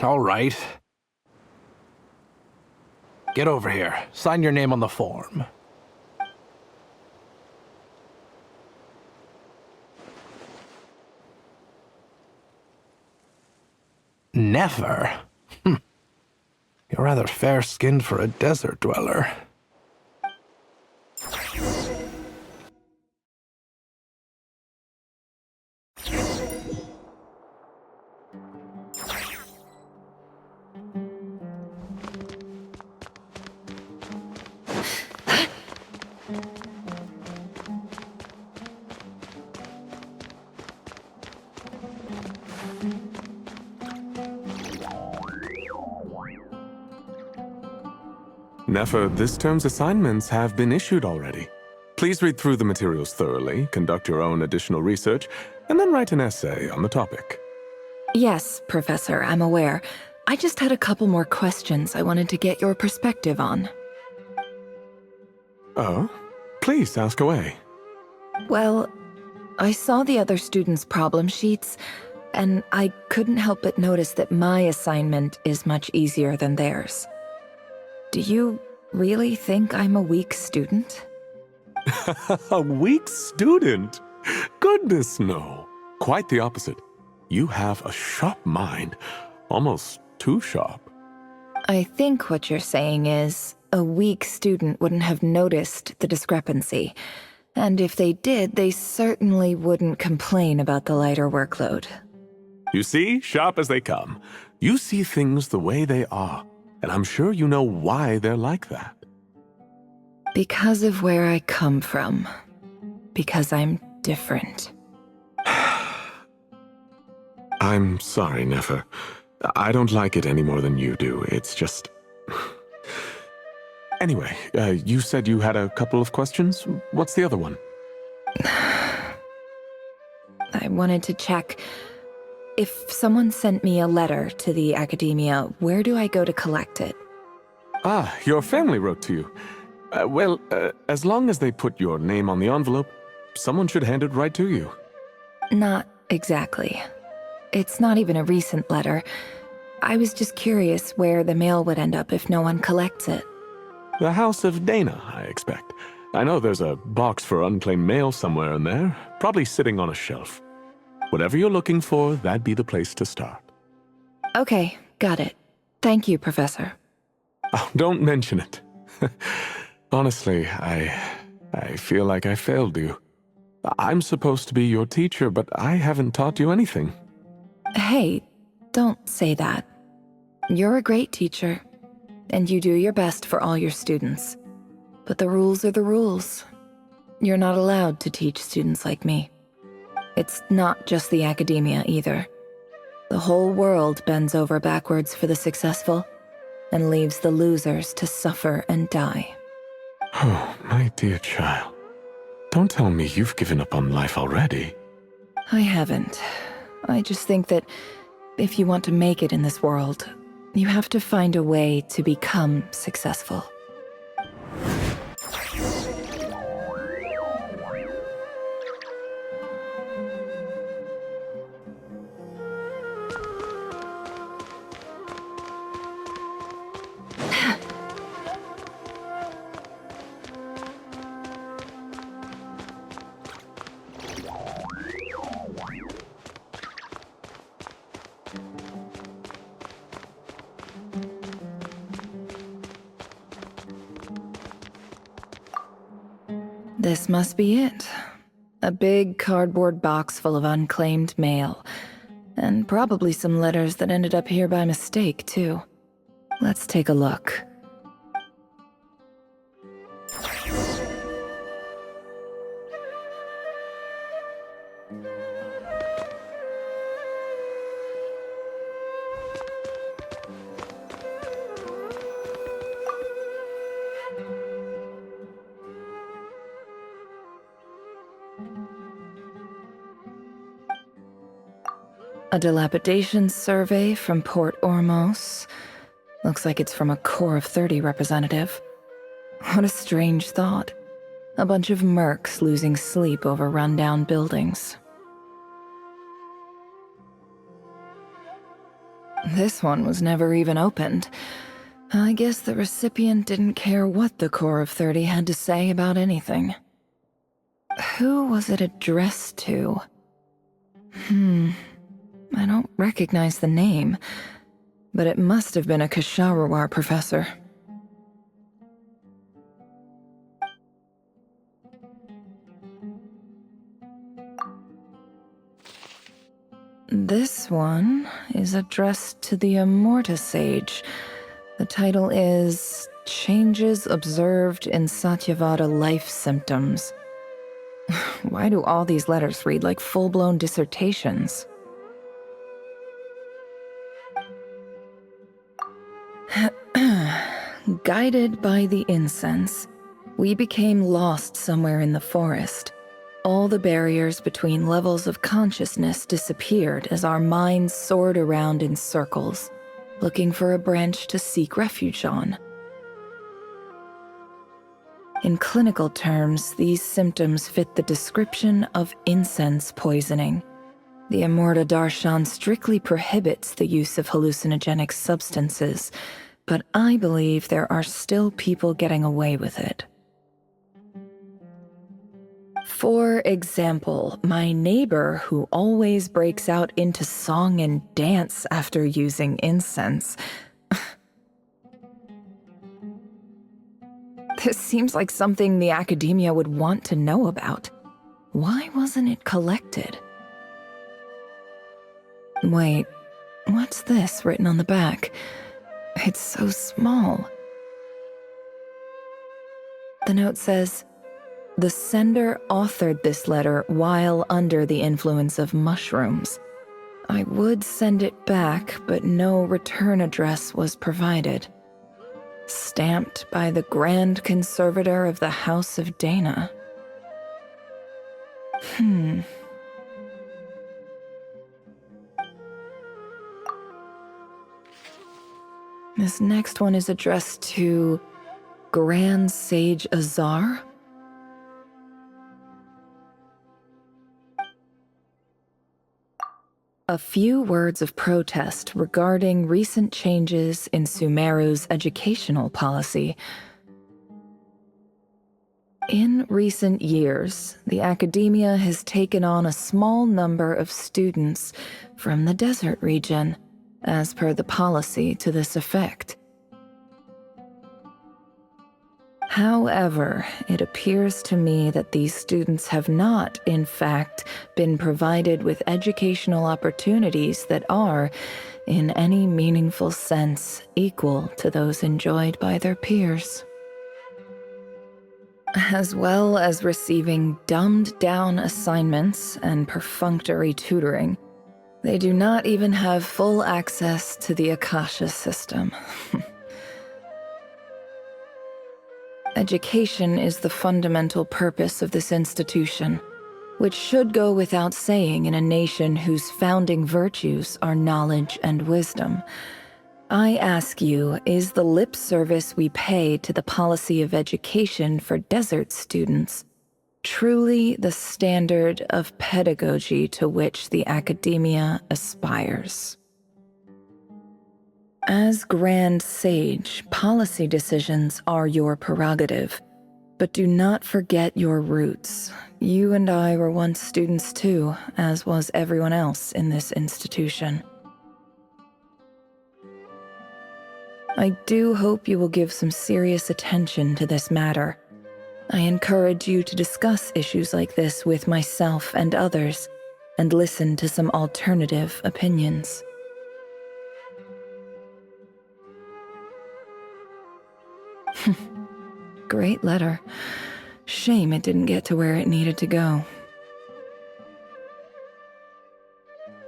All right. Get over here. Sign your name on the form. Never? You're rather fair-skinned for a desert dweller. Nefer, this term's assignments have been issued already. Please read through the materials thoroughly, conduct your own additional research, and then write an essay on the topic. Yes, Professor, I'm aware. I just had a couple more questions I wanted to get your perspective on. Oh? Please ask away. Well, I saw the other students' problem sheets, and I couldn't help but notice that my assignment is much easier than theirs. Do you really think I'm a weak student? A weak student? Goodness, no. Quite the opposite. You have a sharp mind. Almost too sharp. I think what you're saying is, a weak student wouldn't have noticed the discrepancy. And if they did, they certainly wouldn't complain about the lighter workload. You see, sharp as they come. You see things the way they are. And I'm sure you know why they're like that. Because of where I come from. Because I'm different. I'm sorry, Nefer. I don't like it any more than you do. It's just... Anyway, you said you had a couple of questions? What's the other one? I wanted to check. If someone sent me a letter to the academia, where do I go to collect it? Ah, your family wrote to you. As long as they put your name on the envelope, someone should hand it right to you. Not exactly. It's not even a recent letter. I was just curious where the mail would end up if no one collects it. The House of Dana, I expect. I know there's a box for unclaimed mail somewhere in there, probably sitting on a shelf. Whatever you're looking for, that'd be the place to start. Okay, got it. Thank you, Professor. Oh, don't mention it. Honestly, I feel like I failed you. I'm supposed to be your teacher, but I haven't taught you anything. Hey, don't say that. You're a great teacher, and you do your best for all your students. But the rules are the rules. You're not allowed to teach students like me. It's not just the academia either. The whole world bends over backwards for the successful, and leaves the losers to suffer and die. Oh, my dear child. Don't tell me you've given up on life already. I haven't. I just think that if you want to make it in this world, you have to find a way to become successful. This must be it. A big cardboard box full of unclaimed mail. And probably some letters that ended up here by mistake, too. Let's take a look. A dilapidation survey from Port Ormos. Looks like it's from a Corps of 30 representative. What a strange thought. A bunch of mercs losing sleep over rundown buildings. This one was never even opened. I guess the recipient didn't care what the Corps of 30 had to say about anything. Who was it addressed to? I don't recognize the name, but it must have been a Kasharawar professor. This one is addressed to the Amorta Sage. The title is Changes Observed in Satyavada Life Symptoms. Why do all these letters read like full-blown dissertations? Guided by the incense, we became lost somewhere in the forest. All the barriers between levels of consciousness disappeared as our minds soared around in circles, looking for a branch to seek refuge on. In clinical terms, these symptoms fit the description of incense poisoning. The Immorta Darshan strictly prohibits the use of hallucinogenic substances, but I believe there are still people getting away with it. For example, my neighbor who always breaks out into song and dance after using incense. This seems like something the academia would want to know about. Why wasn't it collected? Wait, what's this written on the back? It's so small. The note says, "The sender authored this letter while under the influence of mushrooms. I would send it back, but no return address was provided. Stamped by the Grand Conservator of the House of Dana." This next one is addressed to Grand Sage Azar. A few words of protest regarding recent changes in Sumeru's educational policy. In recent years, the academia has taken on a small number of students from the desert region, as per the policy to this effect. However, it appears to me that these students have not, in fact, been provided with educational opportunities that are, in any meaningful sense, equal to those enjoyed by their peers. As well as receiving dumbed-down assignments and perfunctory tutoring, they do not even have full access to the Akasha system. Education is the fundamental purpose of this institution, which should go without saying in a nation whose founding virtues are knowledge and wisdom. I ask you, is the lip service we pay to the policy of education for desert students truly the standard of pedagogy to which the academia aspires? As Grand Sage, policy decisions are your prerogative, but do not forget your roots. You and I were once students too, as was everyone else in this institution. I do hope you will give some serious attention to this matter. I encourage you to discuss issues like this with myself and others, and listen to some alternative opinions. Great letter. Shame it didn't get to where it needed to go.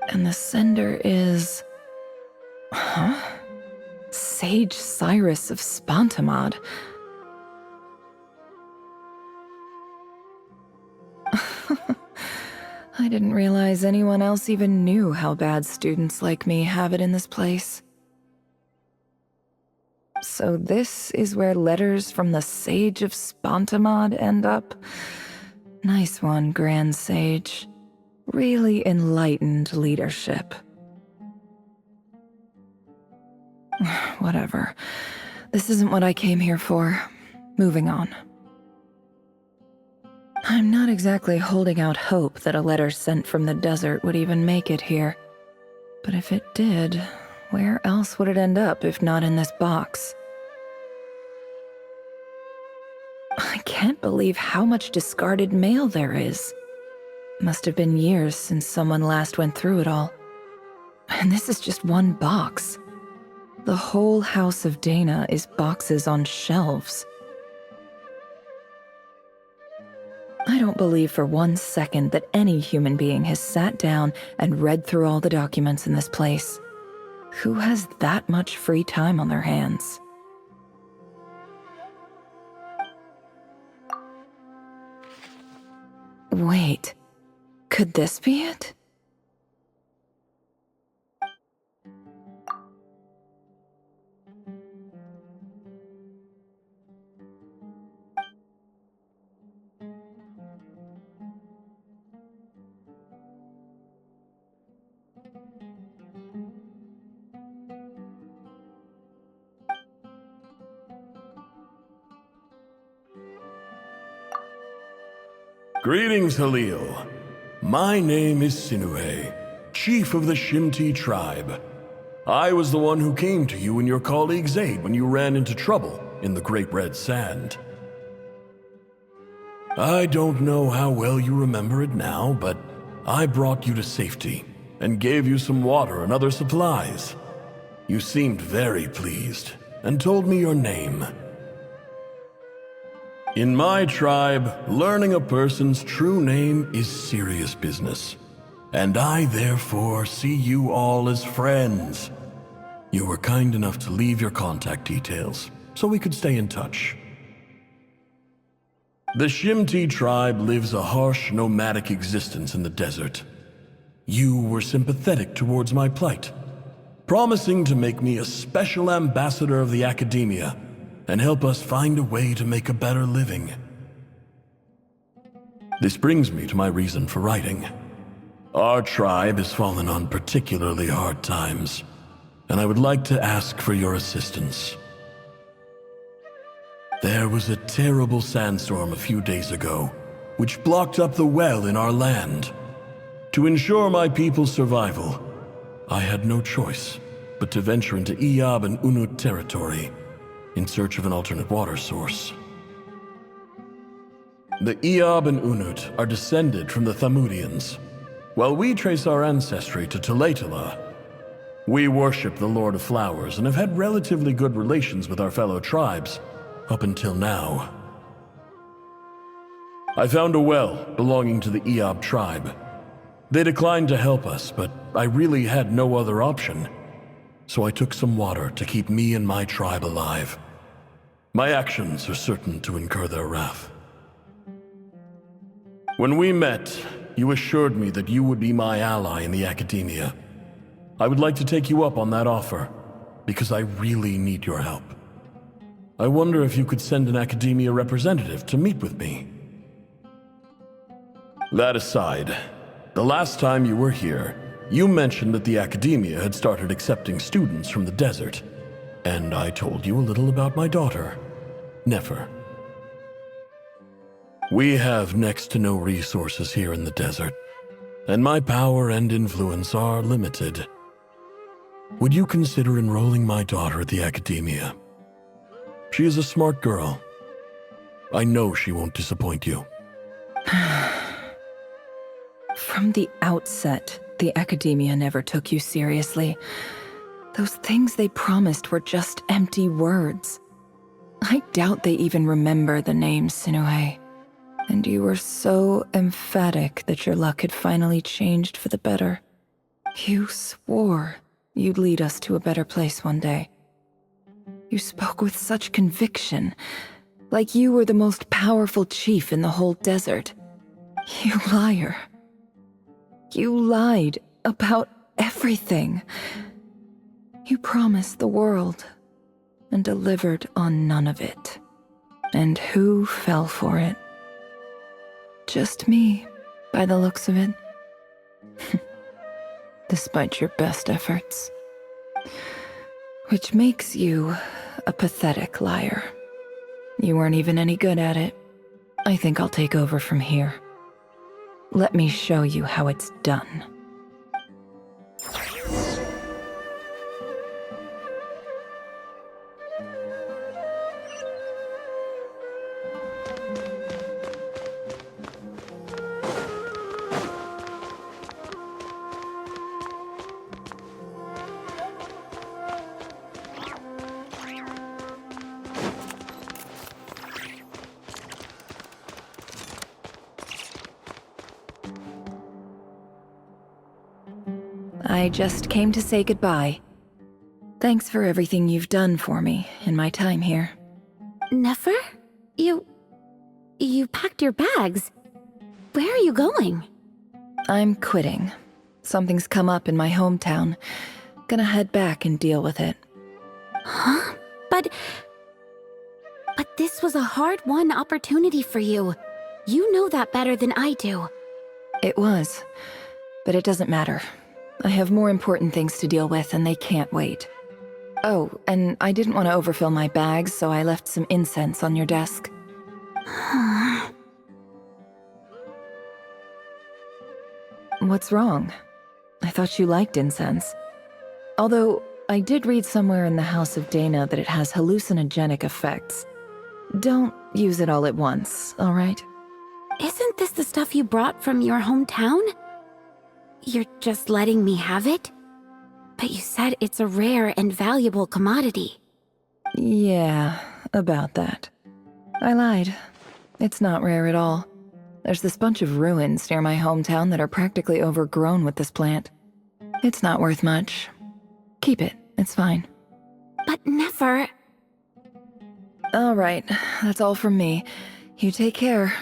And the sender is... Sage Cyrus of Spontamod. I didn't realize anyone else even knew how bad students like me have it in this place. So this is where letters from the Sage of Spontamod end up? Nice one, Grand Sage. Really enlightened leadership. Whatever. This isn't what I came here for. Moving on. I'm not exactly holding out hope that a letter sent from the desert would even make it here. But if it did, where else would it end up if not in this box? I can't believe how much discarded mail there is. Must have been years since someone last went through it all. And this is just one box. The whole House of Dana is boxes on shelves. I don't believe for 1 second that any human being has sat down and read through all the documents in this place. Who has that much free time on their hands? Wait, could this be it? Greetings, Halil. My name is Sinue, chief of the Shimti tribe. I was the one who came to you and your colleague's aid when you ran into trouble in the Great Red Sand. I don't know how well you remember it now, but I brought you to safety and gave you some water and other supplies. You seemed very pleased and told me your name. In my tribe, learning a person's true name is serious business, and I therefore see you all as friends. You were kind enough to leave your contact details, so we could stay in touch. The Shimti tribe lives a harsh, nomadic existence in the desert. You were sympathetic towards my plight, promising to make me a special ambassador of the academia and help us find a way to make a better living. This brings me to my reason for writing. Our tribe has fallen on particularly hard times, and I would like to ask for your assistance. There was a terrible sandstorm a few days ago, which blocked up the well in our land. To ensure my people's survival, I had no choice but to venture into Iyab and Unut territory in search of an alternate water source. The Iyab and Unut are descended from the Thamudians, while we trace our ancestry to Tulatala. We worship the Lord of Flowers and have had relatively good relations with our fellow tribes up until now. I found a well belonging to the Iyab tribe. They declined to help us, but I really had no other option, so I took some water to keep me and my tribe alive. My actions are certain to incur their wrath. When we met, you assured me that you would be my ally in the academia. I would like to take you up on that offer, because I really need your help. I wonder if you could send an academia representative to meet with me. That aside, the last time you were here, you mentioned that the academia had started accepting students from the desert, and I told you a little about my daughter, Nefer. We have next to no resources here in the desert, and my power and influence are limited. Would you consider enrolling my daughter at the academia? She is a smart girl. I know she won't disappoint you. From the outset, the academia never took you seriously. Those things they promised were just empty words. I doubt they even remember the name Sinue. And you were so emphatic that your luck had finally changed for the better. You swore you'd lead us to a better place one day. You spoke with such conviction, like you were the most powerful chief in the whole desert. You liar. You lied about everything. You promised the world and delivered on none of it. And who fell for it? Just me, by the looks of it. Despite your best efforts. Which makes you a pathetic liar. You weren't even any good at it. I think I'll take over from here. Let me show you how it's done. I just came to say goodbye. Thanks for everything you've done for me in my time here. Nefer? You packed your bags. Where are you going? I'm quitting. Something's come up in my hometown. Gonna head back and deal with it. Huh? But this was a hard-won opportunity for you. You know that better than I do. It was, but it doesn't matter. I have more important things to deal with, and they can't wait. Oh, and I didn't want to overfill my bags, so I left some incense on your desk. What's wrong? I thought you liked incense. Although, I did read somewhere in the House of Dana that it has hallucinogenic effects. Don't use it all at once, all right? Isn't this the stuff you brought from your hometown? You're just letting me have it? But you said it's a rare and valuable commodity. Yeah, about that. I lied. It's not rare at all. There's this bunch of ruins near my hometown that are practically overgrown with this plant. It's not worth much. Keep it, it's fine. But never... All right, that's all from me. You take care.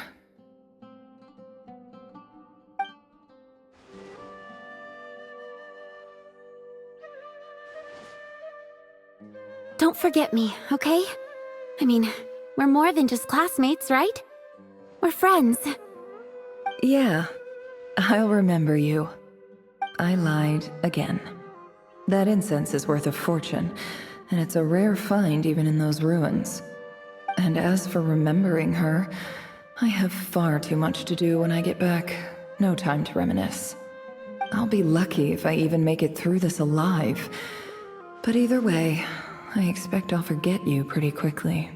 Don't forget me, okay? I mean, we're more than just classmates, right? We're friends. Yeah, I'll remember you. I lied again. That incense is worth a fortune, and it's a rare find even in those ruins. And as for remembering her, I have far too much to do when I get back. No time to reminisce. I'll be lucky if I even make it through this alive. But either way, I expect I'll forget you pretty quickly.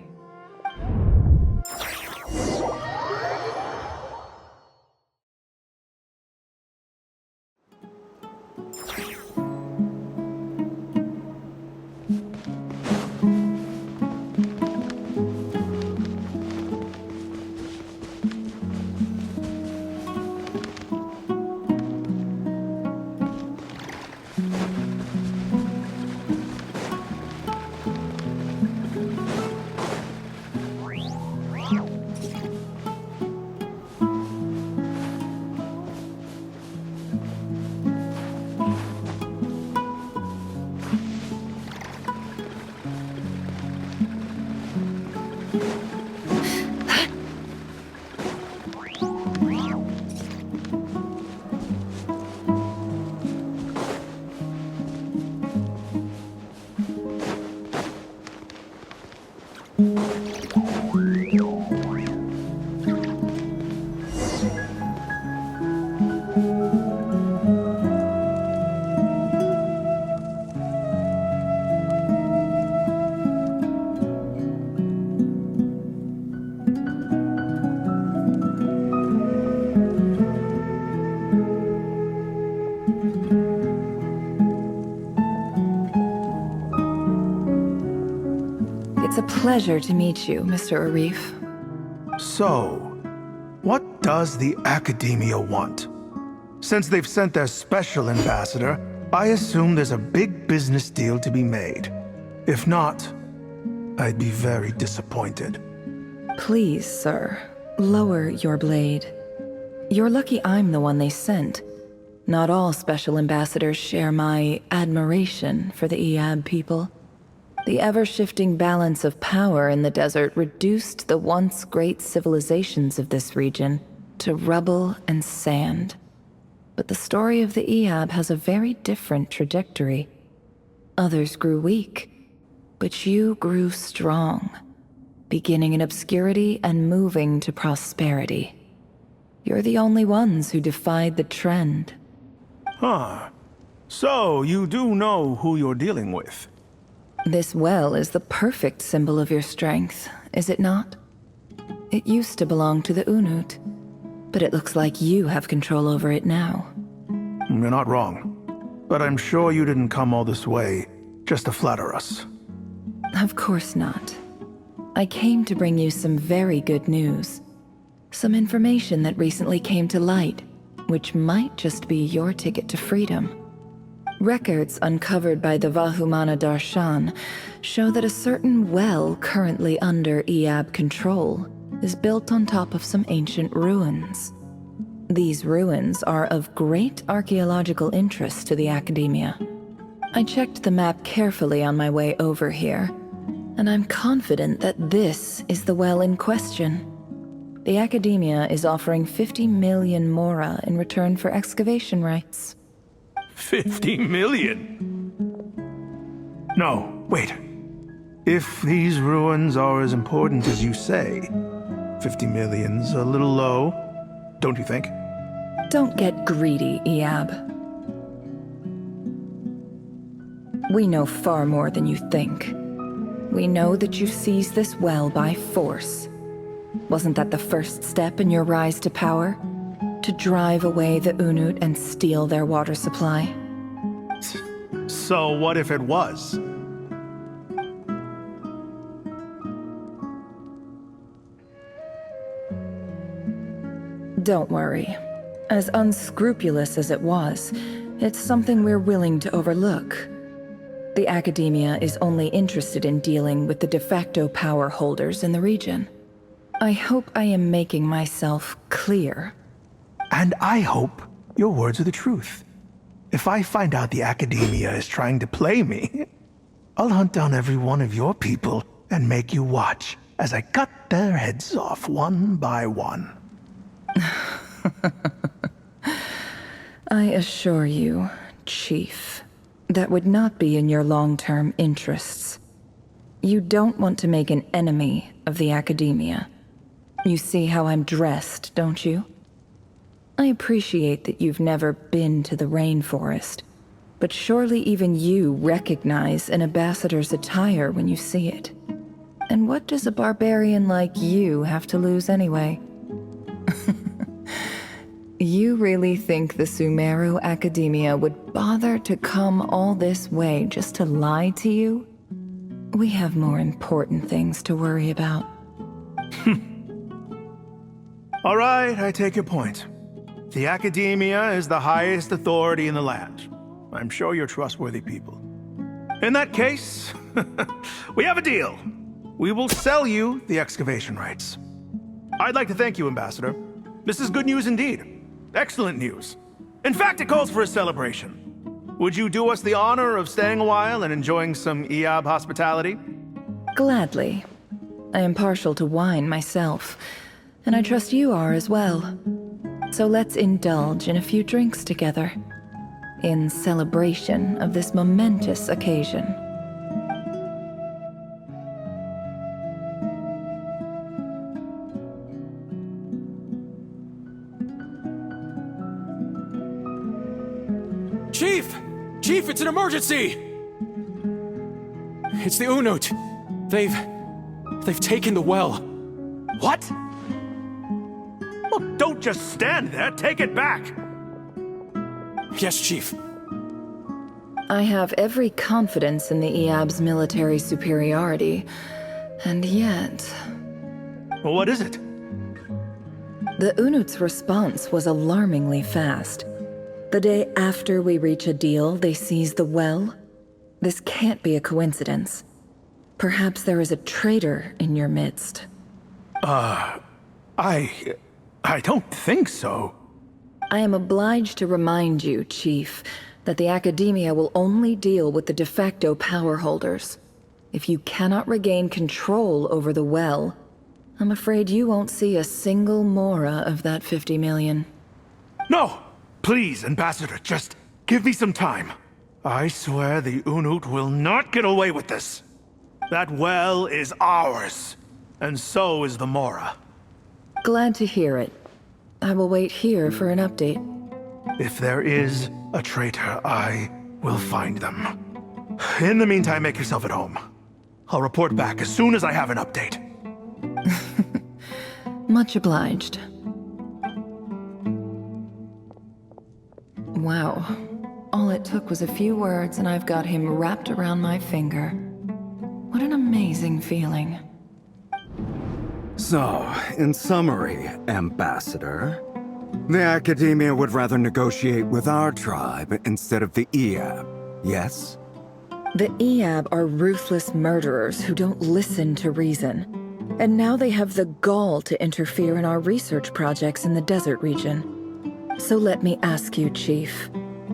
It's a pleasure to meet you, Mr. Arif. So, what does the Academia want? Since they've sent their special ambassador, I assume there's a big business deal to be made. If not, I'd be very disappointed. Please, sir, lower your blade. You're lucky I'm the one they sent. Not all special ambassadors share my admiration for the Iab people. The ever-shifting balance of power in the desert reduced the once great civilizations of this region to rubble and sand. But the story of the Iab has a very different trajectory. Others grew weak, but you grew strong, beginning in obscurity and moving to prosperity. You're the only ones who defied the trend. Huh. So, you do know who you're dealing with? This well is the perfect symbol of your strength, is it not? It used to belong to the Unut, but it looks like you have control over it now. You're not wrong. But I'm sure you didn't come all this way just to flatter us. Of course not. I came to bring you some very good news. Some information that recently came to light, which might just be your ticket to freedom. Records uncovered by the Vahumana Darshan show that a certain well currently under Iab control is built on top of some ancient ruins. These ruins are of great archaeological interest to the Academia. I checked the map carefully on my way over here, and I'm confident that this is the well in question. The Academia is offering 50 million mora in return for excavation rights. 50 million? No, wait. If these ruins are as important as you say, 50 million's a little low, don't you think? Don't get greedy, Iab. We know far more than you think. We know that you seized this well by force. Wasn't that the first step in your rise to power? To drive away the Unut and steal their water supply? So what if it was? Don't worry. As unscrupulous as it was, it's something we're willing to overlook. The Academia is only interested in dealing with the de facto power holders in the region. I hope I am making myself clear. And I hope your words are the truth. If I find out the Academia is trying to play me, I'll hunt down every one of your people and make you watch as I cut their heads off one by one. I assure you, Chief, that would not be in your long-term interests. You don't want to make an enemy of the Academia. You see how I'm dressed, don't you? I appreciate that you've never been to the rainforest, but surely even you recognize an ambassador's attire when you see it. And what does a barbarian like you have to lose anyway? You really think the Sumeru Academia would bother to come all this way just to lie to you? We have more important things to worry about. All right, I take your point. The Academia is the highest authority in the land. I'm sure you're trustworthy people. In that case, we have a deal. We will sell you the excavation rights. I'd like to thank you, Ambassador. This is good news indeed. Excellent news. In fact, it calls for a celebration. Would you do us the honor of staying a while and enjoying some Iab hospitality? Gladly. I am partial to wine myself, and I trust you are as well. So let's indulge in a few drinks together, in celebration of this momentous occasion. Chief! Chief, it's an emergency! It's the Unut. They've taken the well. What? Well, don't just stand there. Take it back. Yes, Chief. I have every confidence in the Iab's military superiority, and yet... Well, what is it? The Unut's response was alarmingly fast. The day after we reach a deal, they seize the well. This can't be a coincidence. Perhaps there is a traitor in your midst. I don't think so. I am obliged to remind you, Chief, that the Academia will only deal with the de facto power holders. If you cannot regain control over the well, I'm afraid you won't see a single mora of that 50 million. No! Please, Ambassador, just give me some time. I swear the Unut will not get away with this. That well is ours, and so is the mora. Glad to hear it. I will wait here for an update. If there is a traitor, I will find them. In the meantime, make yourself at home. I'll report back as soon as I have an update. Much obliged. Wow. All it took was a few words and I've got him wrapped around my finger. What an amazing feeling. So, in summary, Ambassador, the Academia would rather negotiate with our tribe instead of the Iab, yes? The Iab are ruthless murderers who don't listen to reason. And now they have the gall to interfere in our research projects in the desert region. So let me ask you, Chief.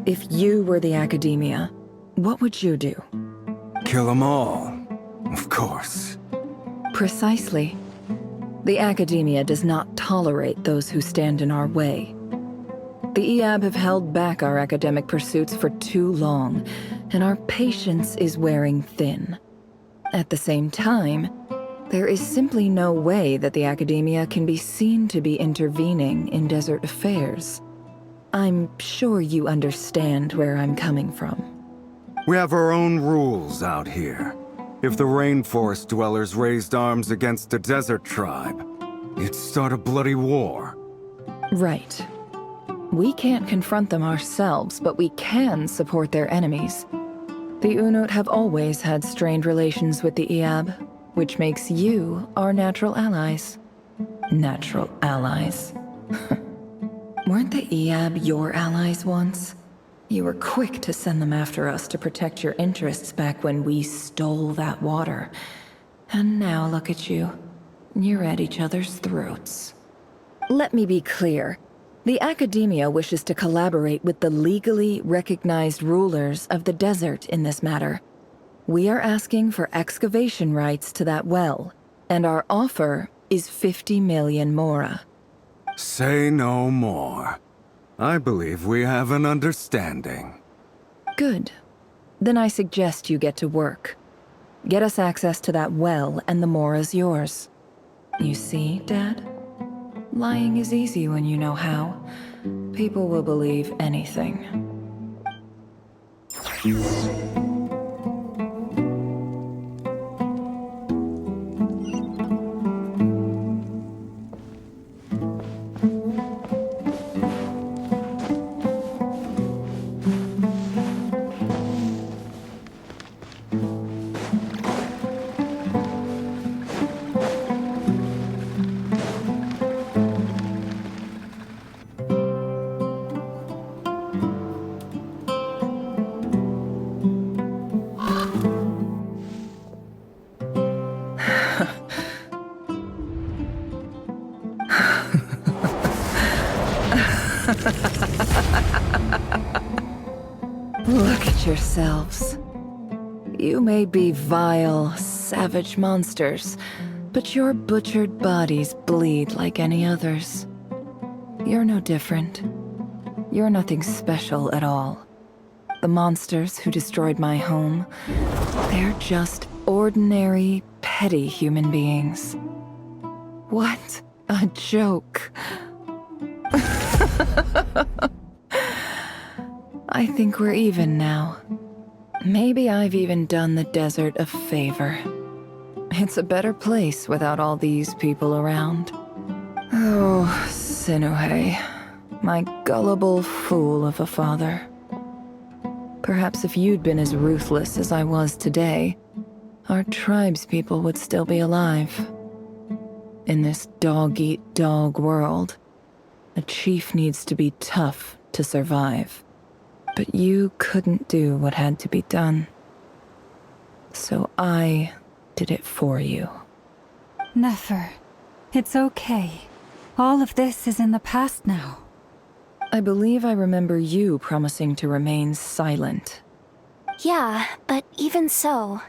If you were the Academia, what would you do? Kill them all. Of course. Precisely. The Academia does not tolerate those who stand in our way. The EAB have held back our academic pursuits for too long, and our patience is wearing thin. At the same time, there is simply no way that the Academia can be seen to be intervening in desert affairs. I'm sure you understand where I'm coming from. We have our own rules out here. If the rainforest dwellers raised arms against a desert tribe, it'd start a bloody war. Right. We can't confront them ourselves, but we can support their enemies. The Unut have always had strained relations with the EAB, which makes you our natural allies. Natural allies. Weren't the EAB your allies once? You were quick to send them after us to protect your interests back when we stole that water. And now look at you. You're at each other's throats. Let me be clear. The Academia wishes to collaborate with the legally recognized rulers of the desert in this matter. We are asking for excavation rights to that well, and our offer is 50 million mora. Say no more. I believe we have an understanding. Good. Then I suggest you get to work. Get us access to that well, and the mora's yours. You see, Dad? Lying is easy when you know how. People will believe anything. Look at yourselves. You may be vile, savage monsters, but your butchered bodies bleed like any others. You're no different. You're nothing special at all. The monsters who destroyed my home, they're just ordinary, petty human beings. What a joke. I think we're even now. Maybe I've even done the desert a favor. It's a better place without all these people around. Oh, Sinuhe, my gullible fool of a father. Perhaps if you'd been as ruthless as I was today, our tribespeople would still be alive. In this dog-eat-dog world, a chief needs to be tough to survive. But you couldn't do what had to be done. So I did it for you. Nefer, it's okay. All of this is in the past now. I believe I remember you promising to remain silent. Yeah, but even so...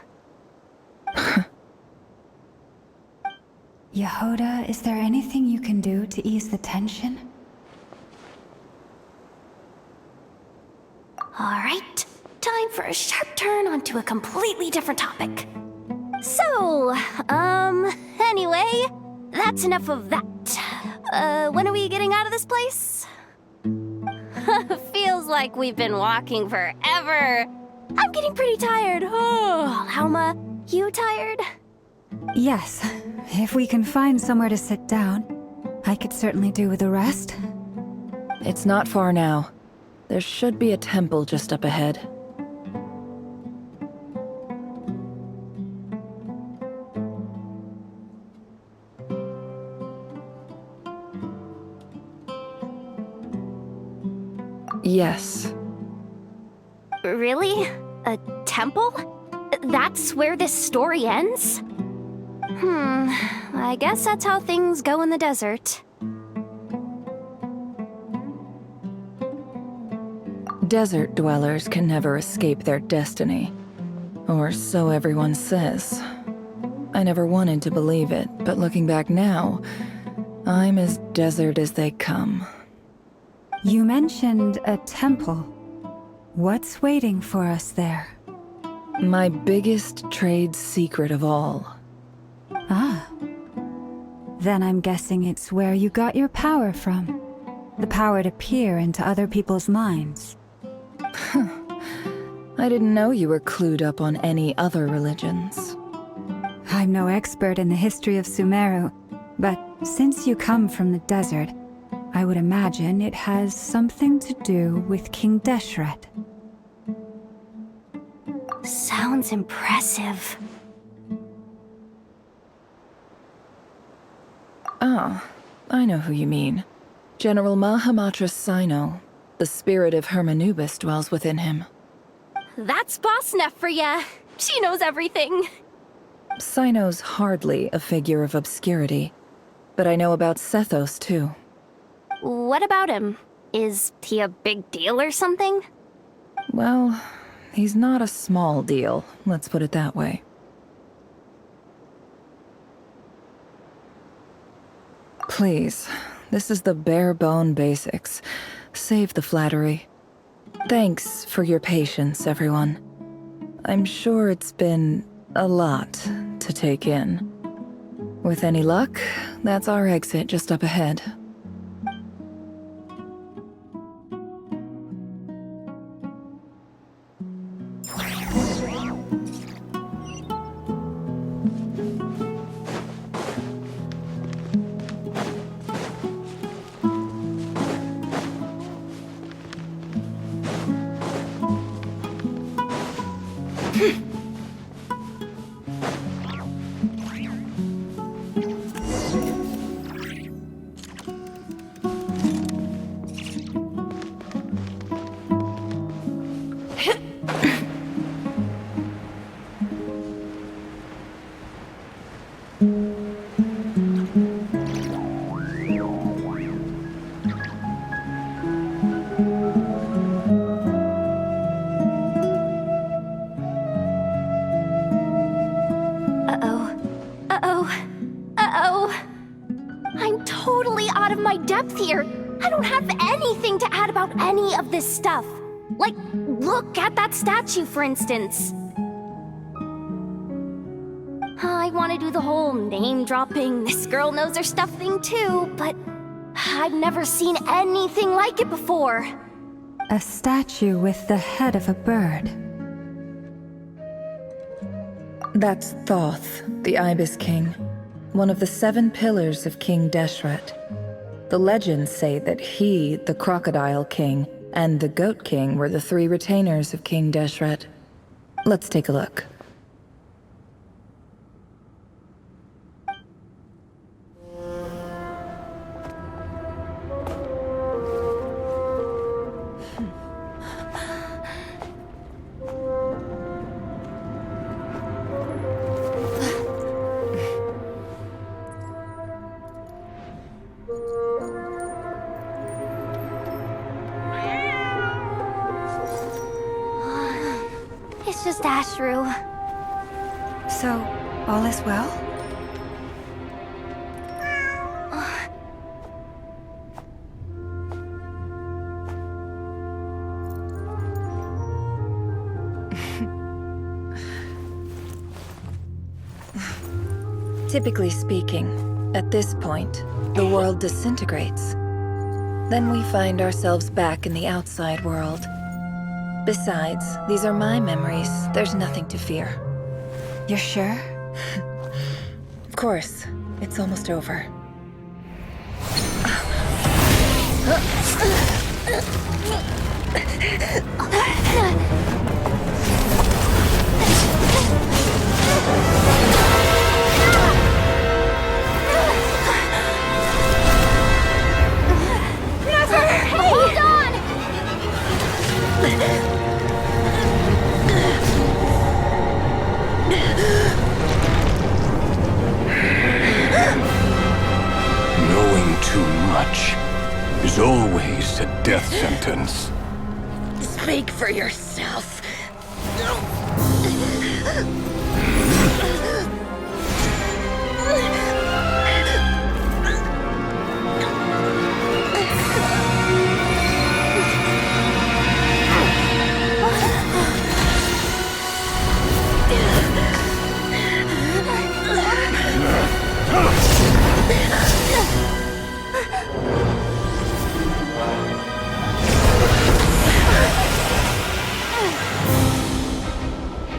Yehoda, is there anything you can do to ease the tension? Alright, time for a sharp turn onto a completely different topic. So, anyway, that's enough of that. When are we getting out of this place? Feels like we've been walking forever. I'm getting pretty tired. Oh, Alma, you tired? Yes. If we can find somewhere to sit down, I could certainly do with a rest. It's not far now. There should be a temple just up ahead. Yes. Really? A temple? That's where this story ends? I guess that's how things go in the desert. Desert dwellers can never escape their destiny. Or so everyone says. I never wanted to believe it, but looking back now, I'm as desert as they come. You mentioned a temple. What's waiting for us there? My biggest trade secret of all. Ah. Then I'm guessing it's where you got your power from. The power to peer into other people's minds. I didn't know you were clued up on any other religions. I'm no expert in the history of Sumeru, but since you come from the desert, I would imagine it has something to do with King Deshret. Sounds impressive. Ah, I know who you mean. General Mahamatra Sino. The spirit of Hermanubis dwells within him. That's Boss Neff for ya. She knows everything. Sino's hardly a figure of obscurity, but I know about Sethos too. What about him? Is he a big deal or something? Well, he's not a small deal, let's put it that way. Please, this is the bare-bone basics. Save the flattery. Thanks for your patience, everyone. I'm sure it's been a lot to take in. With any luck, that's our exit just up ahead. I'm totally out of my depth here. I don't have anything to add about any of this stuff. Like, look at that statue, for instance. I want to do the whole name-dropping, this girl knows her stuff thing too, but I've never seen anything like it before. A statue with the head of a bird. That's Thoth, the Ibis King, one of the 7 pillars of King Deshret. The legends say that he, the Crocodile King, and the Goat King were the 3 retainers of King Deshret. Let's take a look. It's just Ashru. So, all is well? Typically speaking, at this point, the world disintegrates. Then we find ourselves back in the outside world. Besides, these are my memories. There's nothing to fear. You're sure? Of course. It's almost over. Hold on! Knowing too much is always a death sentence. Speak for yourself.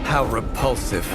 How repulsive.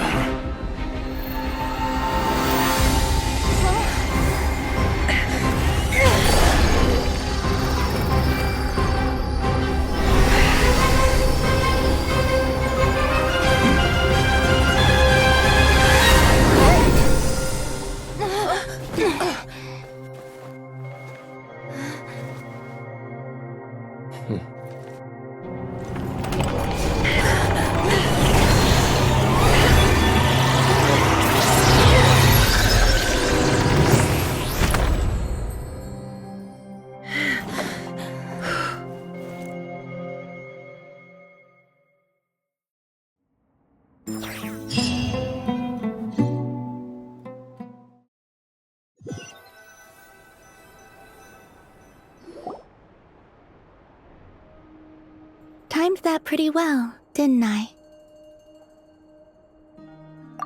Timed that pretty well, didn't I?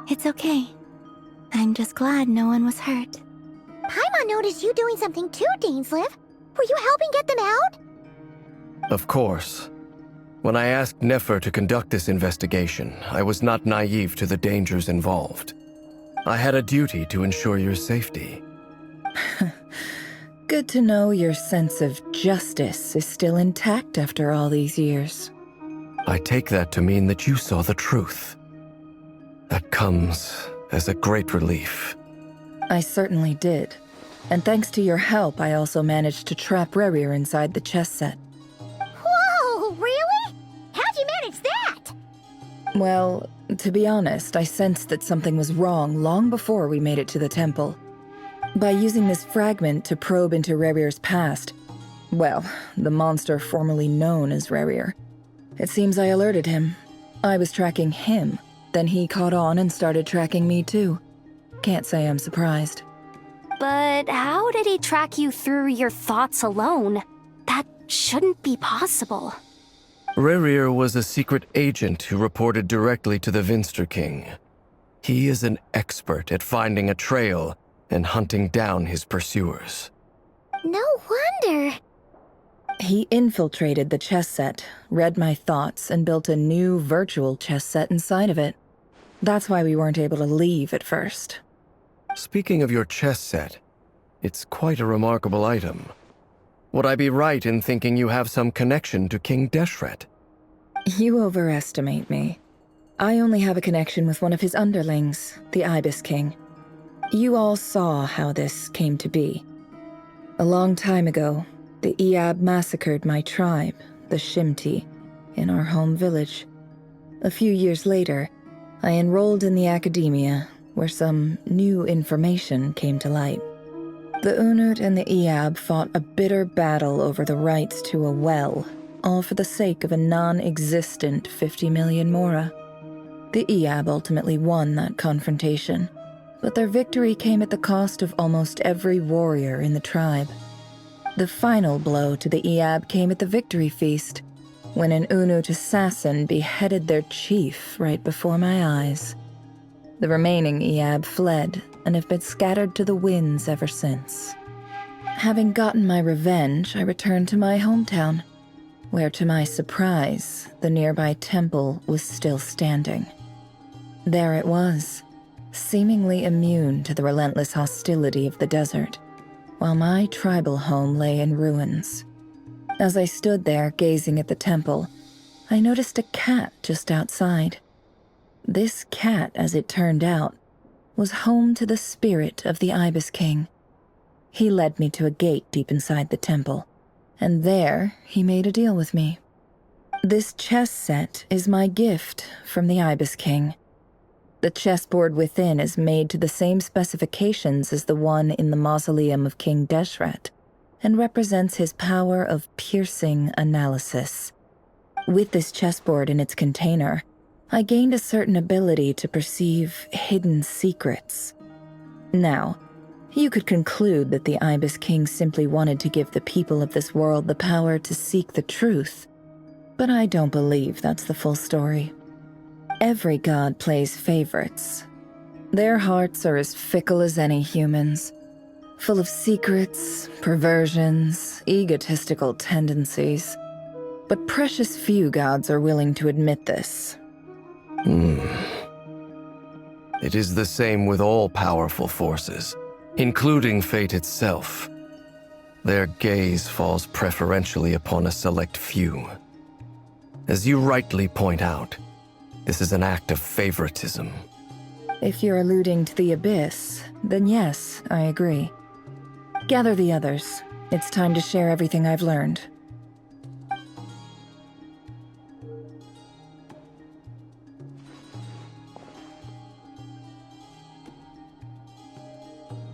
It's okay. I'm just glad no one was hurt. Paimon noticed you doing something too, Dainsleif. Were you helping get them out? Of course. When I asked Nefer to conduct this investigation, I was not naive to the dangers involved. I had a duty to ensure your safety. Good to know your sense of justice is still intact after all these years. I take that to mean that you saw the truth. That comes as a great relief. I certainly did. And thanks to your help, I also managed to trap Rerir inside the chess set. Whoa, really? How'd you manage that? Well, to be honest, I sensed that something was wrong long before we made it to the temple. By using this fragment to probe into Rerir's past, well, the monster formerly known as Rerir, it seems I alerted him. I was tracking him, then he caught on and started tracking me too. Can't say I'm surprised. But how did he track you through your thoughts alone? That shouldn't be possible. Rerir was a secret agent who reported directly to the Vinster King. He is an expert at finding a trail and hunting down his pursuers. No wonder. He infiltrated the chess set, read my thoughts, and built a new virtual chess set inside of it. That's why we weren't able to leave at first. Speaking of your chess set, it's quite a remarkable item. Would I be right in thinking you have some connection to King Deshret? You overestimate me. I only have a connection with one of his underlings, the Ibis King. You all saw how this came to be. A long time ago, the Eab massacred my tribe, the Shimti, in our home village. A few years later, I enrolled in the academia, where some new information came to light. The Unut and the Eab fought a bitter battle over the rights to a well, all for the sake of a non-existent 50 million Mora. The Eab ultimately won that confrontation, but their victory came at the cost of almost every warrior in the tribe. The final blow to the Eab came at the victory feast, when an Unut assassin beheaded their chief right before my eyes. The remaining Eab fled and have been scattered to the winds ever since. Having gotten my revenge, I returned to my hometown, where to my surprise, the nearby temple was still standing. There it was, seemingly immune to the relentless hostility of the desert, while my tribal home lay in ruins. As I stood there gazing at the temple, I noticed a cat just outside. This cat, as it turned out, was home to the spirit of the Ibis King. He led me to a gate deep inside the temple, and there he made a deal with me. This chess set is my gift from the Ibis King. The chessboard within is made to the same specifications as the one in the mausoleum of King Deshret, and represents his power of piercing analysis. With this chessboard in its container, I gained a certain ability to perceive hidden secrets. Now, you could conclude that the Ibis King simply wanted to give the people of this world the power to seek the truth, but I don't believe that's the full story. Every god plays favorites. Their hearts are as fickle as any human's, full of secrets, perversions, egotistical tendencies. But precious few gods are willing to admit this. It is the same with all powerful forces, including fate itself. Their gaze falls preferentially upon a select few. As you rightly point out, this is an act of favoritism. If you're alluding to the Abyss, then yes, I agree. Gather the others. It's time to share everything I've learned.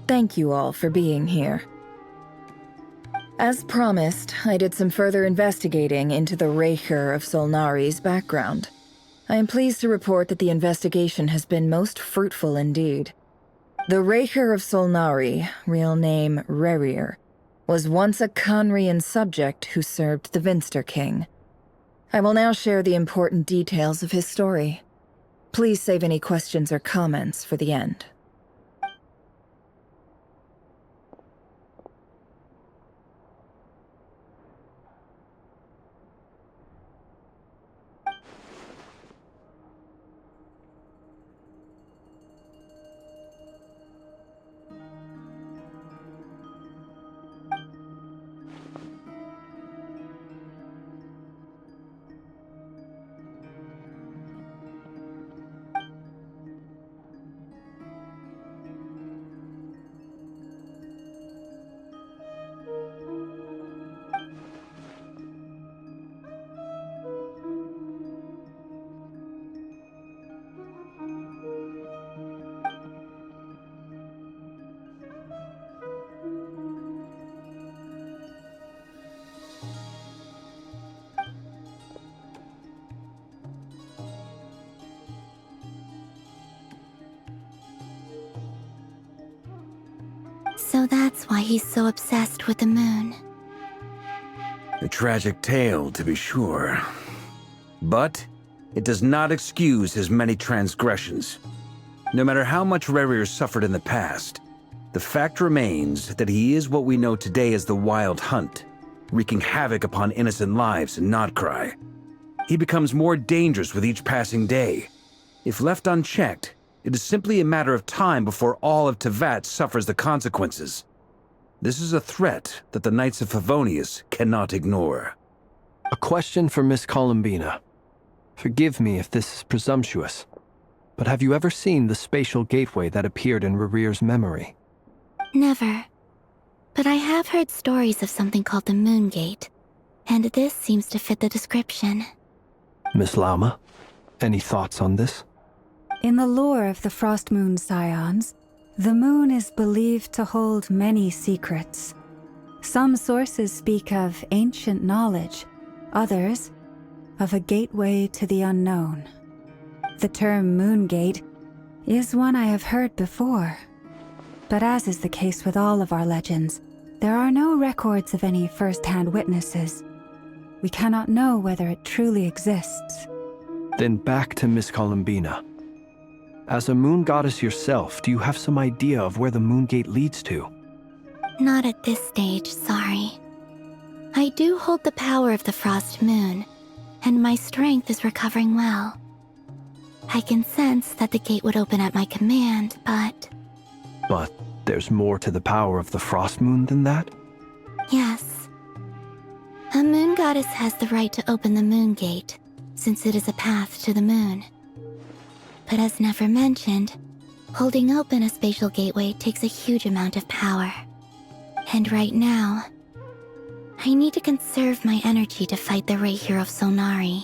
Thank you all for being here. As promised, I did some further investigating into the Raker of Solnari's background. I am pleased to report that the investigation has been most fruitful indeed. The Raker of Solnari, real name Rerir, was once a Conrian subject who served the Vinster King. I will now share the important details of his story. Please save any questions or comments for the end. So that's why he's so obsessed with the moon. A tragic tale, to be sure. But it does not excuse his many transgressions. No matter how much Rerir suffered in the past, the fact remains that he is what we know today as the Wild Hunt, wreaking havoc upon innocent lives in Notcry. He becomes more dangerous with each passing day. If left unchecked, it is simply a matter of time before all of Tevat suffers the consequences. This is a threat that the Knights of Favonius cannot ignore. A question for Miss Columbina. Forgive me if this is presumptuous, but have you ever seen the spatial gateway that appeared in Rerir's memory? Never. But I have heard stories of something called the Moon Gate, and this seems to fit the description. Miss Lauma, any thoughts on this? In the lore of the Frost Moon Scions, the moon is believed to hold many secrets. Some sources speak of ancient knowledge, others of a gateway to the unknown. The term Moon Gate is one I have heard before, but as is the case with all of our legends, there are no records of any first-hand witnesses. We cannot know whether it truly exists. Then back to Miss Columbina. As a moon goddess yourself, do you have some idea of where the Moon Gate leads to? Not at this stage, sorry. I do hold the power of the Frost Moon, and my strength is recovering well. I can sense that the gate would open at my command, but... But there's more to the power of the Frost Moon than that? Yes. A moon goddess has the right to open the Moon Gate, since it is a path to the moon. But as never mentioned, holding open a spatial gateway takes a huge amount of power. And right now, I need to conserve my energy to fight the Raker of Solnari.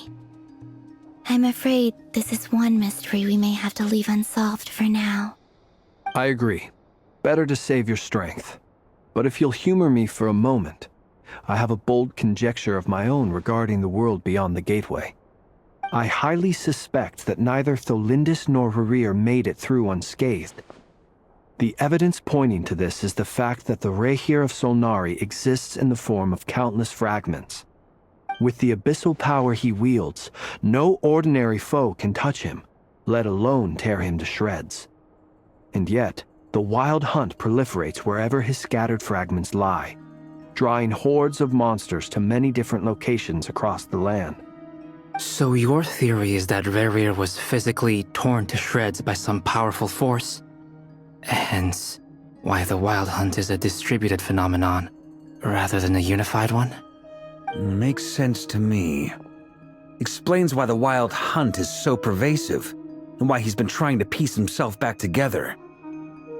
I'm afraid this is one mystery we may have to leave unsolved for now. I agree. Better to save your strength. But if you'll humor me for a moment, I have a bold conjecture of my own regarding the world beyond the gateway. I highly suspect that neither Tholindis nor Rerir made it through unscathed. The evidence pointing to this is the fact that the Rehir of Solnari exists in the form of countless fragments. With the abyssal power he wields, no ordinary foe can touch him, let alone tear him to shreds. And yet, the Wild Hunt proliferates wherever his scattered fragments lie, drawing hordes of monsters to many different locations across the land. So your theory is that Rerir was physically torn to shreds by some powerful force? Hence, why the Wild Hunt is a distributed phenomenon, rather than a unified one? Makes sense to me. Explains why the Wild Hunt is so pervasive, and why he's been trying to piece himself back together.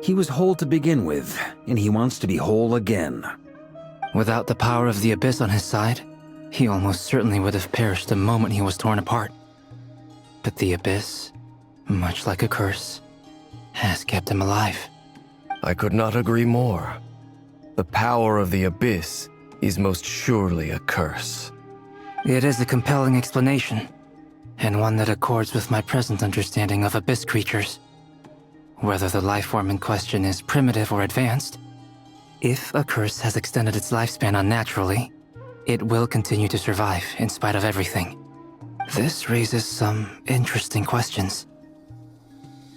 He was whole to begin with, and he wants to be whole again. Without the power of the Abyss on his side, he almost certainly would have perished the moment he was torn apart. But the Abyss, much like a curse, has kept him alive. I could not agree more. The power of the Abyss is most surely a curse. It is a compelling explanation, and one that accords with my present understanding of Abyss creatures. Whether the life form in question is primitive or advanced, if a curse has extended its lifespan unnaturally, it will continue to survive in spite of everything. This raises some interesting questions.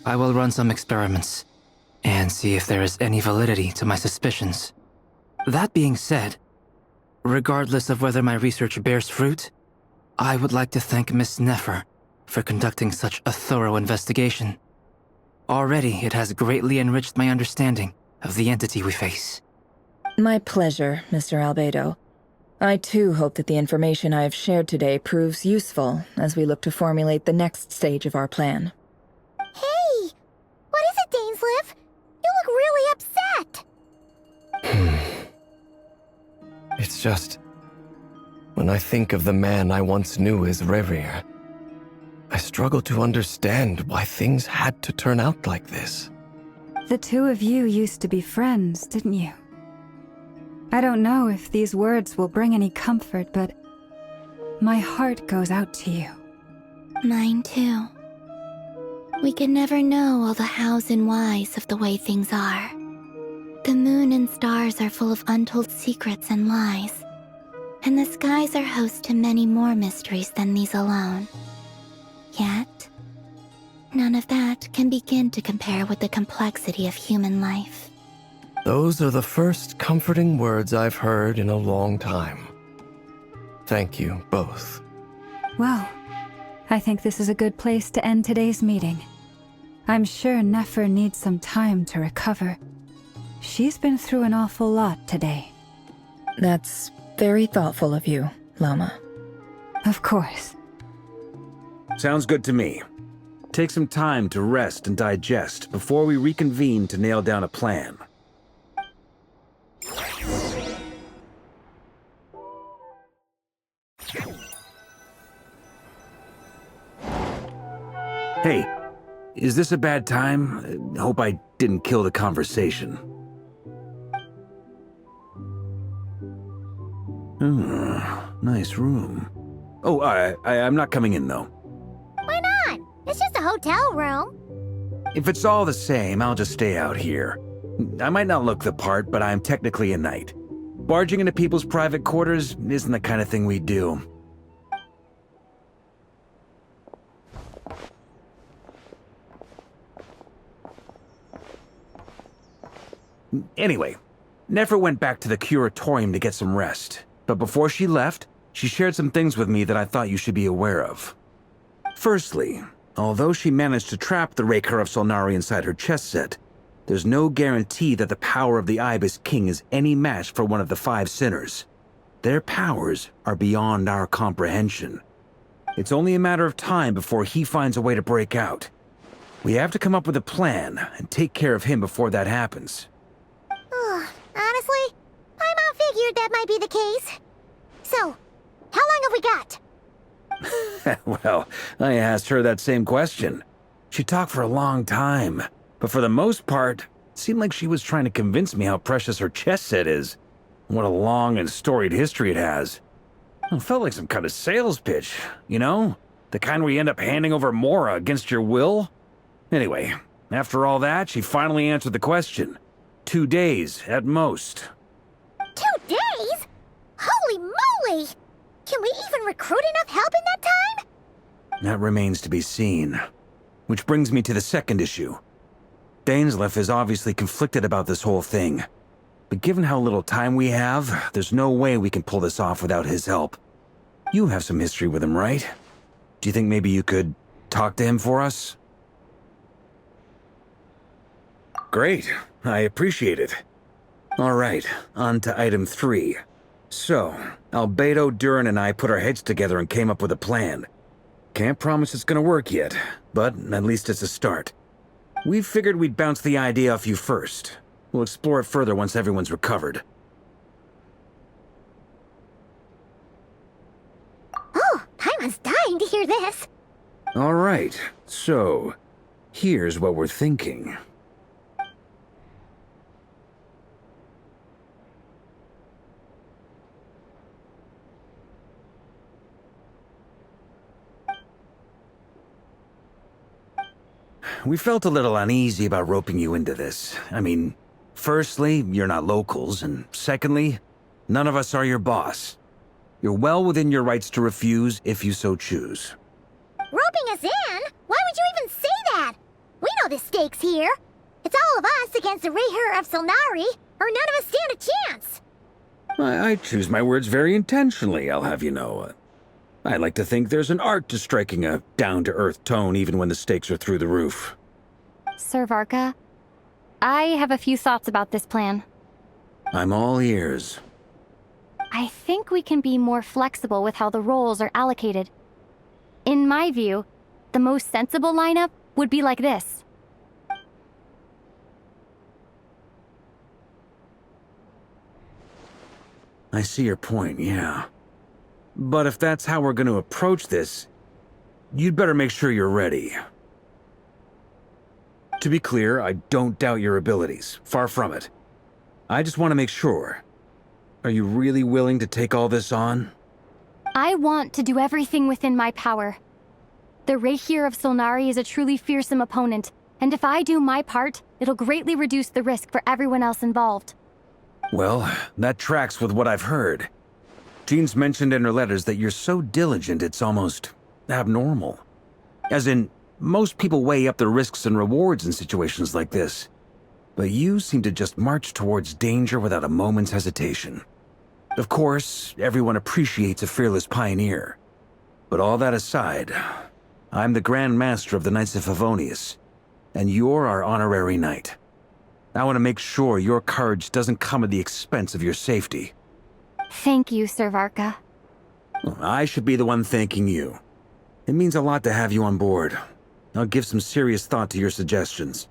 I will run some experiments and see if there is any validity to my suspicions. That being said, regardless of whether my research bears fruit, I would like to thank Miss Nefer for conducting such a thorough investigation. Already, it has greatly enriched my understanding of the entity we face. My pleasure, Mr. Albedo. I too hope that the information I have shared today proves useful as we look to formulate the next stage of our plan. Hey! What is it, Dainsleif? You look really upset! It's just... when I think of the man I once knew as Rerir, I struggle to understand why things had to turn out like this. The two of you used to be friends, didn't you? I don't know if these words will bring any comfort, but my heart goes out to you. Mine too. We can never know all the hows and whys of the way things are. The moon and stars are full of untold secrets and lies, and the skies are host to many more mysteries than these alone. Yet, none of that can begin to compare with the complexity of human life. Those are the first comforting words I've heard in a long time. Thank you both. Well, I think this is a good place to end today's meeting. I'm sure Nefer needs some time to recover. She's been through an awful lot today. That's very thoughtful of you, Lama. Of course. Sounds good to me. Take some time to rest and digest before we reconvene to nail down a plan. Hey, is this a bad time? Hope I didn't kill the conversation. Nice room. Oh, I'm not coming in, though. Why not? It's just a hotel room. If it's all the same, I'll just stay out here. I might not look the part, but I'm technically a knight. Barging into people's private quarters isn't the kind of thing we do. Anyway, Nefer went back to the curatorium to get some rest. But before she left, she shared some things with me that I thought you should be aware of. Firstly, although she managed to trap the Raker of Solnari inside her chess set, there's no guarantee that the power of the Ibis King is any match for one of the 5 sinners. Their powers are beyond our comprehension. It's only a matter of time before he finds a way to break out. We have to come up with a plan and take care of him before that happens. Honestly, Paimon figured that might be the case. So, how long have we got? Well, I asked her that same question. She talked for a long time, but for the most part, it seemed like she was trying to convince me how precious her chess set is. What a long and storied history it has. It felt like some kind of sales pitch, you know? The kind where you end up handing over Mora against your will? Anyway, after all that, she finally answered the question. 2 days, at most. 2 days? Holy moly! Can we even recruit enough help in that time? That remains to be seen. Which brings me to the second issue. Dainsleif is obviously conflicted about this whole thing. But given how little time we have, there's no way we can pull this off without his help. You have some history with him, right? Do you think maybe you could talk to him for us? Great. I appreciate it. All right, on to item 3. So, Albedo, Durin, and I put our heads together and came up with a plan. Can't promise it's gonna work yet, but at least it's a start. We figured we'd bounce the idea off you first. We'll explore it further once everyone's recovered. Oh, Paimon's dying to hear this. All right, so here's what we're thinking. We felt a little uneasy about roping you into this. I mean, firstly, you're not locals, and secondly, none of us are your boss. You're well within your rights to refuse if you so choose. Roping us in? Why would you even say that? We know the stakes here. It's all of us against the Rayher of Solnari, or none of us stand a chance. I choose my words very intentionally, I'll have you know. I like to think there's an art to striking a down-to-earth tone even when the stakes are through the roof. Sir Varka, I have a few thoughts about this plan. I'm all ears. I think we can be more flexible with how the roles are allocated. In my view, the most sensible lineup would be like this. I see your point, yeah. But if that's how we're going to approach this, you'd better make sure you're ready. To be clear, I don't doubt your abilities. Far from it. I just want to make sure. Are you really willing to take all this on? I want to do everything within my power. The Rayher of Solnari is a truly fearsome opponent, and if I do my part, it'll greatly reduce the risk for everyone else involved. Well, that tracks with what I've heard. Jean's mentioned in her letters that you're so diligent it's almost abnormal. As in, most people weigh up the risks and rewards in situations like this. But you seem to just march towards danger without a moment's hesitation. Of course, everyone appreciates a fearless pioneer. But all that aside, I'm the Grand Master of the Knights of Favonius, and you're our honorary knight. I want to make sure your courage doesn't come at the expense of your safety. Thank you, Sir Varka. I should be the one thanking you. It means a lot to have you on board. I'll give some serious thought to your suggestions.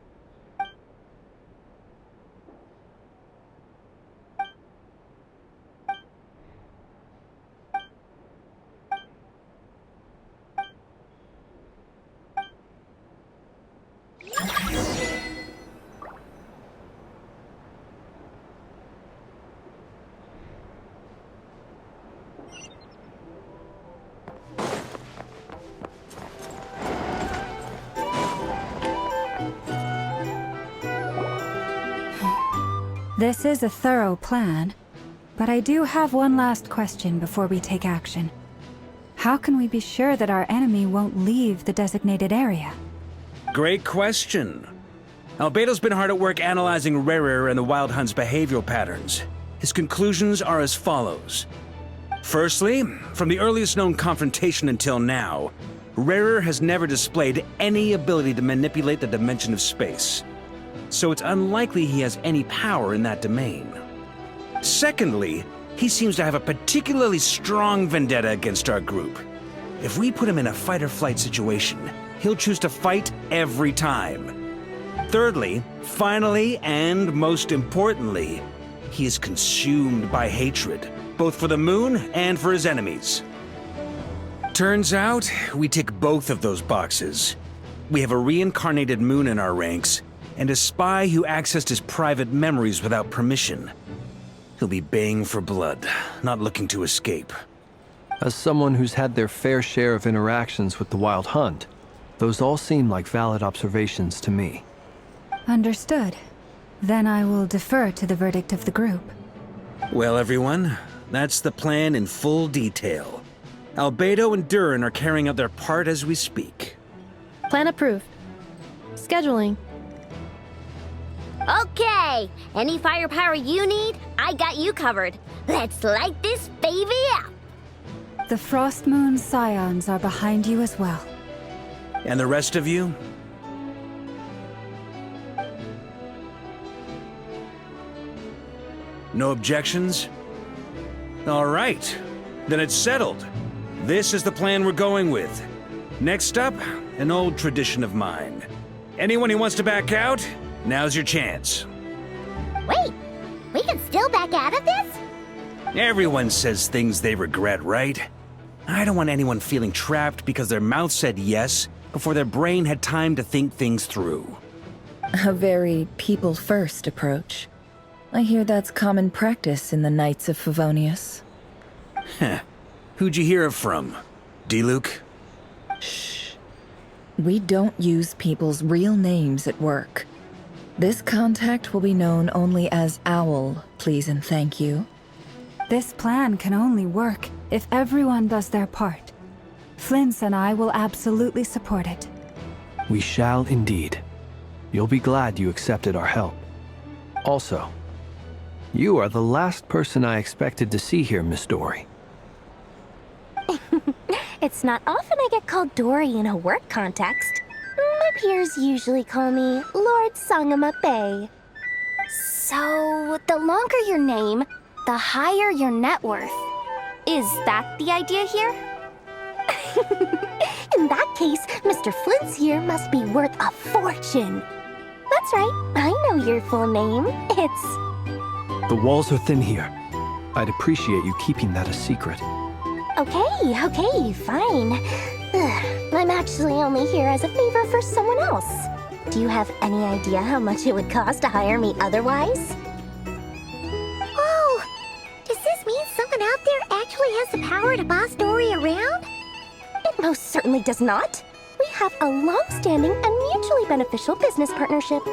This is a thorough plan, but I do have one last question before we take action. How can we be sure that our enemy won't leave the designated area? Great question. Albedo's been hard at work analyzing Rayher and the Wild Hunt's behavioral patterns. His conclusions are as follows. Firstly, from the earliest known confrontation until now, Rayher has never displayed any ability to manipulate the dimension of space. So it's unlikely he has any power in that domain. Secondly, he seems to have a particularly strong vendetta against our group. If we put him in a fight-or-flight situation, he'll choose to fight every time. Thirdly, finally, and most importantly, he is consumed by hatred, both for the moon and for his enemies. Turns out, we tick both of those boxes. We have a reincarnated moon in our ranks, and a spy who accessed his private memories without permission. He'll be baying for blood, not looking to escape. As someone who's had their fair share of interactions with the Wild Hunt, those all seem like valid observations to me. Understood. Then I will defer to the verdict of the group. Well, everyone, that's the plan in full detail. Albedo and Durin are carrying out their part as we speak. Plan approved. Scheduling. Okay, any firepower you need, I got you covered. Let's light this baby up. The Frost Moon Scions are behind you as well. And the rest of you? No objections? All right, then it's settled. This is the plan we're going with. Next up, an old tradition of mine. Anyone who wants to back out, now's your chance. Wait, we can still back out of this? Everyone says things they regret, right? I don't want anyone feeling trapped because their mouth said yes before their brain had time to think things through. A very people-first approach. I hear that's common practice in the Knights of Favonius. Heh. Who'd you hear it from? D-Luke? Shh. We don't use people's real names at work. This contact will be known only as Owl, please and thank you. This plan can only work if everyone does their part. Flint's and I will absolutely support it. We shall indeed. You'll be glad you accepted our help. Also, you are the last person I expected to see here, Miss Dory. It's not often I get called Dory in a work context. My peers usually call me Lord Sangamabe. So, the longer your name, the higher your net worth. Is that the idea here? In that case, Mr. Flint's here must be worth a fortune. That's right, I know your full name. It's... The walls are thin here. I'd appreciate you keeping that a secret. Okay, fine. I'm actually only here as a favor for someone else. Do you have any idea how much it would cost to hire me otherwise? Oh, does this mean someone out there actually has the power to boss Dory around? It most certainly does not. We have a long-standing and mutually beneficial business partnership.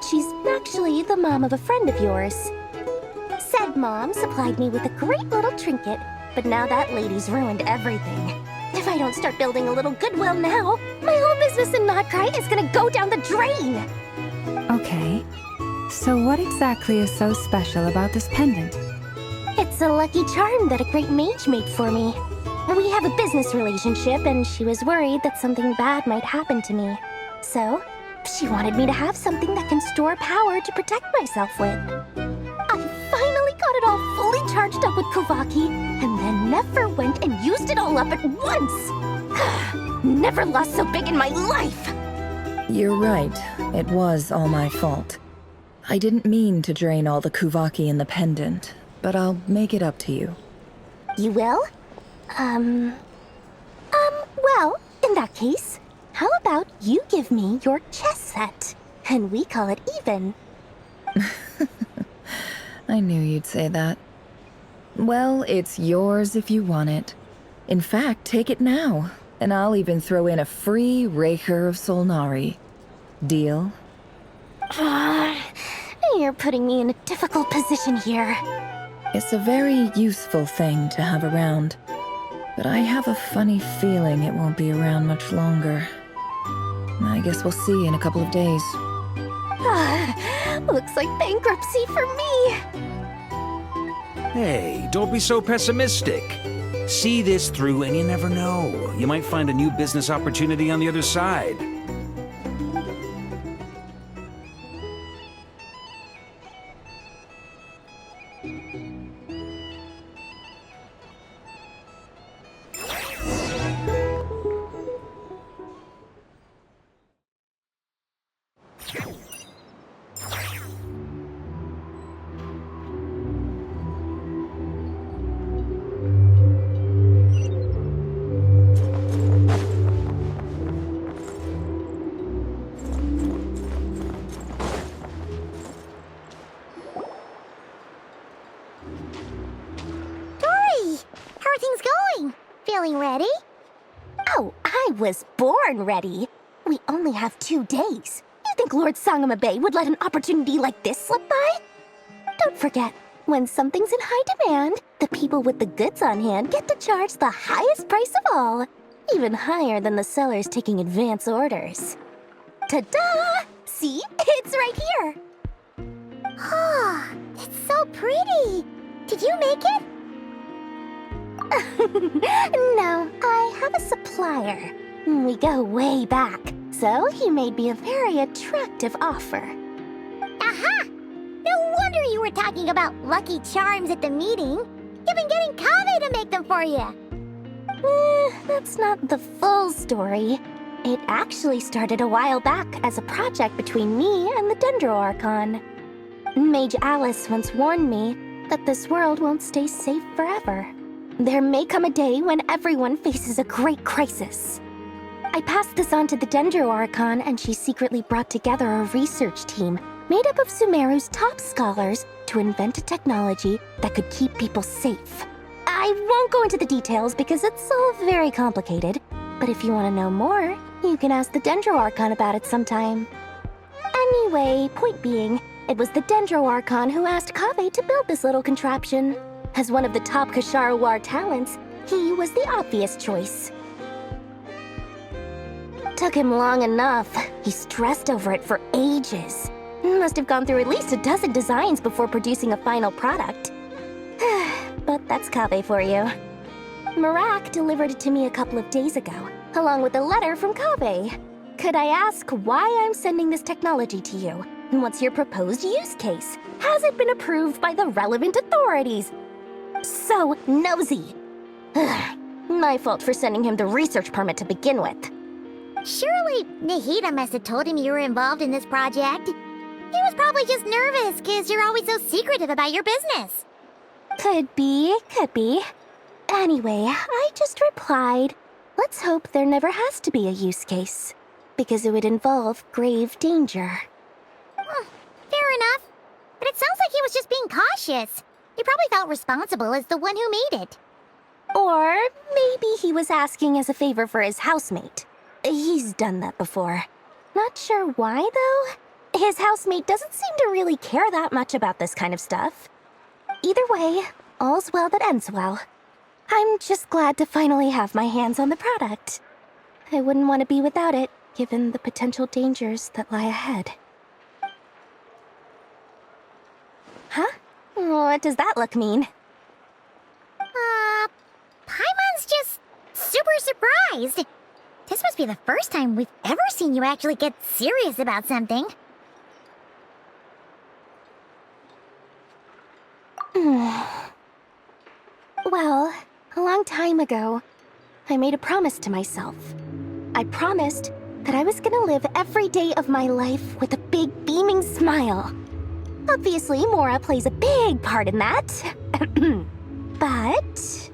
She's actually the mom of a friend of yours. Said mom supplied me with a great little trinket, but now that lady's ruined everything. If I don't start building a little goodwill now, my whole business in Notcry is gonna go down the drain! Okay. So what exactly is so special about this pendant? It's a lucky charm that a great mage made for me. We have a business relationship, and she was worried that something bad might happen to me. So, she wanted me to have something that can store power to protect myself with. I finally got it all fully charged up with Kovaki, and then never went and used it all up at once! Never lost so big in my life! You're right. It was all my fault. I didn't mean to drain all the Kuvaki in the pendant, but I'll make it up to you. You will? Well, in that case, how about you give me your chess set, and we call it even? I knew you'd say that. Well, it's yours if you want it. In fact, take it now, and I'll even throw in a free Raker of Solnari. Deal? You're putting me in a difficult position here. It's a very useful thing to have around, but I have a funny feeling it won't be around much longer. I guess we'll see in a couple of days. Looks like bankruptcy for me. Hey, don't be so pessimistic. See this through and you never know. You might find a new business opportunity on the other side. things going? Feeling ready? Oh, I was born ready. We only have 2 days. You think Lord Sangamabe would let an opportunity like this slip by? Don't forget, when something's in high demand, the people with the goods on hand get to charge the highest price of all, even higher than the sellers taking advance orders. Ta-da! See? It's right here! Oh, it's so pretty! Did you make it? No, I have a supplier. We go way back, so he made me a very attractive offer. Aha! No wonder you were talking about Lucky Charms at the meeting. You've been getting Kave to make them for you. That's not the full story. It actually started a while back as a project between me and the Dendro Archon. Mage Alice once warned me that this world won't stay safe forever. There may come a day when everyone faces a great crisis. I passed this on to the Dendro Archon, and she secretly brought together a research team made up of Sumeru's top scholars to invent a technology that could keep people safe. I won't go into the details because it's all very complicated, but if you want to know more, you can ask the Dendro Archon about it sometime. Anyway, point being, it was the Dendro Archon who asked Kave to build this little contraption. As one of the top Kasharawar talents, he was the obvious choice. Took him long enough. He stressed over it for ages. Must have gone through at least a dozen designs before producing a final product. But that's Kave for you. Marak delivered it to me a couple of days ago, along with a letter from Kave. Could I ask why I'm sending this technology to you? What's your proposed use case? Has it been approved by the relevant authorities? So nosy. My fault for sending him the research permit to begin with. Surely Nahida must have told him you were involved in this project. He was probably just nervous because you're always so secretive about your business. Could be. Anyway, I just replied, let's hope there never has to be a use case, because it would involve grave danger. Fair enough. But it sounds like he was just being cautious. He probably felt responsible as the one who made it. Or maybe he was asking as a favor for his housemate. He's done that before. Not sure why, though. His housemate doesn't seem to really care that much about this kind of stuff. Either way, all's well that ends well. I'm just glad to finally have my hands on the product. I wouldn't want to be without it, given the potential dangers that lie ahead. Huh? What does that look mean? Paimon's just super surprised. This must be the first time we've ever seen you actually get serious about something. Well, a long time ago, I made a promise to myself. I promised that I was gonna live every day of my life with a big beaming smile. Obviously, Mora plays a big part in that. But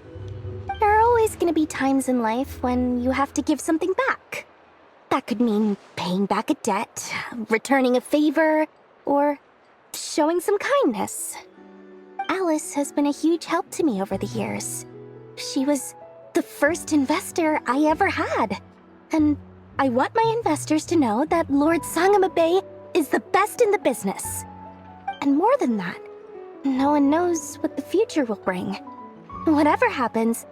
there are always gonna be times in life when you have to give something back. That could mean paying back a debt, returning a favor, or showing some kindness. Alice has been a huge help to me over the years. She was the first investor I ever had. And I want my investors to know that Lord Sangamabe is the best in the business. And more than that, no one knows what the future will bring. Whatever happens,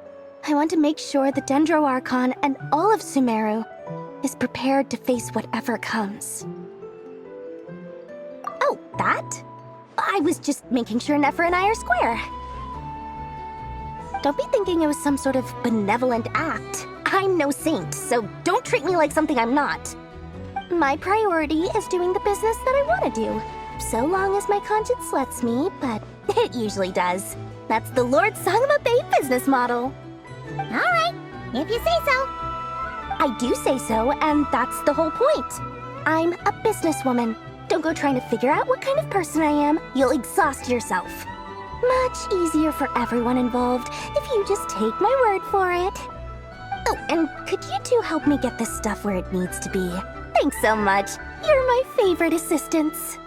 I want to make sure the Dendro Archon and all of Sumeru is prepared to face whatever comes. Oh, that? I was just making sure Nefer and I are square. Don't be thinking it was some sort of benevolent act. I'm no saint, so don't treat me like something I'm not. My priority is doing the business that I want to do, so long as my conscience lets me, but it usually does. That's the Lord Sangamabe business model. Alright, if you say so. I do say so, and that's the whole point. I'm a businesswoman. Don't go trying to figure out what kind of person I am. You'll exhaust yourself. Much easier for everyone involved if you just take my word for it. Oh, and could you two help me get this stuff where it needs to be? Thanks so much. You're my favorite assistants.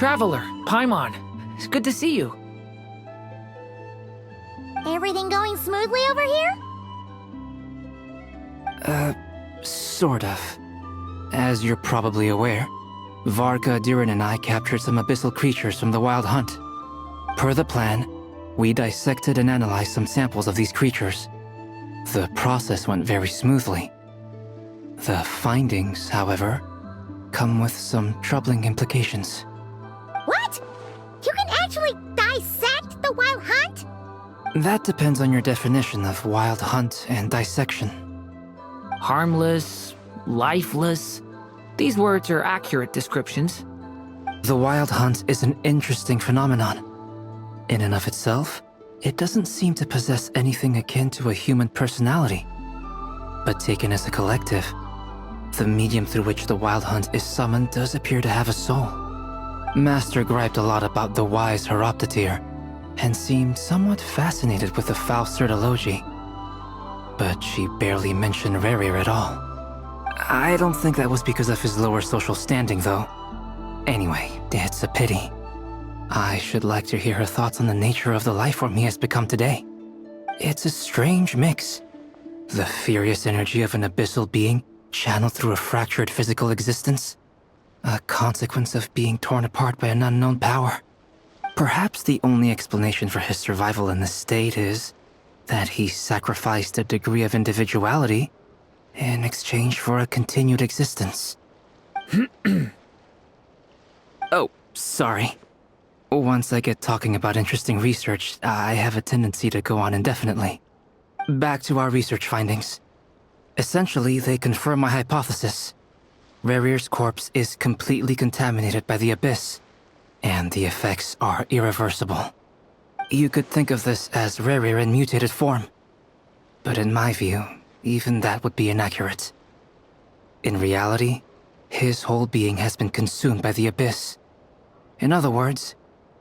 Traveler, Paimon. It's good to see you. Everything going smoothly over here? Sort of. As you're probably aware, Varka, Durin, and I captured some abyssal creatures from the Wild Hunt. Per the plan, we dissected and analyzed some samples of these creatures. The process went very smoothly. The findings, however, come with some troubling implications. What? You can actually dissect the Wild Hunt? That depends on your definition of Wild Hunt and dissection. Harmless, lifeless. These words are accurate descriptions. The Wild Hunt is an interesting phenomenon. In and of itself, it doesn't seem to possess anything akin to a human personality. But taken as a collective, the medium through which the Wild Hunt is summoned does appear to have a soul. Master griped a lot about the wise Horoptotire, and seemed somewhat fascinated with the foul Certology. But she barely mentioned Rerir at all. I don't think that was because of his lower social standing, though. Anyway, it's a pity. I should like to hear her thoughts on the nature of the lifeform he has become today. It's a strange mix. The furious energy of an abyssal being channeled through a fractured physical existence. A consequence of being torn apart by an unknown power. Perhaps the only explanation for his survival in this state is that he sacrificed a degree of individuality in exchange for a continued existence. Oh, sorry. Once I get talking about interesting research, I have a tendency to go on indefinitely. Back to our research findings. Essentially, they confirm my hypothesis. Rerir's corpse is completely contaminated by the Abyss, and the effects are irreversible. You could think of this as Rerir in mutated form. But in my view, even that would be inaccurate. In reality, his whole being has been consumed by the Abyss. In other words,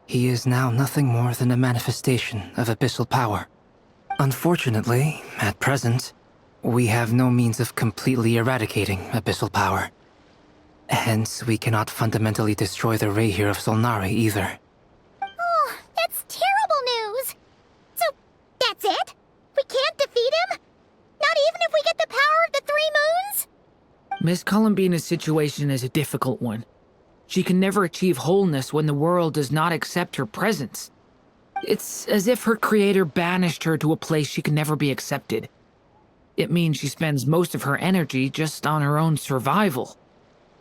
he is now nothing more than a manifestation of abyssal power. Unfortunately, at present, we have no means of completely eradicating abyssal power. Hence, we cannot fundamentally destroy the Rehir of Solnari either. Oh, that's terrible news! So, that's it? We can't defeat him? Not even if we get the power of the Three Moons? Miss Columbina's situation is a difficult one. She can never achieve wholeness when the world does not accept her presence. It's as if her creator banished her to a place she can never be accepted. It means she spends most of her energy just on her own survival.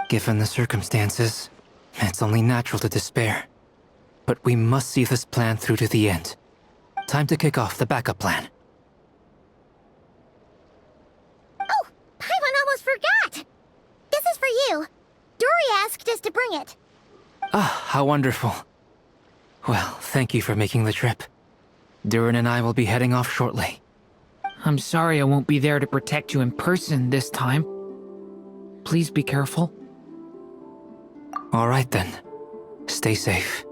Given the circumstances, it's only natural to despair. But we must see this plan through to the end. Time to kick off the backup plan. Oh, Paimon almost forgot! This is for you. Dory asked us to bring it. Ah, how wonderful. Well, thank you for making the trip. Durin and I will be heading off shortly. I'm sorry I won't be there to protect you in person this time. Please be careful. All right then. Stay safe.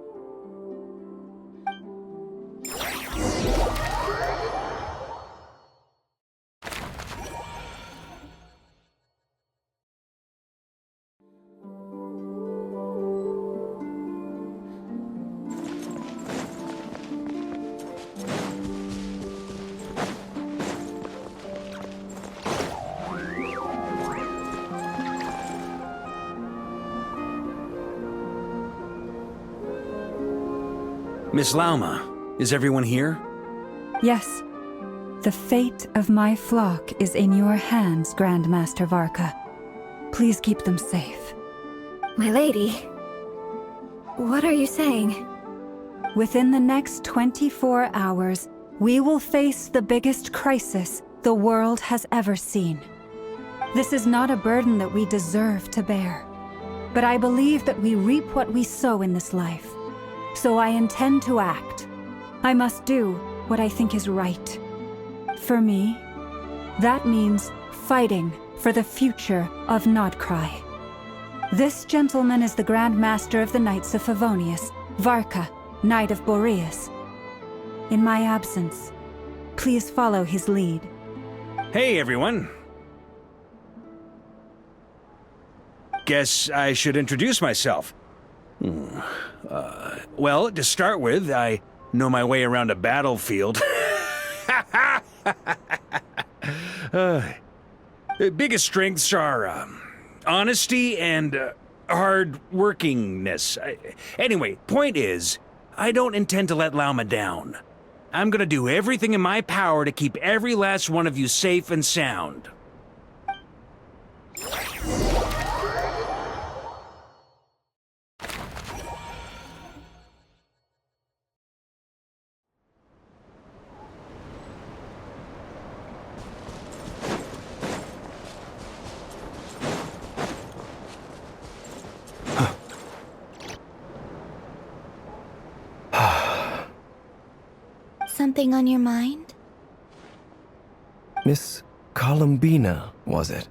Miss Lauma, is everyone here? Yes. The fate of my flock is in your hands, Grandmaster Varka. Please keep them safe. My lady, what are you saying? Within the next 24 hours, we will face the biggest crisis the world has ever seen. This is not a burden that we deserve to bear, but I believe that we reap what we sow in this life. So I intend to act. I must do what I think is right. For me, that means fighting for the future of Nodcry. This gentleman is the Grand Master of the Knights of Favonius, Varka, Knight of Boreas. In my absence, please follow his lead. Hey, everyone. Guess I should introduce myself. Well, to start with, I know my way around a battlefield. Biggest strengths are honesty and hard workingness. Anyway, point is, I don't intend to let Lauma down. I'm gonna do everything in my power to keep every last one of you safe and sound. Something on your mind? Miss Columbina, was it?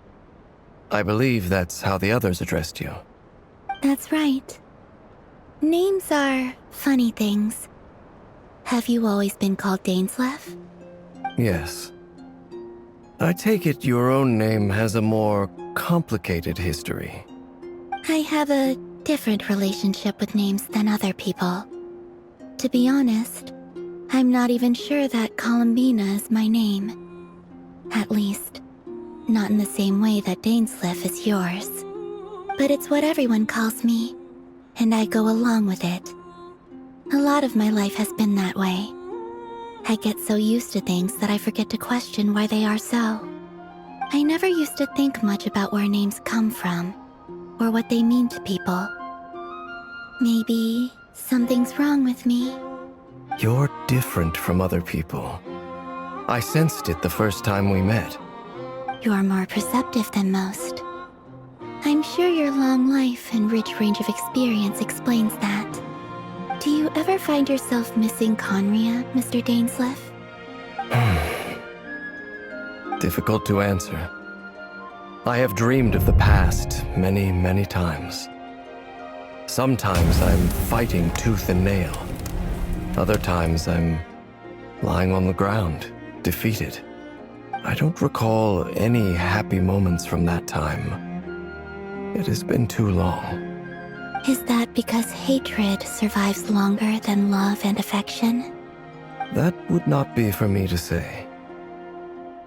I believe that's how the others addressed you. That's right. Names are funny things. Have you always been called Dainsleif? Yes. I take it your own name has a more complicated history. I have a different relationship with names than other people. To be honest, I'm not even sure that Columbina is my name. At least, not in the same way that Dainsleif is yours. But it's what everyone calls me, and I go along with it. A lot of my life has been that way. I get so used to things that I forget to question why they are so. I never used to think much about where names come from, or what they mean to people. Maybe something's wrong with me. You're different from other people. I sensed it the first time we met. You're more perceptive than most. I'm sure your long life and rich range of experience explains that. Do you ever find yourself missing Conria, Mr. Dainsleif? Difficult to answer. I have dreamed of the past many, many times. Sometimes I'm fighting tooth and nail. Other times I'm lying on the ground, defeated. I don't recall any happy moments from that time. It has been too long. Is that because hatred survives longer than love and affection? That would not be for me to say.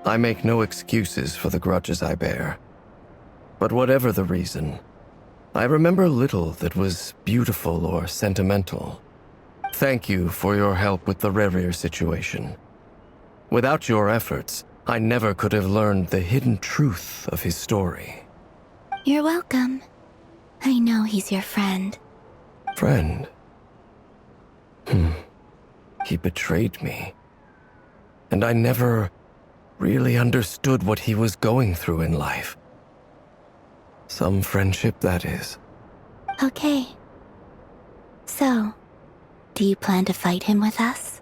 I make no excuses for the grudges I bear. But whatever the reason, I remember little that was beautiful or sentimental. Thank you for your help with the Rerir situation. Without your efforts, I never could have learned the hidden truth of his story. You're welcome. I know he's your friend. Friend? He betrayed me. And I never really understood what he was going through in life. Some friendship, that is. Okay. So, do you plan to fight him with us?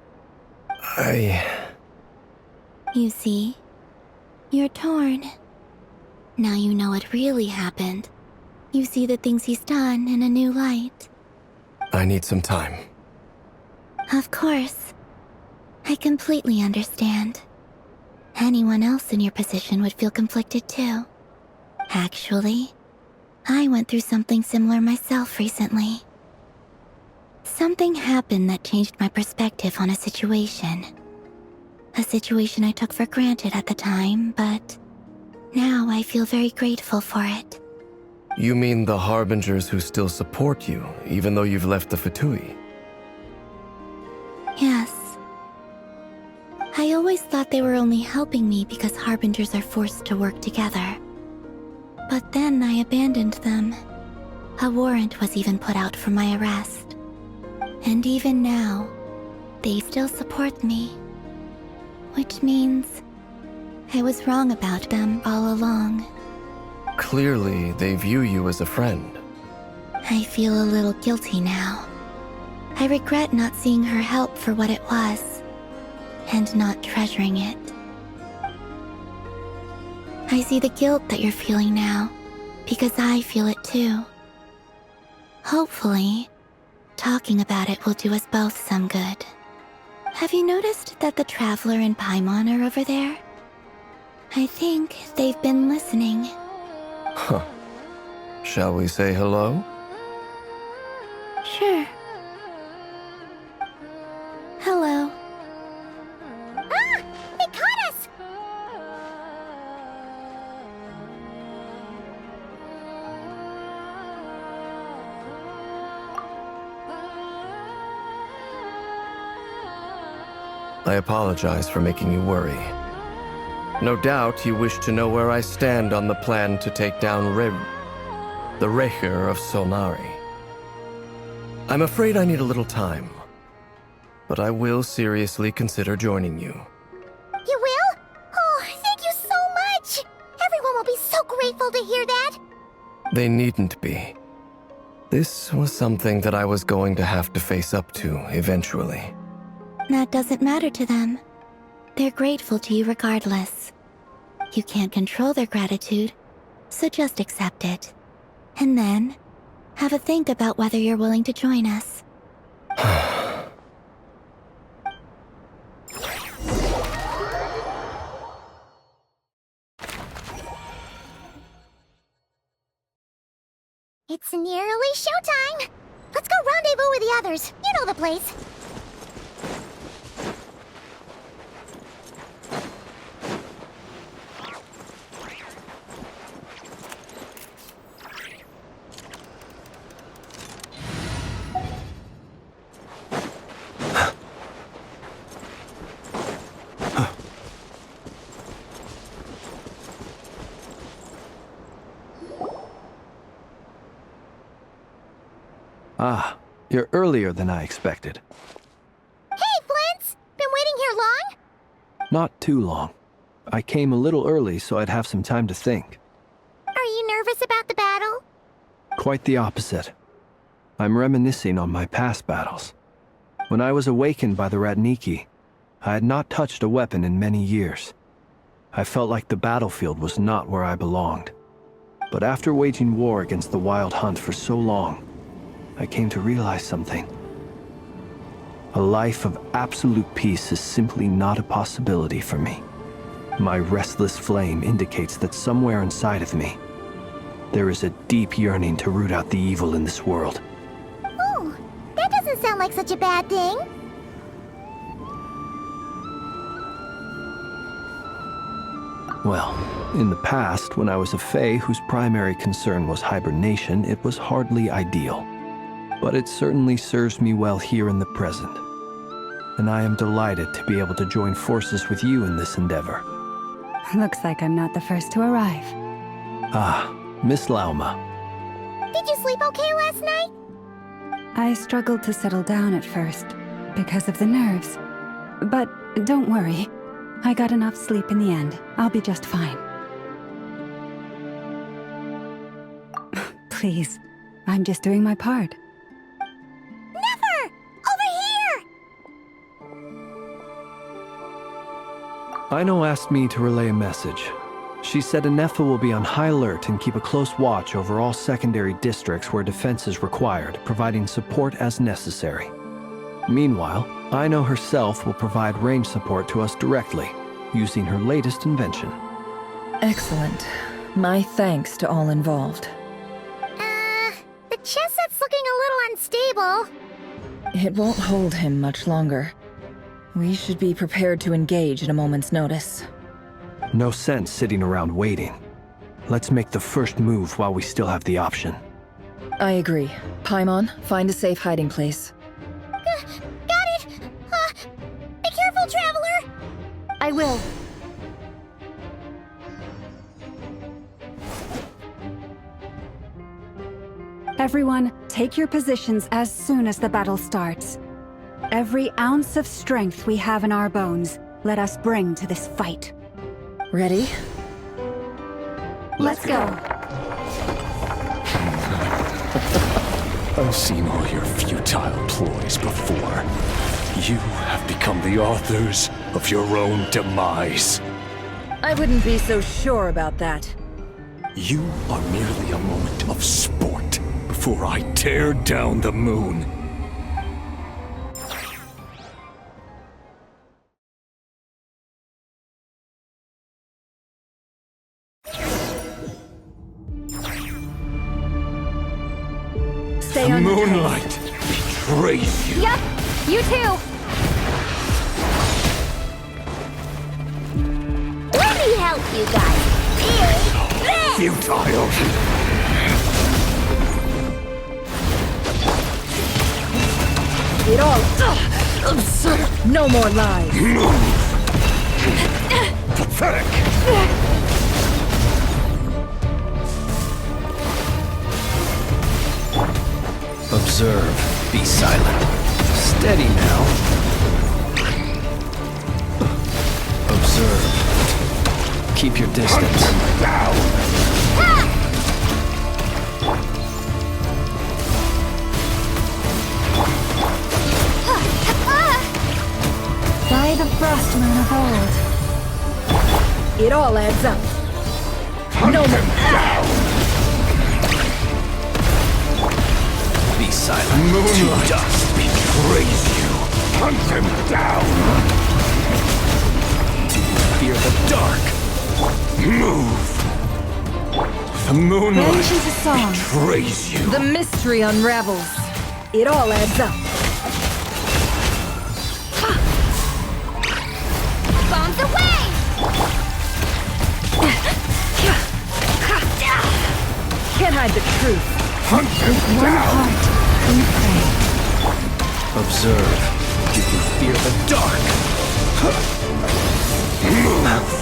You see, you're torn. Now you know what really happened. You see the things he's done in a new light. I need some time. Of course. I completely understand. Anyone else in your position would feel conflicted too. Actually, I went through something similar myself recently. Something happened that changed my perspective on a situation. A situation I took for granted at the time, but now I feel very grateful for it. You mean the Harbingers who still support you, even though you've left the Fatui? Yes. I always thought they were only helping me because Harbingers are forced to work together. But then I abandoned them. A warrant was even put out for my arrest. And even now, they still support me. Which means I was wrong about them all along. Clearly, they view you as a friend. I feel a little guilty now. I regret not seeing her help for what it was, and not treasuring it. I see the guilt that you're feeling now, because I feel it too. Hopefully, talking about it will do us both some good. Have you noticed that the Traveler and Paimon are over there? I think they've been listening. Huh. Shall we say hello? Sure. Hello. Ah! They caught us! I apologize for making you worry. No doubt you wish to know where I stand on the plan to take down the Recher of Solnari. I'm afraid I need a little time, but I will seriously consider joining you. You will? Oh, thank you so much! Everyone will be so grateful to hear that! They needn't be. This was something that I was going to have to face up to eventually. That doesn't matter to them. They're grateful to you regardless. You can't control their gratitude, so just accept it. And then, have a think about whether you're willing to join us. It's nearly showtime! Let's go rendezvous with the others. You know the place. Ah, you're earlier than I expected. Hey, Flint's! Been waiting here long? Not too long. I came a little early so I'd have some time to think. Are you nervous about the battle? Quite the opposite. I'm reminiscing on my past battles. When I was awakened by the Ratniki, I had not touched a weapon in many years. I felt like the battlefield was not where I belonged. But after waging war against the Wild Hunt for so long, I came to realize something. A life of absolute peace is simply not a possibility for me. My restless flame indicates that somewhere inside of me, there is a deep yearning to root out the evil in this world. Ooh, that doesn't sound like such a bad thing. Well, in the past, when I was a Fae whose primary concern was hibernation, it was hardly ideal. But it certainly serves me well here in the present. And I am delighted to be able to join forces with you in this endeavor. Looks like I'm not the first to arrive. Ah, Miss Lauma. Did you sleep okay last night? I struggled to settle down at first, because of the nerves. But don't worry. I got enough sleep in the end. I'll be just fine. Please, I'm just doing my part. Never! Over here! Aino asked me to relay a message. She said Anefa will be on high alert and keep a close watch over all secondary districts where defense is required, providing support as necessary. Meanwhile, Aino herself will provide range support to us directly, using her latest invention. Excellent. My thanks to all involved. The chess set's looking a little unstable. It won't hold him much longer. We should be prepared to engage at a moment's notice. No sense sitting around waiting. Let's make the first move while we still have the option. I agree. Paimon, find a safe hiding place. Got it! Be careful, Traveler! I will. Everyone, take your positions as soon as the battle starts. Every ounce of strength we have in our bones, let us bring to this fight. Ready? Let's go. I've seen all your futile ploys before. You have become the authors of your own demise. I wouldn't be so sure about that. You are merely a moment of sport before I tear down the moon. Stay the on moonlight betrays you. Yep, you too. Let me help you guys. Futile. It all absurd. No more lies. Pathetic. Observe. Be silent. Steady now. Observe. Keep your distance. By the Frostmoon of old. It all adds up. No more. Be silent. Moonlight betrays you. Hunt him down. Fear the dark. Move. The moonlight Branches a song. betrays you. The mystery unravels. It all adds up. Bombs away! Can't hide the truth. Hunt him One down. heart, we pray. Observe. You can fear the dark. Move.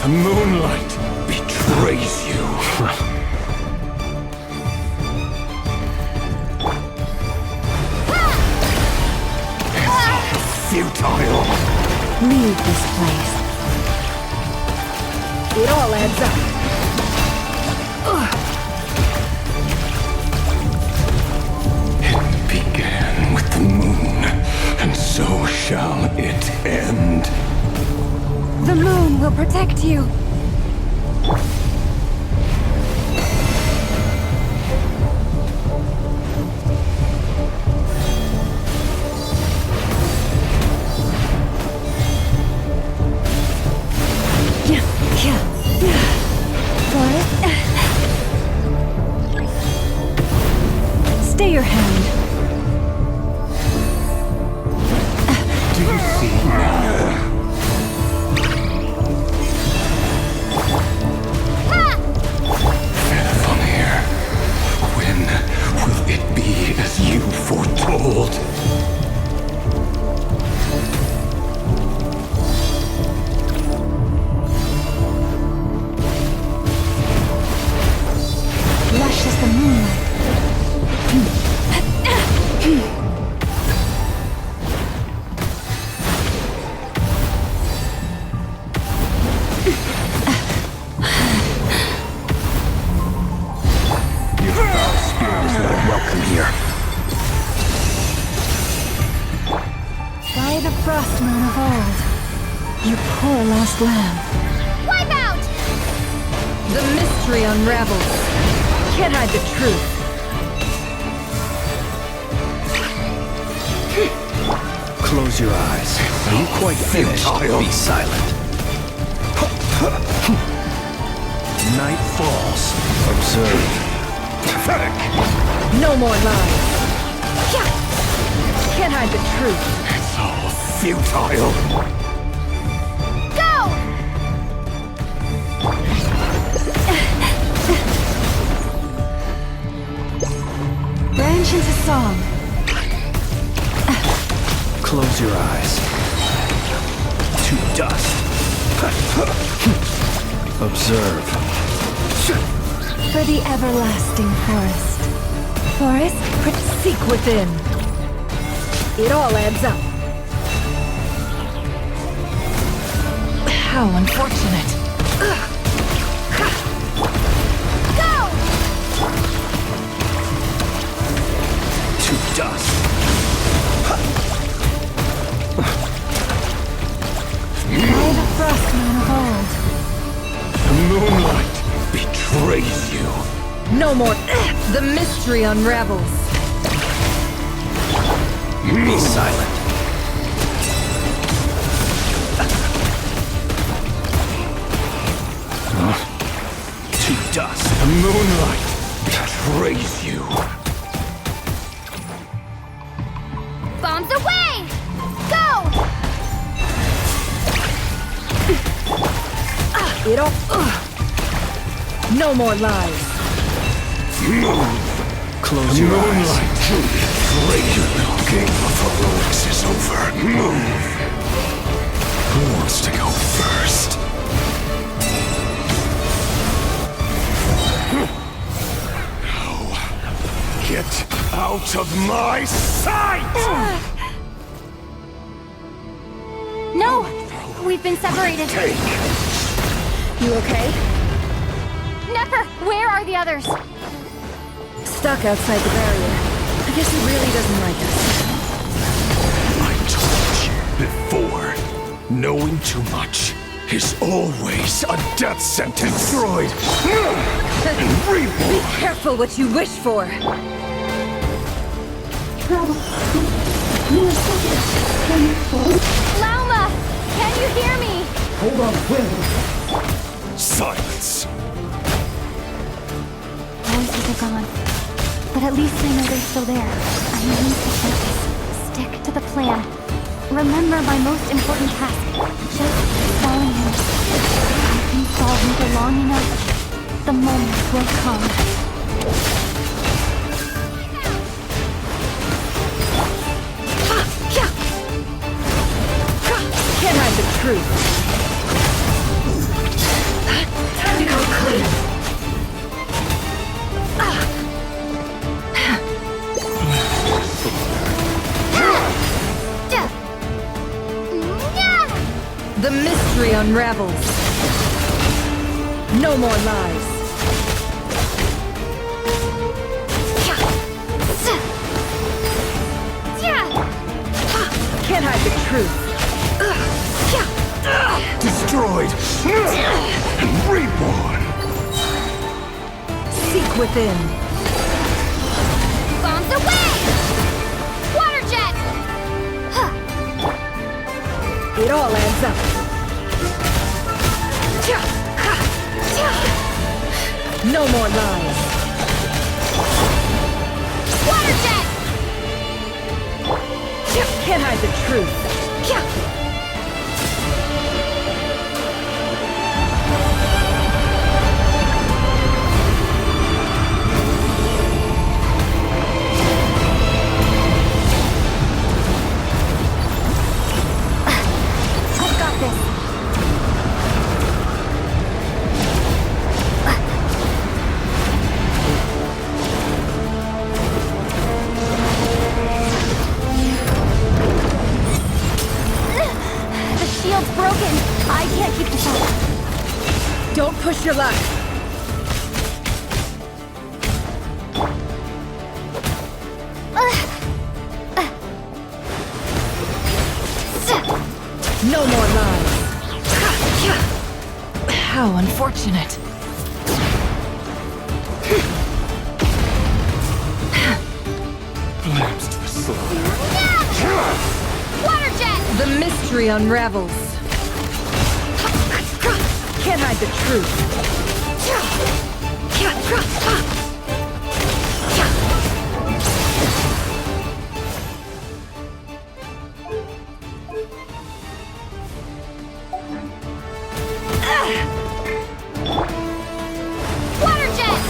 The moonlight betrays you. Futile. Leave this place. It all adds up. It began with the moon, and so shall it end. The moon will protect you. Stay your hand. Do you see now? Fairfonir, when will it be as you foretold? Lush as the moonlight. Your foul spirit is not welcome here. By the Frostmoon of old. You poor lost lamb. Wipe out! The mystery unravels. Can't hide the truth. Close your eyes. Are you quite finished? Be silent. Night falls. Observe. Pathetic. No more lies. Can't hide the truth. It's all futile. Go! Branch into song. Close your eyes. To dust. Observe. For the everlasting forest. Forest, Seek within. It all adds up. How unfortunate. Go! To dust. by the Frostmoon of old. The moonlight betrays you. No more. The mystery unravels. Be silent. To dust. The moonlight betrays you. Bombs away! Go! No more lies. Close your eyes. Break your little game of heroics is over. Move. Who wants to go first? No. Get out of my sight! No! We've been separated. You okay? Never! Where are the others? Stuck outside the barrier. I guess he really doesn't like us. I told you before. Knowing too much is always a death sentence. Destroyed. And reborn. Be careful what you wish for. Lauma! Can you hear me? Hold on, silence. Voices are gone. But at least I know they're still there. I need to focus. Stick to the plan. Remember my most important task. Just follow him. If I can solve him for long enough, the moment will come. Can't hide the truth. Time to go clean. The mystery unravels. No more lies. Can't hide the truth. Destroyed. And reborn. Seek within. Bombs away! Water jet! It all adds up. No more lies. Water jet! Can't hide the truth. I've got this. The shield's broken. I can't keep this up. Don't push your luck. No more lies. How unfortunate. Lambs to the slaughter. Water jet! The mystery unravels. Can't hide the truth. Water jet!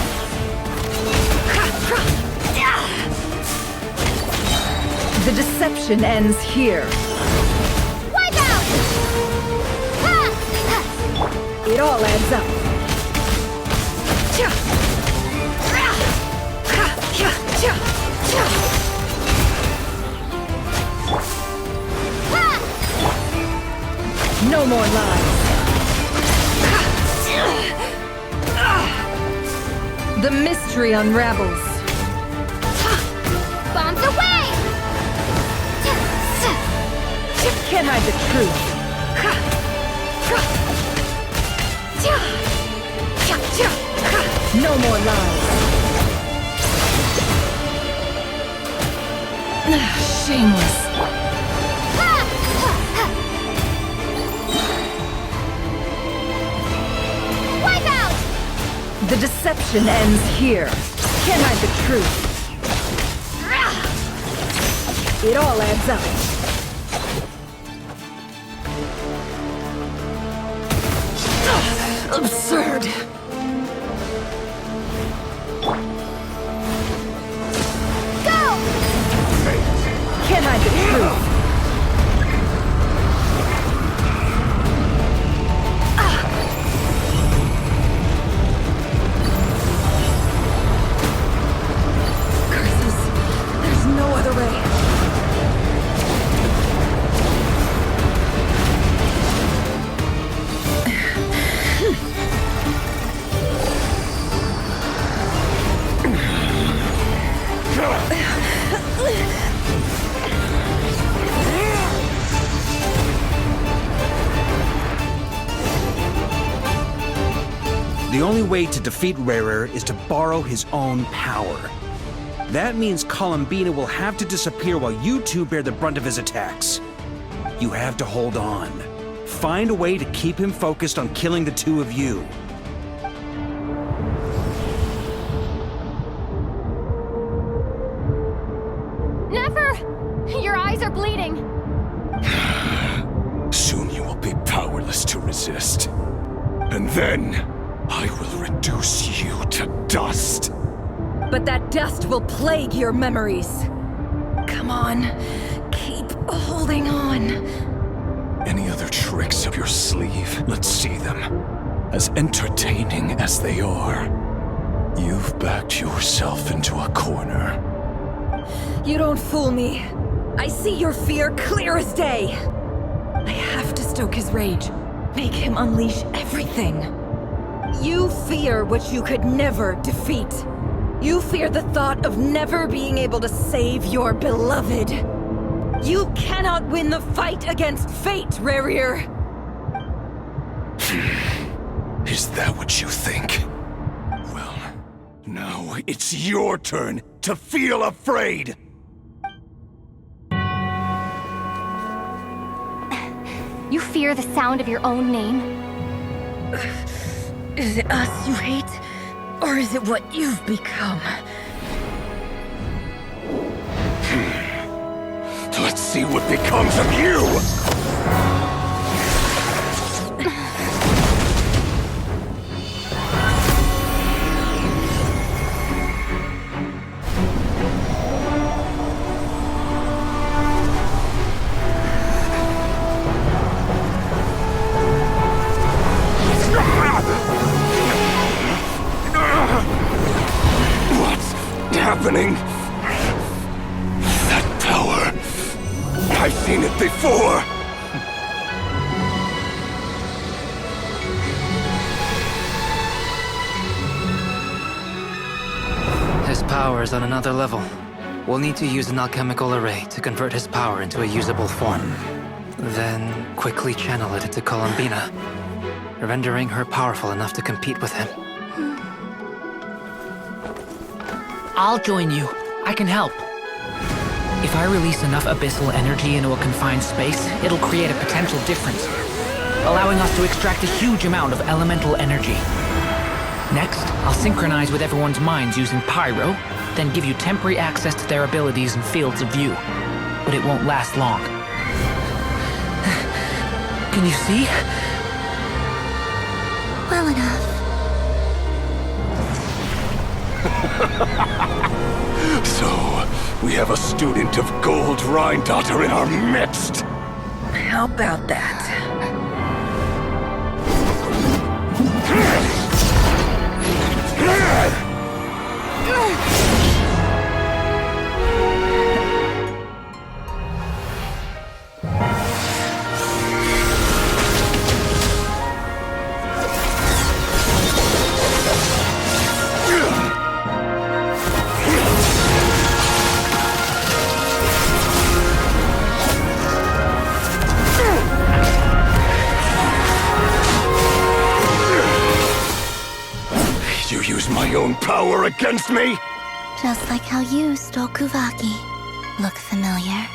The deception ends here. Wipe out! It all adds up. No more lies. The mystery unravels. Bombs away! Can't hide the truth. No more lies. Shameless. Wipe out! The deception ends here. Can't hide the truth. It all adds up. Absurd. Go! Can't hide the truth. Curses. There's no other way. The only way to defeat Rarer is to borrow his own power. That means Columbina will have to disappear while you two bear the brunt of his attacks. You have to hold on. Find a way to keep him focused on killing the two of you. Never! Your eyes are bleeding. Soon you will be powerless to resist. And then, I will reduce you to dust. But that dust will plague your memories. Come on, keep holding on. Any other tricks up your sleeve? Let's see them. As entertaining as they are, you've backed yourself into a corner. You don't fool me. I see your fear clear as day. I have to stoke his rage. Make him unleash everything. You fear what you could never defeat. You fear the thought of never being able to save your beloved. You cannot win the fight against fate, Rarir. Is that what you think? Well, now it's your turn to feel afraid! You fear the sound of your own name? Is it us you hate? Or is it what you've become? Let's see what becomes of you! What's happening? That power. I've seen it before! His power is on another level. We'll need to use an alchemical array to convert his power into a usable form. Then quickly channel it into Columbina, rendering her powerful enough to compete with him. I'll join you. I can help. If I release enough abyssal energy into a confined space, it'll create a potential difference, allowing us to extract a huge amount of elemental energy. Next, I'll synchronize with everyone's minds using Pyro, then give you temporary access to their abilities and fields of view. But it won't last long. Can you see? Well enough. So, we have a student of Gold Rheindotter in our midst! How about that? You use my own power against me? Just like how you stole Kuvaki. Look familiar?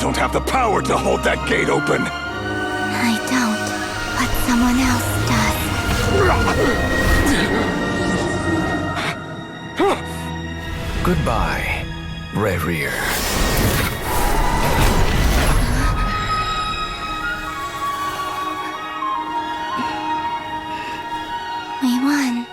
don't have the power to hold that gate open. I don't, but someone else does. Goodbye, Rerir. We won.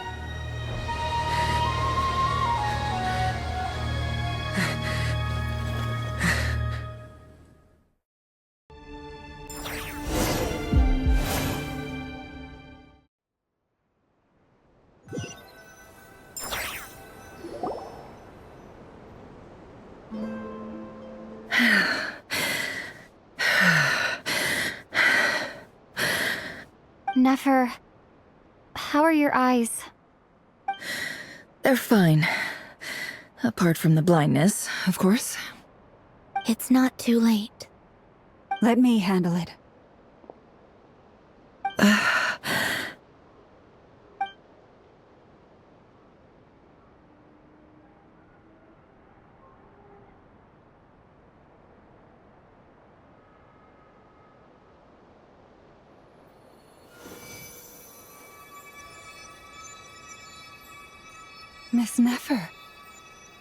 Nefer, how are your eyes? They're fine. Apart from the blindness, of course. It's not too late. Let me handle it. Miss Nefer,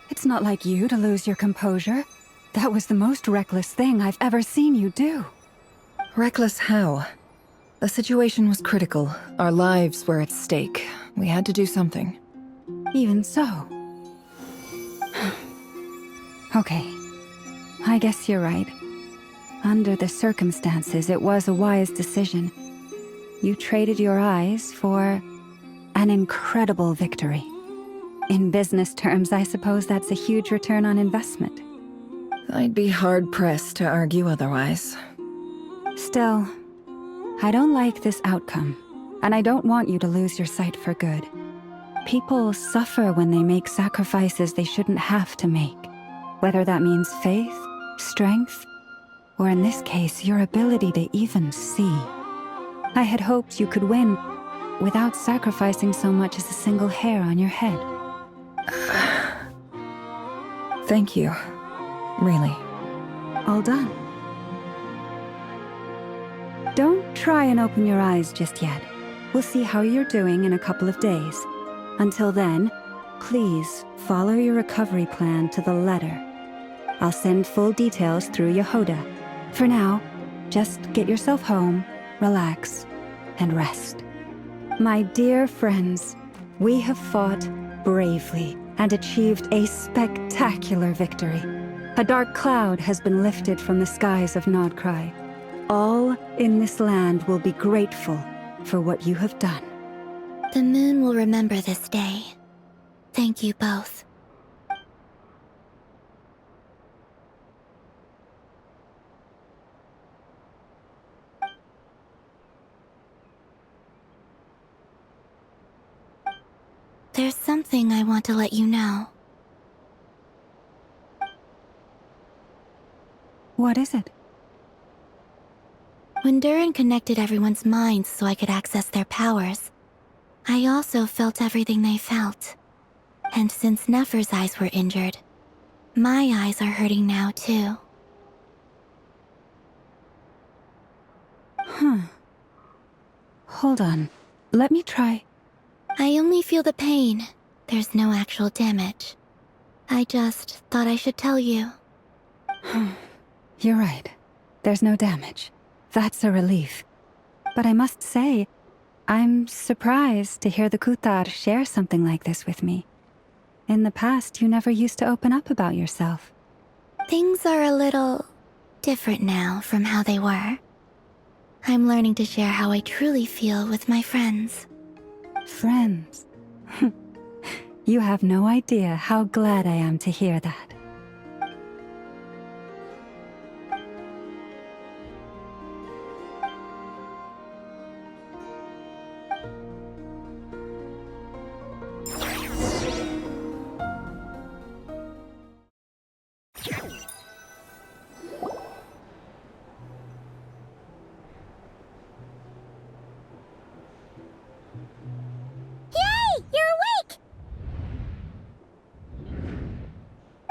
it's not like you to lose your composure. That was the most reckless thing I've ever seen you do. Reckless how? The situation was critical. Our lives were at stake. We had to do something. Even so. Okay. I guess you're right. Under the circumstances, it was a wise decision. You traded your eyes for an incredible victory. In business terms, I suppose that's a huge return on investment. I'd be hard-pressed to argue otherwise. Still, I don't like this outcome, and I don't want you to lose your sight for good. People suffer when they make sacrifices they shouldn't have to make, whether that means faith, strength, or in this case, your ability to even see. I had hoped you could win without sacrificing so much as a single hair on your head. Thank you. Really. All done. Don't try and open your eyes just yet. We'll see how you're doing in a couple of days. Until then, please follow your recovery plan to the letter. I'll send full details through Yehoda. For now, just get yourself home, relax, and rest. My dear friends, we have fought bravely and achieved a spectacular victory. A dark cloud has been lifted from the skies of Nodcry. All in this land will be grateful for what you have done. The moon will remember this day. Thank you both. There's something I want to let you know. What is it? When Durin connected everyone's minds so I could access their powers, I also felt everything they felt. And since Nefer's eyes were injured, my eyes are hurting now too. Hold on. Let me try. I only feel the pain. There's no actual damage. I just thought I should tell you. You're right. There's no damage. That's a relief. But I must say, I'm surprised to hear the Kutar share something like this with me. In the past, you never used to open up about yourself. Things are a little different now from how they were. I'm learning to share how I truly feel with my friends. Friends? You have no idea how glad I am to hear that.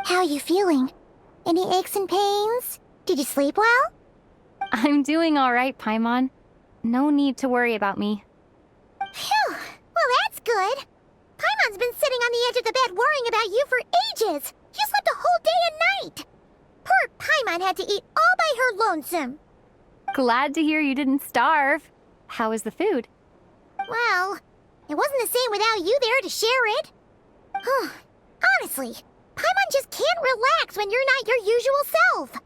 How are you feeling? Any aches and pains? Did you sleep well? I'm doing all right, Paimon. No need to worry about me. Phew! Well, that's good. Paimon's been sitting on the edge of the bed worrying about you for ages. You slept a whole day and night. Poor Paimon had to eat all by her lonesome. Glad to hear you didn't starve. How was the food? Well, it wasn't the same without you there to share it. Honestly, Paimon just can't relax when you're not your usual self.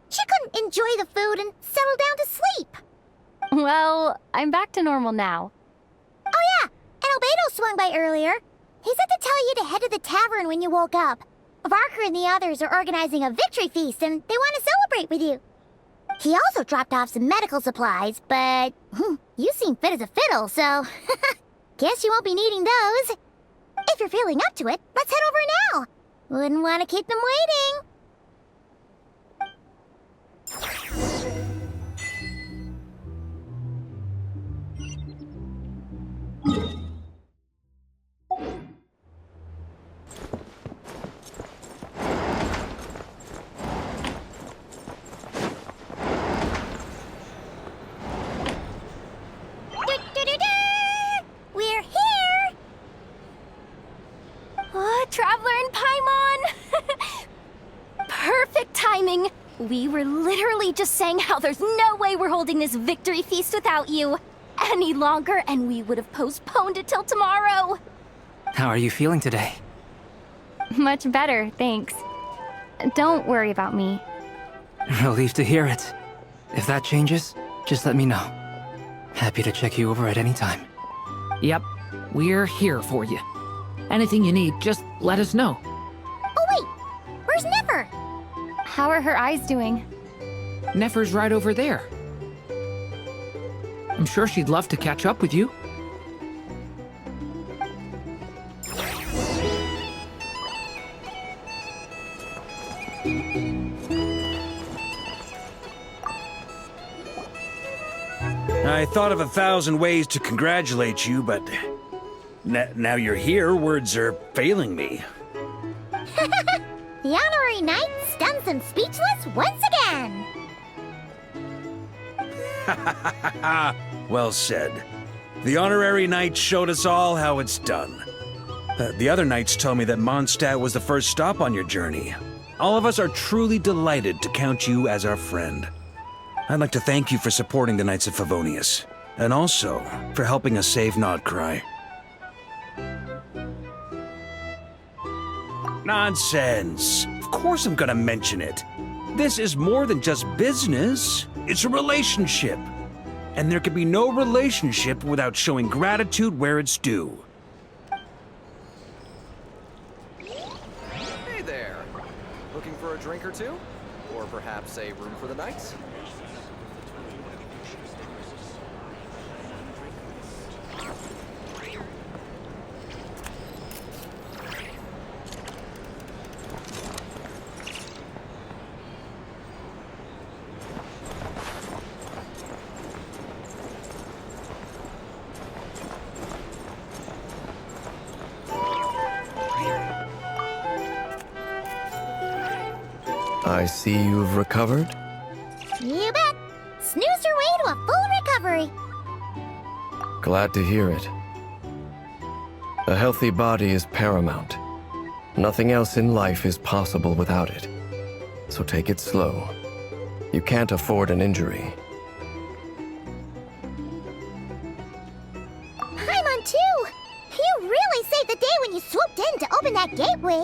She couldn't enjoy the food and settle down to sleep. Well, I'm back to normal now. Oh yeah, and Albedo swung by earlier. He said to tell you to head to the tavern when you woke up. Varker and the others are organizing a victory feast and they want to celebrate with you. He also dropped off some medical supplies, but you seem fit as a fiddle, so guess you won't be needing those. If you're feeling up to it, let's head over now. Wouldn't want to keep them waiting. We're here! Oh, Traveler and Paimon! Perfect timing! We were literally just saying how there's no way we're holding this victory feast without you any longer, and we would have postponed it till tomorrow. How are you feeling today? Much better, thanks. Don't worry about me. Relieved to hear it. If that changes, just let me know. Happy to check you over at any time. Yep, we're here for you. Anything you need, just let us know. Oh wait, where's Nefer? How are her eyes doing? Nefer's right over there. I'm sure she'd love to catch up with you. I thought of 1,000 ways to congratulate you, but now you're here, words are failing me. The honorary knight stuns them speechless once again. Well said. The honorary knight showed us all how it's done. The other knights told me that Mondstadt was the first stop on your journey. All of us are truly delighted to count you as our friend. I'd like to thank you for supporting the Knights of Favonius, and also for helping us save Nodcry. Nonsense! Of course I'm gonna mention it. This is more than just business. It's a relationship. And there can be no relationship without showing gratitude where it's due. Hey there! Looking for a drink or two? Or perhaps a room for the night? I see you've recovered. You bet. Snoozed her way to a full recovery. Glad to hear it. A healthy body is paramount. Nothing else in life is possible without it. So take it slow. You can't afford an injury. Paimon too! You really saved the day when you swooped in to open that gateway.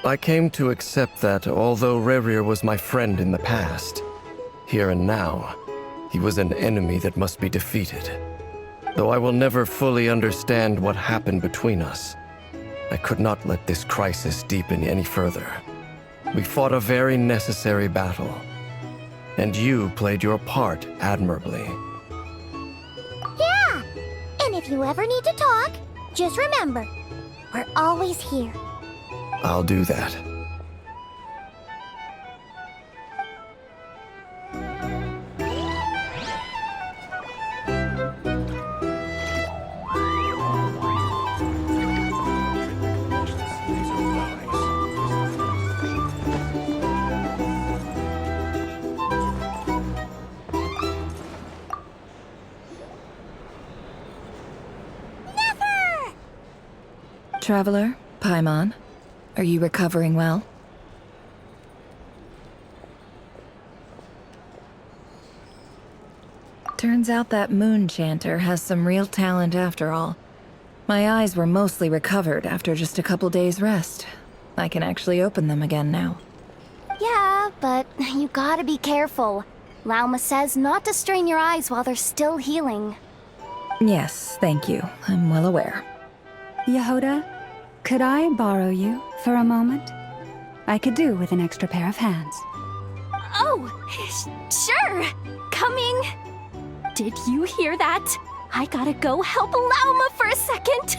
I came to accept that although Rerir was my friend in the past, here and now, he was an enemy that must be defeated. Though I will never fully understand what happened between us, I could not let this crisis deepen any further. We fought a very necessary battle, and you played your part admirably. Yeah! And if you ever need to talk, just remember, we're always here. I'll do that. Traveler, Paimon, are you recovering well? Turns out that moon chanter has some real talent after all. My eyes were mostly recovered after just a couple days' rest. I can actually open them again now. Yeah, but you gotta be careful. Lauma says not to strain your eyes while they're still healing. Yes, thank you. I'm well aware. Yehoda, could I borrow you for a moment? I could do with an extra pair of hands. Oh, sure. Coming. Did you hear that? I gotta go help Lauma for a second.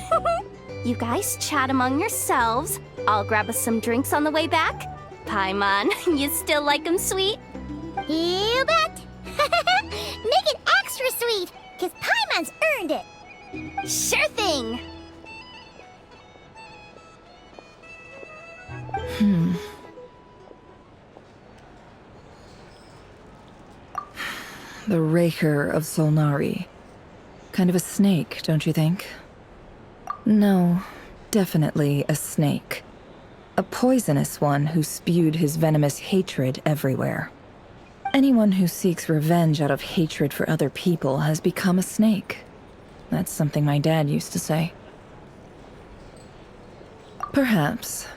You guys chat among yourselves. I'll grab us some drinks on the way back. Paimon, you still like 'em sweet? You bet! Make it extra sweet, because Paimon's earned it! Sure thing! The Raker of Solnari. Kind of a snake, don't you think? No, definitely a snake. A poisonous one who spewed his venomous hatred everywhere. Anyone who seeks revenge out of hatred for other people has become a snake. That's something my dad used to say. Perhaps.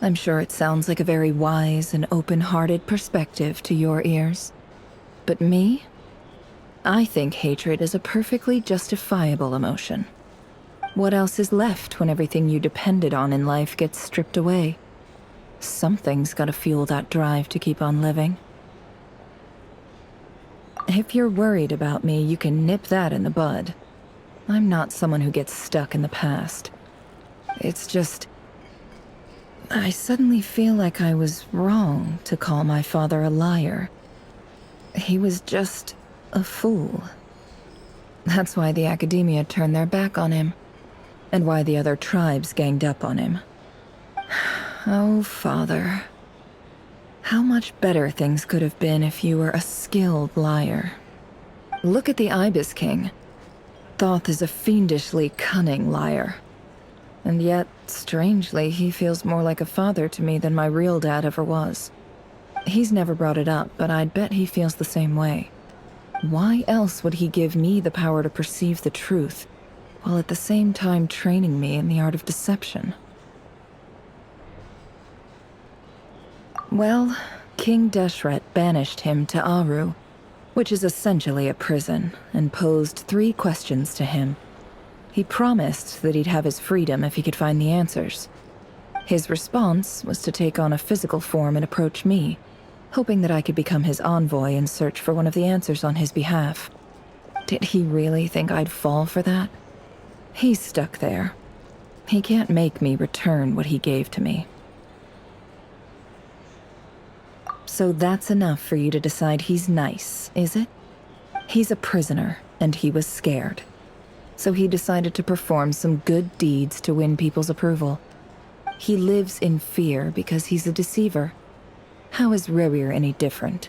I'm sure it sounds like a very wise and open-hearted perspective to your ears. But me? I think hatred is a perfectly justifiable emotion. What else is left when everything you depended on in life gets stripped away? Something's gotta fuel that drive to keep on living. If you're worried about me, you can nip that in the bud. I'm not someone who gets stuck in the past. It's just... I suddenly feel like I was wrong to call my father a liar. He was just a fool. That's why the Academia turned their back on him, and why the other tribes ganged up on him. Oh, Father. How much better things could have been if you were a skilled liar. Look at the Ibis King. Thoth is a fiendishly cunning liar. And yet, strangely, he feels more like a father to me than my real dad ever was. He's never brought it up, but I'd bet he feels the same way. Why else would he give me the power to perceive the truth, while at the same time training me in the art of deception? Well, King Deshret banished him to Aru, which is essentially a prison, and posed 3 questions to him. He promised that he'd have his freedom if he could find the answers. His response was to take on a physical form and approach me, hoping that I could become his envoy and search for one of the answers on his behalf. Did he really think I'd fall for that? He's stuck there. He can't make me return what he gave to me. So that's enough for you to decide he's nice, is it? He's a prisoner, and he was scared. So he decided to perform some good deeds to win people's approval. He lives in fear because he's a deceiver. How is Rerir any different?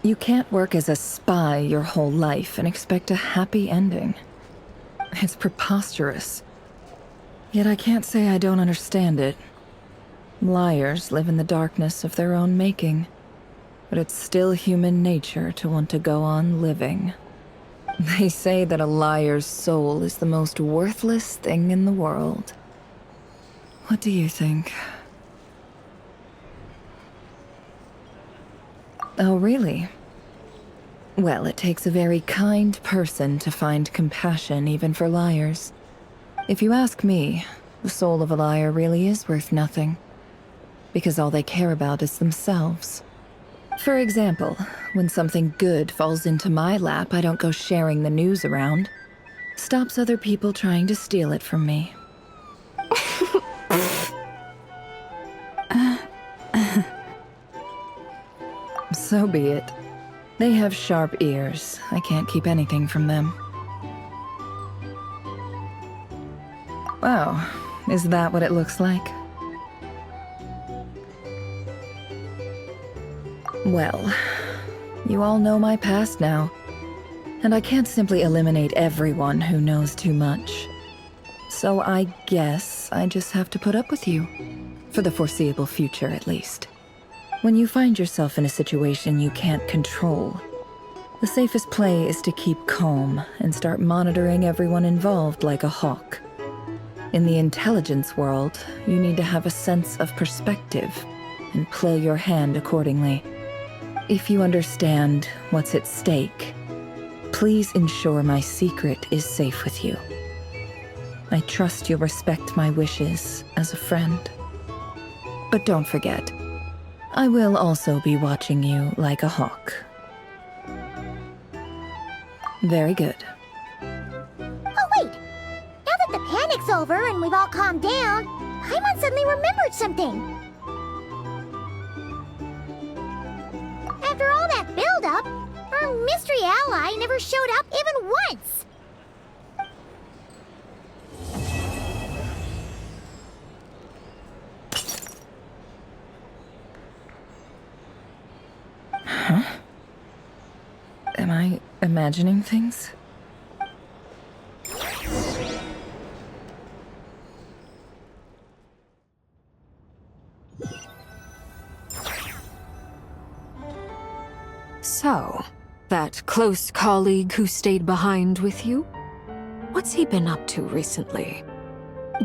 You can't work as a spy your whole life and expect a happy ending. It's preposterous. Yet I can't say I don't understand it. Liars live in the darkness of their own making, but it's still human nature to want to go on living. They say that a liar's soul is the most worthless thing in the world. What do you think? Oh, really? Well, it takes a very kind person to find compassion even for liars. If you ask me, the soul of a liar really is worth nothing. Because all they care about is themselves. For example, when something good falls into my lap, I don't go sharing the news around. Stops other people trying to steal it from me. So be it. They have sharp ears. I can't keep anything from them. Wow, is that what it looks like? Well, you all know my past now, and I can't simply eliminate everyone who knows too much. So I guess I just have to put up with you. For the foreseeable future, at least. When you find yourself in a situation you can't control, the safest play is to keep calm and start monitoring everyone involved like a hawk. In the intelligence world, you need to have a sense of perspective and play your hand accordingly. If you understand what's at stake, please ensure my secret is safe with you. I trust you'll respect my wishes as a friend. But don't forget, I will also be watching you like a hawk. Very good. Oh, wait! Now that the panic's over and we've all calmed down, Paimon suddenly remembered something. After all that build-up, our mystery ally never showed up even once! Huh? Am I imagining things? So, that close colleague who stayed behind with you? What's he been up to recently?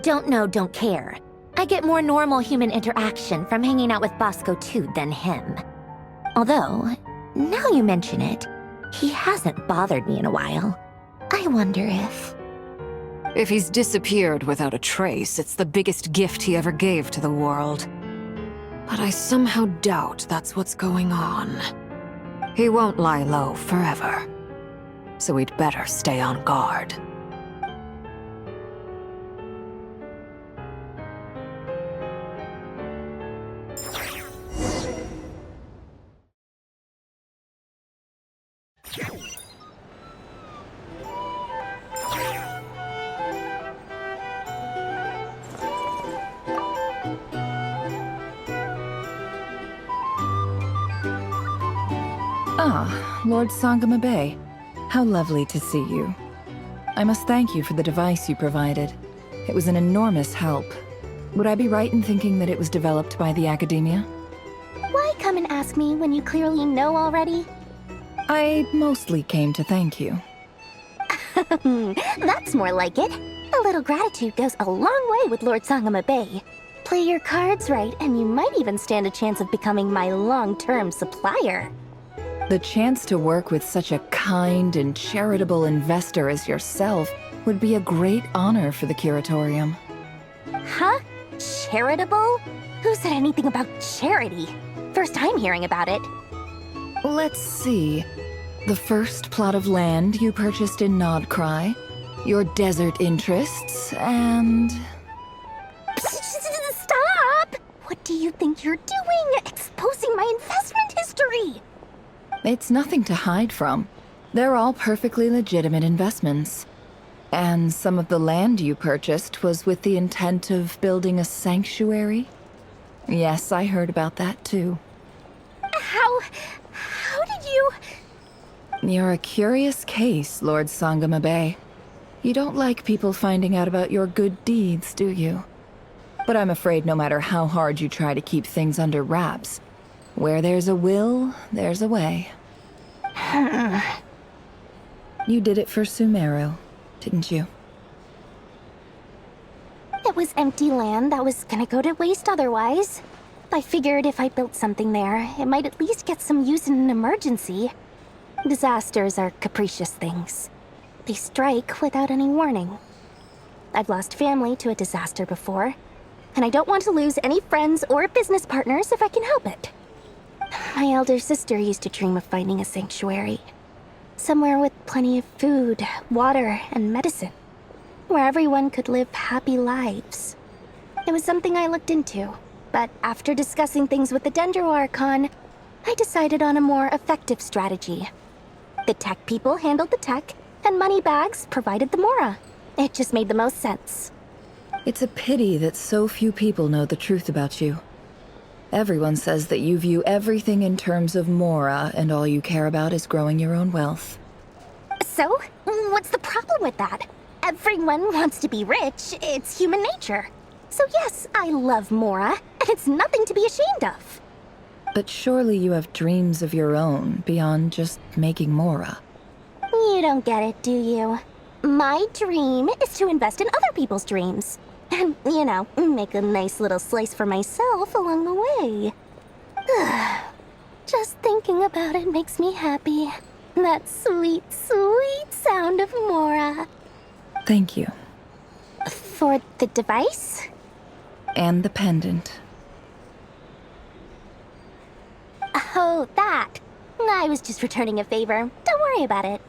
Don't know, don't care. I get more normal human interaction from hanging out with Bosco too than him. Although, now you mention it, he hasn't bothered me in a while. I wonder if... If he's disappeared without a trace, it's the biggest gift he ever gave to the world. But I somehow doubt that's what's going on. He won't lie low forever. So we'd better stay on guard. Ah, Lord Sangama Bay. How lovely to see you. I must thank you for the device you provided. It was an enormous help. Would I be right in thinking that it was developed by the Academia? Why come and ask me when you clearly know already? I mostly came to thank you. That's more like it. A little gratitude goes a long way with Lord Sangama Bay. Play your cards right, and you might even stand a chance of becoming my long-term supplier. The chance to work with such a kind and charitable investor as yourself would be a great honor for the Curatorium. Huh? Charitable? Who said anything about charity? First time hearing about it. Let's see. The first plot of land you purchased in Nodcry, your desert interests, and... Stop! What do you think you're doing? Exposing my investment history! It's nothing to hide from. They're all perfectly legitimate investments. And some of the land you purchased was with the intent of building a sanctuary? Yes, I heard about that too. How did you... You're a curious case, Lord Sangama Bay. You don't like people finding out about your good deeds, do you? But I'm afraid no matter how hard you try to keep things under wraps, where there's a will, there's a way. You did it for Sumeru, didn't you? It was empty land that was gonna go to waste otherwise. I figured if I built something there, it might at least get some use in an emergency. Disasters are capricious things. They strike without any warning. I've lost family to a disaster before, and I don't want to lose any friends or business partners if I can help it. My elder sister used to dream of finding a sanctuary. Somewhere with plenty of food, water, and medicine. Where everyone could live happy lives. It was something I looked into, but after discussing things with the Dendro Archon, I decided on a more effective strategy. The tech people handled the tech, and Moneybags provided the Mora. It just made the most sense. It's a pity that so few people know the truth about you. Everyone says that you view everything in terms of Mora, and all you care about is growing your own wealth. So, what's the problem with that? Everyone wants to be rich. It's human nature. So yes, I love Mora, and it's nothing to be ashamed of. But surely you have dreams of your own beyond just making Mora. You don't get it, do you? My dream is to invest in other people's dreams. And, you know, make a nice little slice for myself along the way. Just thinking about it makes me happy. That sweet, sweet sound of Mora. Thank you. For the device? And the pendant. Oh, that. I was just returning a favor. Don't worry about it.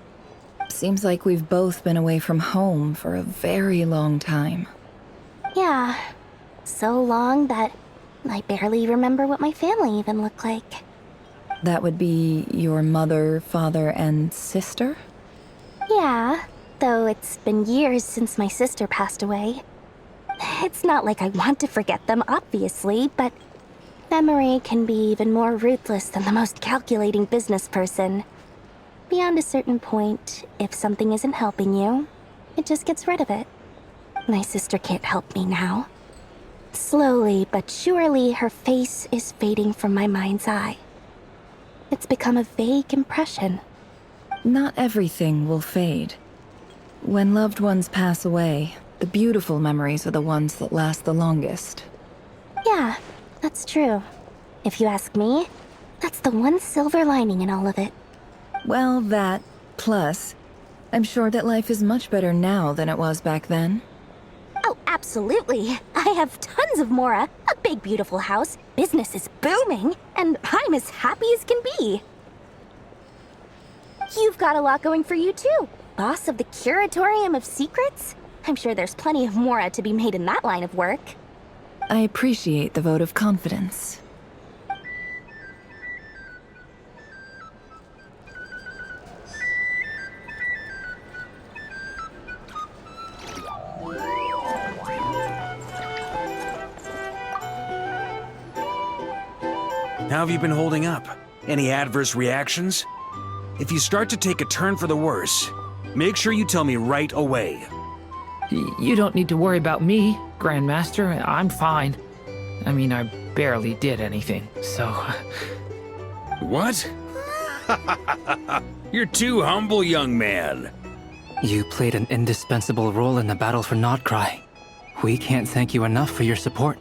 Seems like we've both been away from home for a very long time. Yeah. So long that I barely remember what my family even looked like. That would be your mother, father, and sister? Yeah, though it's been years since my sister passed away. It's not like I want to forget them, obviously, but memory can be even more ruthless than the most calculating business person. Beyond a certain point, if something isn't helping you, it just gets rid of it. My sister can't help me now. Slowly but surely, her face is fading from my mind's eye. It's become a vague impression. Not everything will fade. When loved ones pass away, the beautiful memories are the ones that last the longest. Yeah, that's true. If you ask me, that's the one silver lining in all of it. Well, that, plus, I'm sure that life is much better now than it was back then. Oh, absolutely. I have tons of Mora, a big beautiful house, business is booming, and I'm as happy as can be. You've got a lot going for you too. Boss of the Curatorium of Secrets? I'm sure there's plenty of Mora to be made in that line of work. I appreciate the vote of confidence. How have you been holding up? Any adverse reactions? If you start to take a turn for the worse, make sure you tell me right away. You don't need to worry about me, Grandmaster. I'm fine. I mean, I barely did anything, so... What? You're too humble, young man. You played an indispensable role in the battle for Nodcry. We can't thank you enough for your support.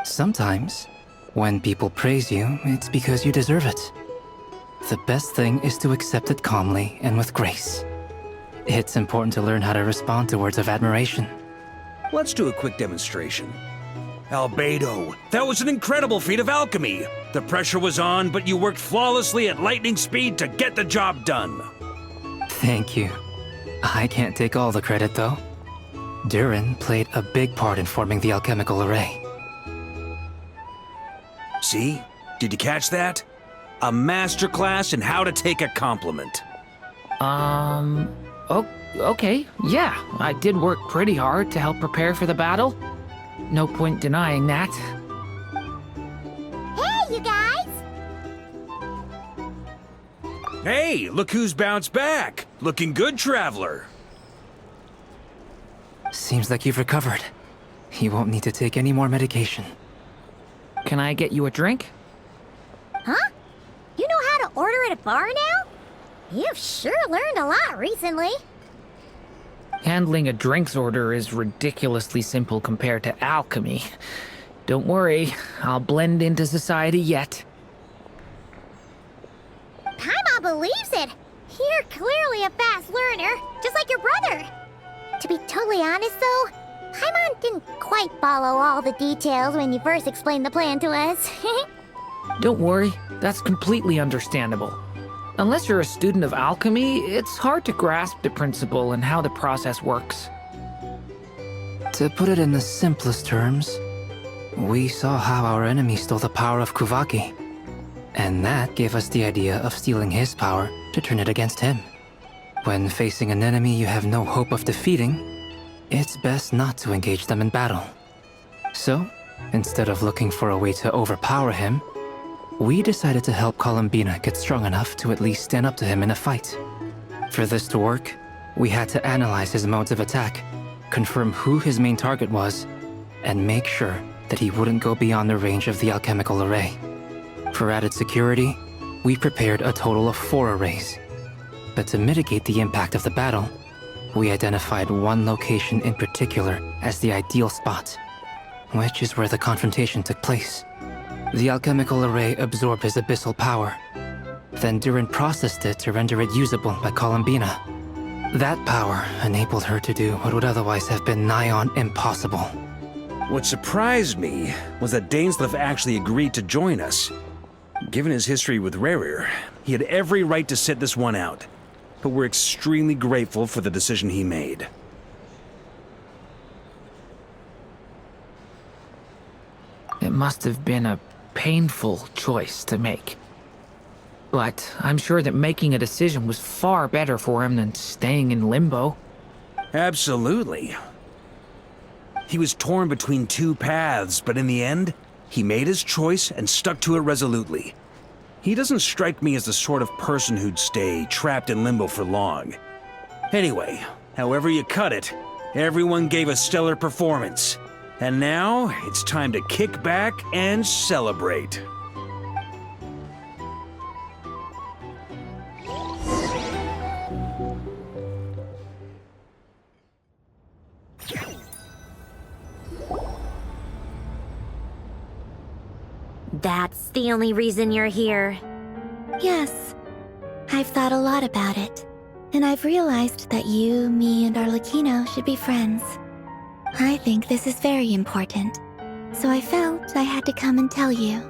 Sometimes, when people praise you, it's because you deserve it. The best thing is to accept it calmly and with grace. It's important to learn how to respond to words of admiration. Let's do a quick demonstration. Albedo, that was an incredible feat of alchemy. The pressure was on, but you worked flawlessly at lightning speed to get the job done. Thank you. I can't take all the credit, though. Durin played a big part in forming the alchemical array. See? Did you catch that? A masterclass in how to take a compliment. Okay, yeah. I did work pretty hard to help prepare for the battle. No point denying that. Hey, you guys! Hey, look who's bounced back. Looking good, Traveler. Seems like you've recovered. You won't need to take any more medication. Can I get you a drink? Huh? You know how to order at a bar now? You've sure learned a lot recently. Handling a drinks order is ridiculously simple compared to alchemy. Don't worry, I'll blend into society yet. Paimon believes it. You're clearly a fast learner, just like your brother. To be totally honest, though, Paimon didn't quite follow all the details when you first explained the plan to us. Don't worry, that's completely understandable. Unless you're a student of alchemy, it's hard to grasp the principle and how the process works. To put it in the simplest terms, we saw how our enemy stole the power of Kuvaki. And that gave us the idea of stealing his power to turn it against him. When facing an enemy you have no hope of defeating, it's best not to engage them in battle. So, instead of looking for a way to overpower him, we decided to help Columbina get strong enough to at least stand up to him in a fight. For this to work, We had to analyze his modes of attack, confirm who his main target was, and make sure that he wouldn't go beyond the range of the alchemical array. For added security, we prepared a total of 4 arrays. But to mitigate the impact of the battle, we identified one location in particular as the ideal spot, which is where the confrontation took place. The alchemical array absorbed his abyssal power. Then Durin processed it to render it usable by Columbina. That power enabled her to do what would otherwise have been nigh on impossible. What surprised me was that Dainsleif actually agreed to join us. Given his history with Rerir, he had every right to sit this one out. But we're extremely grateful for the decision he made. It must have been a painful choice to make. But I'm sure that making a decision was far better for him than staying in limbo. Absolutely. He was torn between 2 paths, but in the end, he made his choice and stuck to it resolutely. He doesn't strike me as the sort of person who'd stay trapped in limbo for long. Anyway, however you cut it, everyone gave a stellar performance. And now, it's time to kick back and celebrate. That's the only reason you're here. Yes. I've thought a lot about it. And I've realized that you, me, and Arlecchino should be friends. I think this is very important. So I felt I had to come and tell you.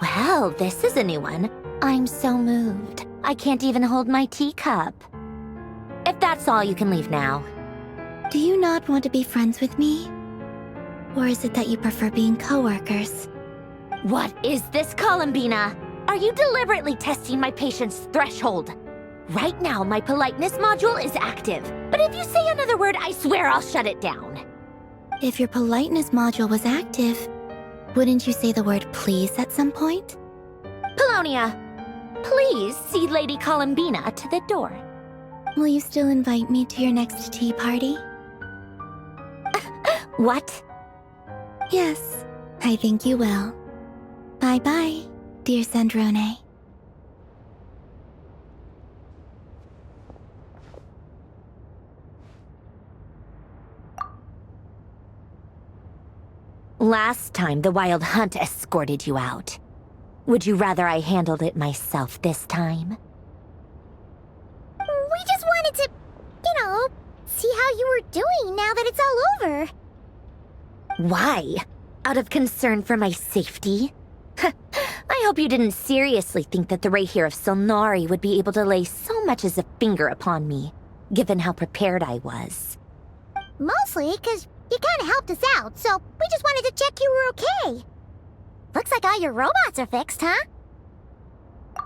Well, this is a new one. I'm so moved. I can't even hold my teacup. If that's all, you can leave now. Do you not want to be friends with me? Or is it that you prefer being co-workers? What is this, Columbina? Are you deliberately testing my patience threshold? Right now, my politeness module is active. But if you say another word, I swear I'll shut it down. If your politeness module was active, wouldn't you say the word please at some point? Polonia, please see Lady Columbina to the door. Will you still invite me to your next tea party? What? Yes, I think you will. Bye-bye, dear Sandrone. Last time, the Wild Hunt escorted you out. Would you rather I handled it myself this time? We just wanted to, see how you were doing now that it's all over. Why? Out of concern for my safety? I hope you didn't seriously think that the Rayhir of Solnari would be able to lay so much as a finger upon me, given how prepared I was. Mostly because you kind of helped us out, so we just wanted to check you were okay. Looks like all your robots are fixed, huh?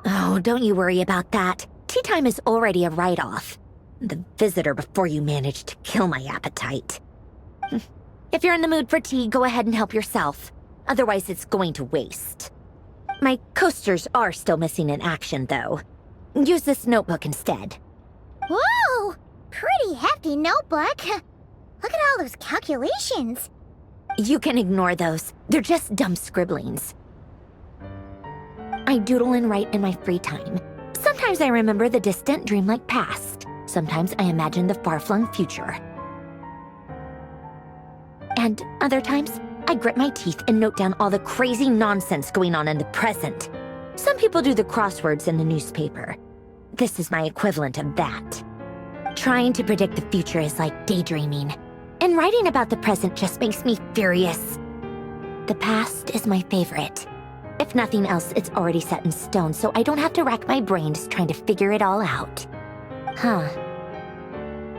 Oh, don't you worry about that. Tea time is already a write-off. The visitor before you managed to kill my appetite. If you're in the mood for tea, go ahead and help yourself. Otherwise, it's going to waste. My coasters are still missing in action, though. Use this notebook instead. Whoa! Pretty hefty notebook. Look at all those calculations. You can ignore those. They're just dumb scribblings. I doodle and write in my free time. Sometimes I remember the distant, dreamlike past. Sometimes I imagine the far-flung future. And other times, I grit my teeth and note down all the crazy nonsense going on in the present. Some people do the crosswords in the newspaper. This is my equivalent of that. Trying to predict the future is like daydreaming. And writing about the present just makes me furious. The past is my favorite. If nothing else, it's already set in stone, so I don't have to rack my brains trying to figure it all out. Huh.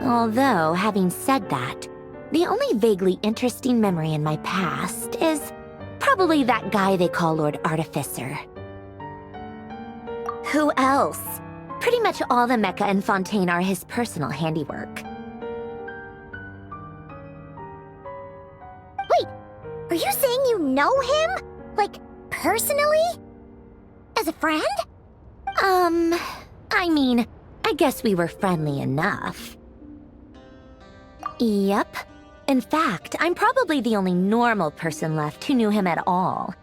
Although, having said that, the only vaguely interesting memory in my past is probably that guy they call Lord Artificer. Who else? Pretty much all the mecha and Fontaine are his personal handiwork. Wait, are you saying you know him? Like, personally? As a friend? I mean, I guess we were friendly enough. Yep. In fact, I'm probably the only normal person left who knew him at all.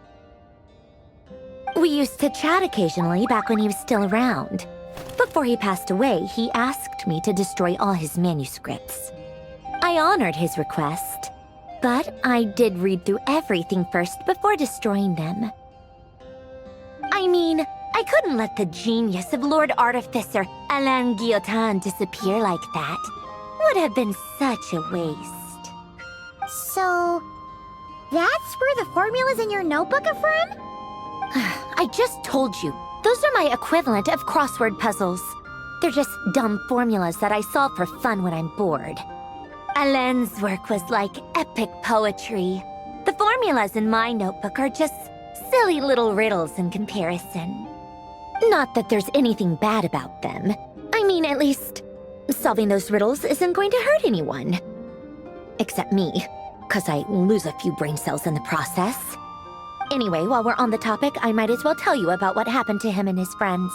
We used to chat occasionally back when he was still around. Before he passed away, he asked me to destroy all his manuscripts. I honored his request, but I did read through everything first before destroying them. I mean, I couldn't let the genius of Lord Artificer Alain Guillotin disappear like that. Would have been such a waste. So, that's where the formulas in your notebook are from? I just told you. Those are my equivalent of crossword puzzles. They're just dumb formulas that I solve for fun when I'm bored. Alain's work was like epic poetry. The formulas in my notebook are just silly little riddles in comparison. Not that there's anything bad about them. I mean, at least, solving those riddles isn't going to hurt anyone. Except me, 'cause I lose a few brain cells in the process. Anyway, while we're on the topic, I might as well tell you about what happened to him and his friends.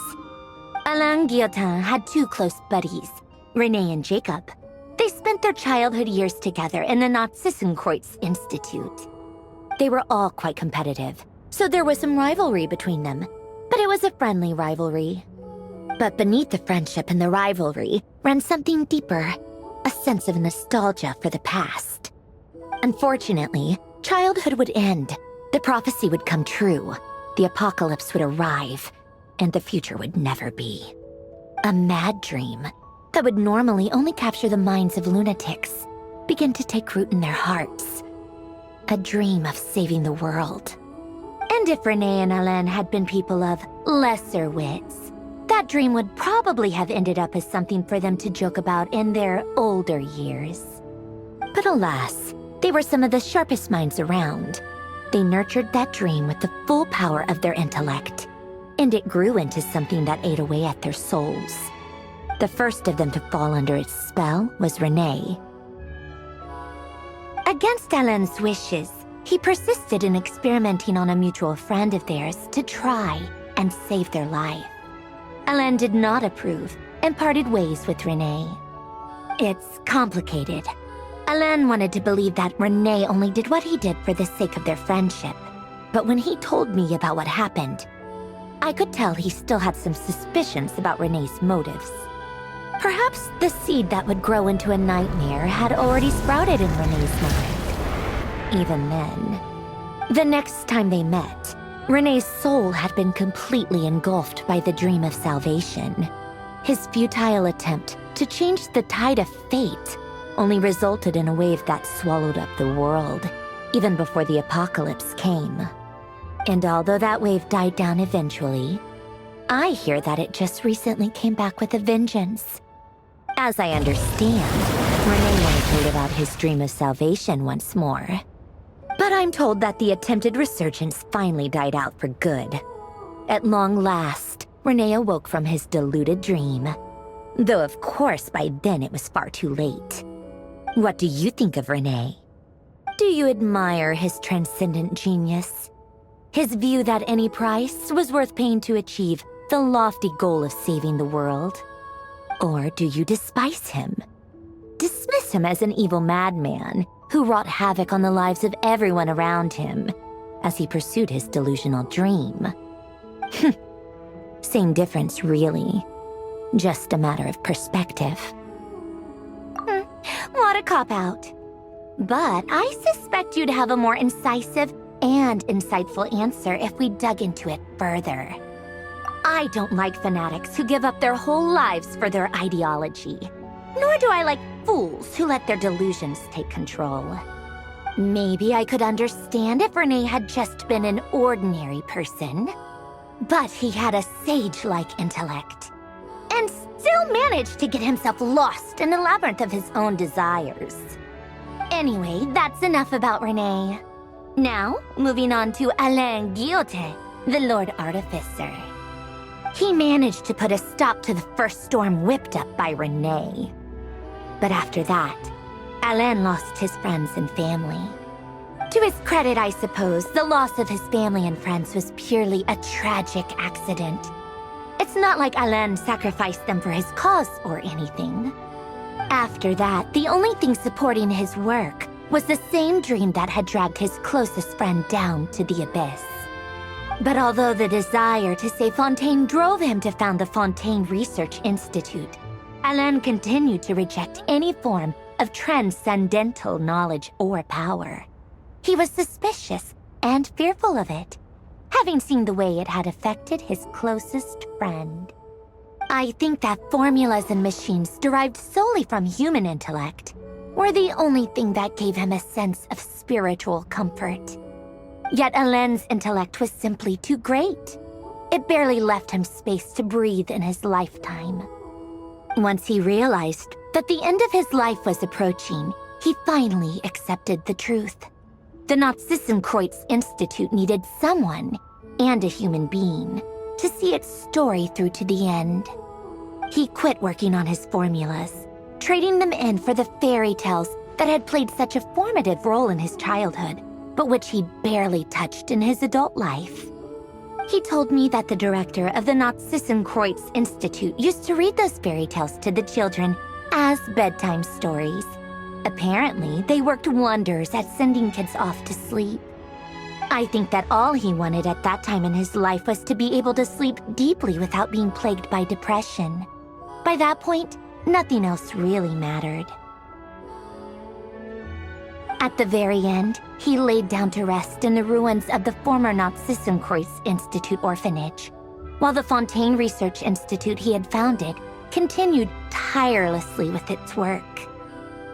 Alain Guillotin had two close buddies, Renee and Jacob. They spent their childhood years together in the Narzissenkreuz Institute. They were all quite competitive, so there was some rivalry between them, but it was a friendly rivalry. But beneath the friendship and the rivalry ran something deeper, a sense of nostalgia for the past. Unfortunately, childhood would end. The prophecy would come true, the apocalypse would arrive, and the future would never be. A mad dream that would normally only capture the minds of lunatics began to take root in their hearts. A dream of saving the world. And if Renee and Alain had been people of lesser wits, that dream would probably have ended up as something for them to joke about in their older years. But alas, they were some of the sharpest minds around. They nurtured that dream with the full power of their intellect, and it grew into something that ate away at their souls. The first of them to fall under its spell was Renee. Against Alain's wishes, he persisted in experimenting on a mutual friend of theirs to try and save their life. Alain did not approve and parted ways with Renee. It's complicated. Alain wanted to believe that Renee only did what he did for the sake of their friendship. But when he told me about what happened, I could tell he still had some suspicions about Renee's motives. Perhaps the seed that would grow into a nightmare had already sprouted in Renee's mind. Even then, the next time they met, Renee's soul had been completely engulfed by the dream of salvation. His futile attempt to change the tide of fate only resulted in a wave that swallowed up the world, even before the apocalypse came. And although that wave died down eventually, I hear that it just recently came back with a vengeance. As I understand, Renee wanted to live out his dream of salvation once more. But I'm told that the attempted resurgence finally died out for good. At long last, Renee awoke from his deluded dream. Though of course by then it was far too late. What do you think of Renee? Do you admire his transcendent genius? His view that any price was worth paying to achieve the lofty goal of saving the world? Or do you despise him? Dismiss him as an evil madman who wrought havoc on the lives of everyone around him as he pursued his delusional dream? Same difference, really. Just a matter of perspective. What a cop-out. But I suspect you'd have a more incisive and insightful answer if we dug into it further. I don't like fanatics who give up their whole lives for their ideology. Nor do I like fools who let their delusions take control. Maybe I could understand if Renee had just been an ordinary person. But he had a sage-like intellect. And still managed to get himself lost in the labyrinth of his own desires. Anyway, that's enough about Renee. Now, moving on to Alain Guillotin, the Lord Artificer. He managed to put a stop to the first storm whipped up by Renee. But after that, Alain lost his friends and family. To his credit, I suppose, the loss of his family and friends was purely a tragic accident. It's not like Alain sacrificed them for his cause or anything. After that, the only thing supporting his work was the same dream that had dragged his closest friend down to the abyss. But although the desire to save Fontaine drove him to found the Fontaine Research Institute, Alain continued to reject any form of transcendental knowledge or power. He was suspicious and fearful of it, having seen the way it had affected his closest friend. I think that formulas and machines derived solely from human intellect were the only thing that gave him a sense of spiritual comfort. Yet Alain's intellect was simply too great. It barely left him space to breathe in his lifetime. Once he realized that the end of his life was approaching, he finally accepted the truth. The Nazissenkreuz Institute needed someone, and a human being, to see its story through to the end. He quit working on his formulas, trading them in for the fairy tales that had played such a formative role in his childhood, but which he barely touched in his adult life. He told me that the director of the Nazissenkreuz Institute used to read those fairy tales to the children as bedtime stories. Apparently, they worked wonders at sending kids off to sleep. I think that all he wanted at that time in his life was to be able to sleep deeply without being plagued by depression. By that point, nothing else really mattered. At the very end, he laid down to rest in the ruins of the former Nazissenkreuz Institute orphanage, while the Fontaine Research Institute he had founded continued tirelessly with its work.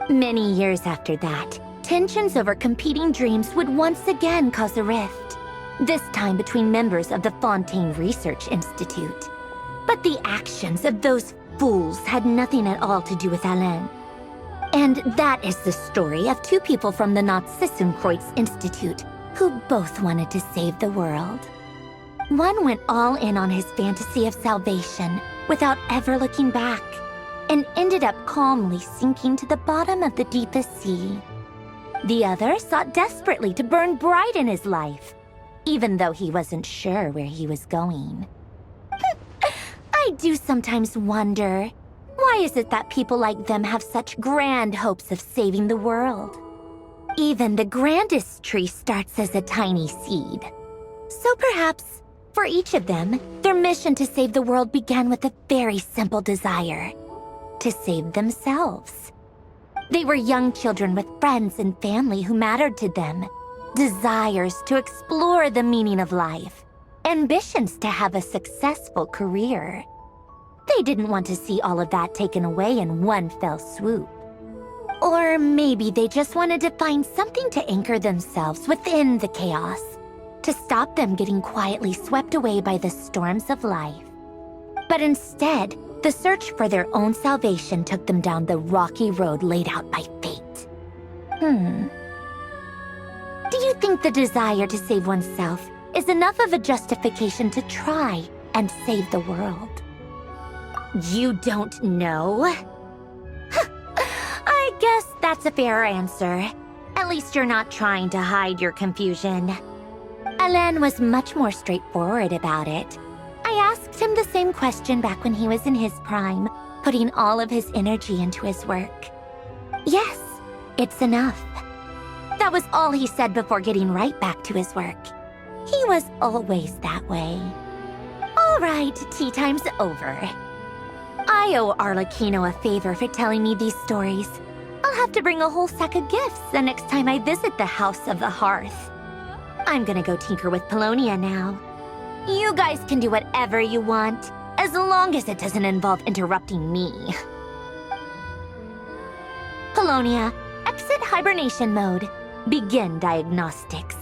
Many years after that, tensions over competing dreams would once again cause a rift, this time between members of the Fontaine Research Institute. But the actions of those fools had nothing at all to do with Alain. And that is the story of two people from the Nazissenkreuz Institute who both wanted to save the world. One went all in on his fantasy of salvation without ever looking back, and ended up calmly sinking to the bottom of the deepest sea. The other sought desperately to burn bright in his life, even though he wasn't sure where he was going. I do sometimes wonder, why is it that people like them have such grand hopes of saving the world? Even the grandest tree starts as a tiny seed. So perhaps, for each of them, their mission to save the world began with a very simple desire: to save themselves. They were young children with friends and family who mattered to them, desires to explore the meaning of life, ambitions to have a successful career. They didn't want to see all of that taken away in one fell swoop. Or maybe they just wanted to find something to anchor themselves within the chaos, to stop them getting quietly swept away by the storms of life. But instead, the search for their own salvation took them down the rocky road laid out by fate. Do you think the desire to save oneself is enough of a justification to try and save the world? You don't know? I guess that's a fair answer. At least you're not trying to hide your confusion. Alain was much more straightforward about it. I asked him the same question back when he was in his prime, putting all of his energy into his work. Yes, it's enough. That was all he said before getting right back to his work. He was always that way. All right, tea time's over. I owe Arlecchino a favor for telling me these stories. I'll have to bring a whole sack of gifts the next time I visit the House of the Hearth. I'm gonna go tinker with Polonia now. You guys can do whatever you want, as long as it doesn't involve interrupting me. Polonia, exit hibernation mode. Begin diagnostics.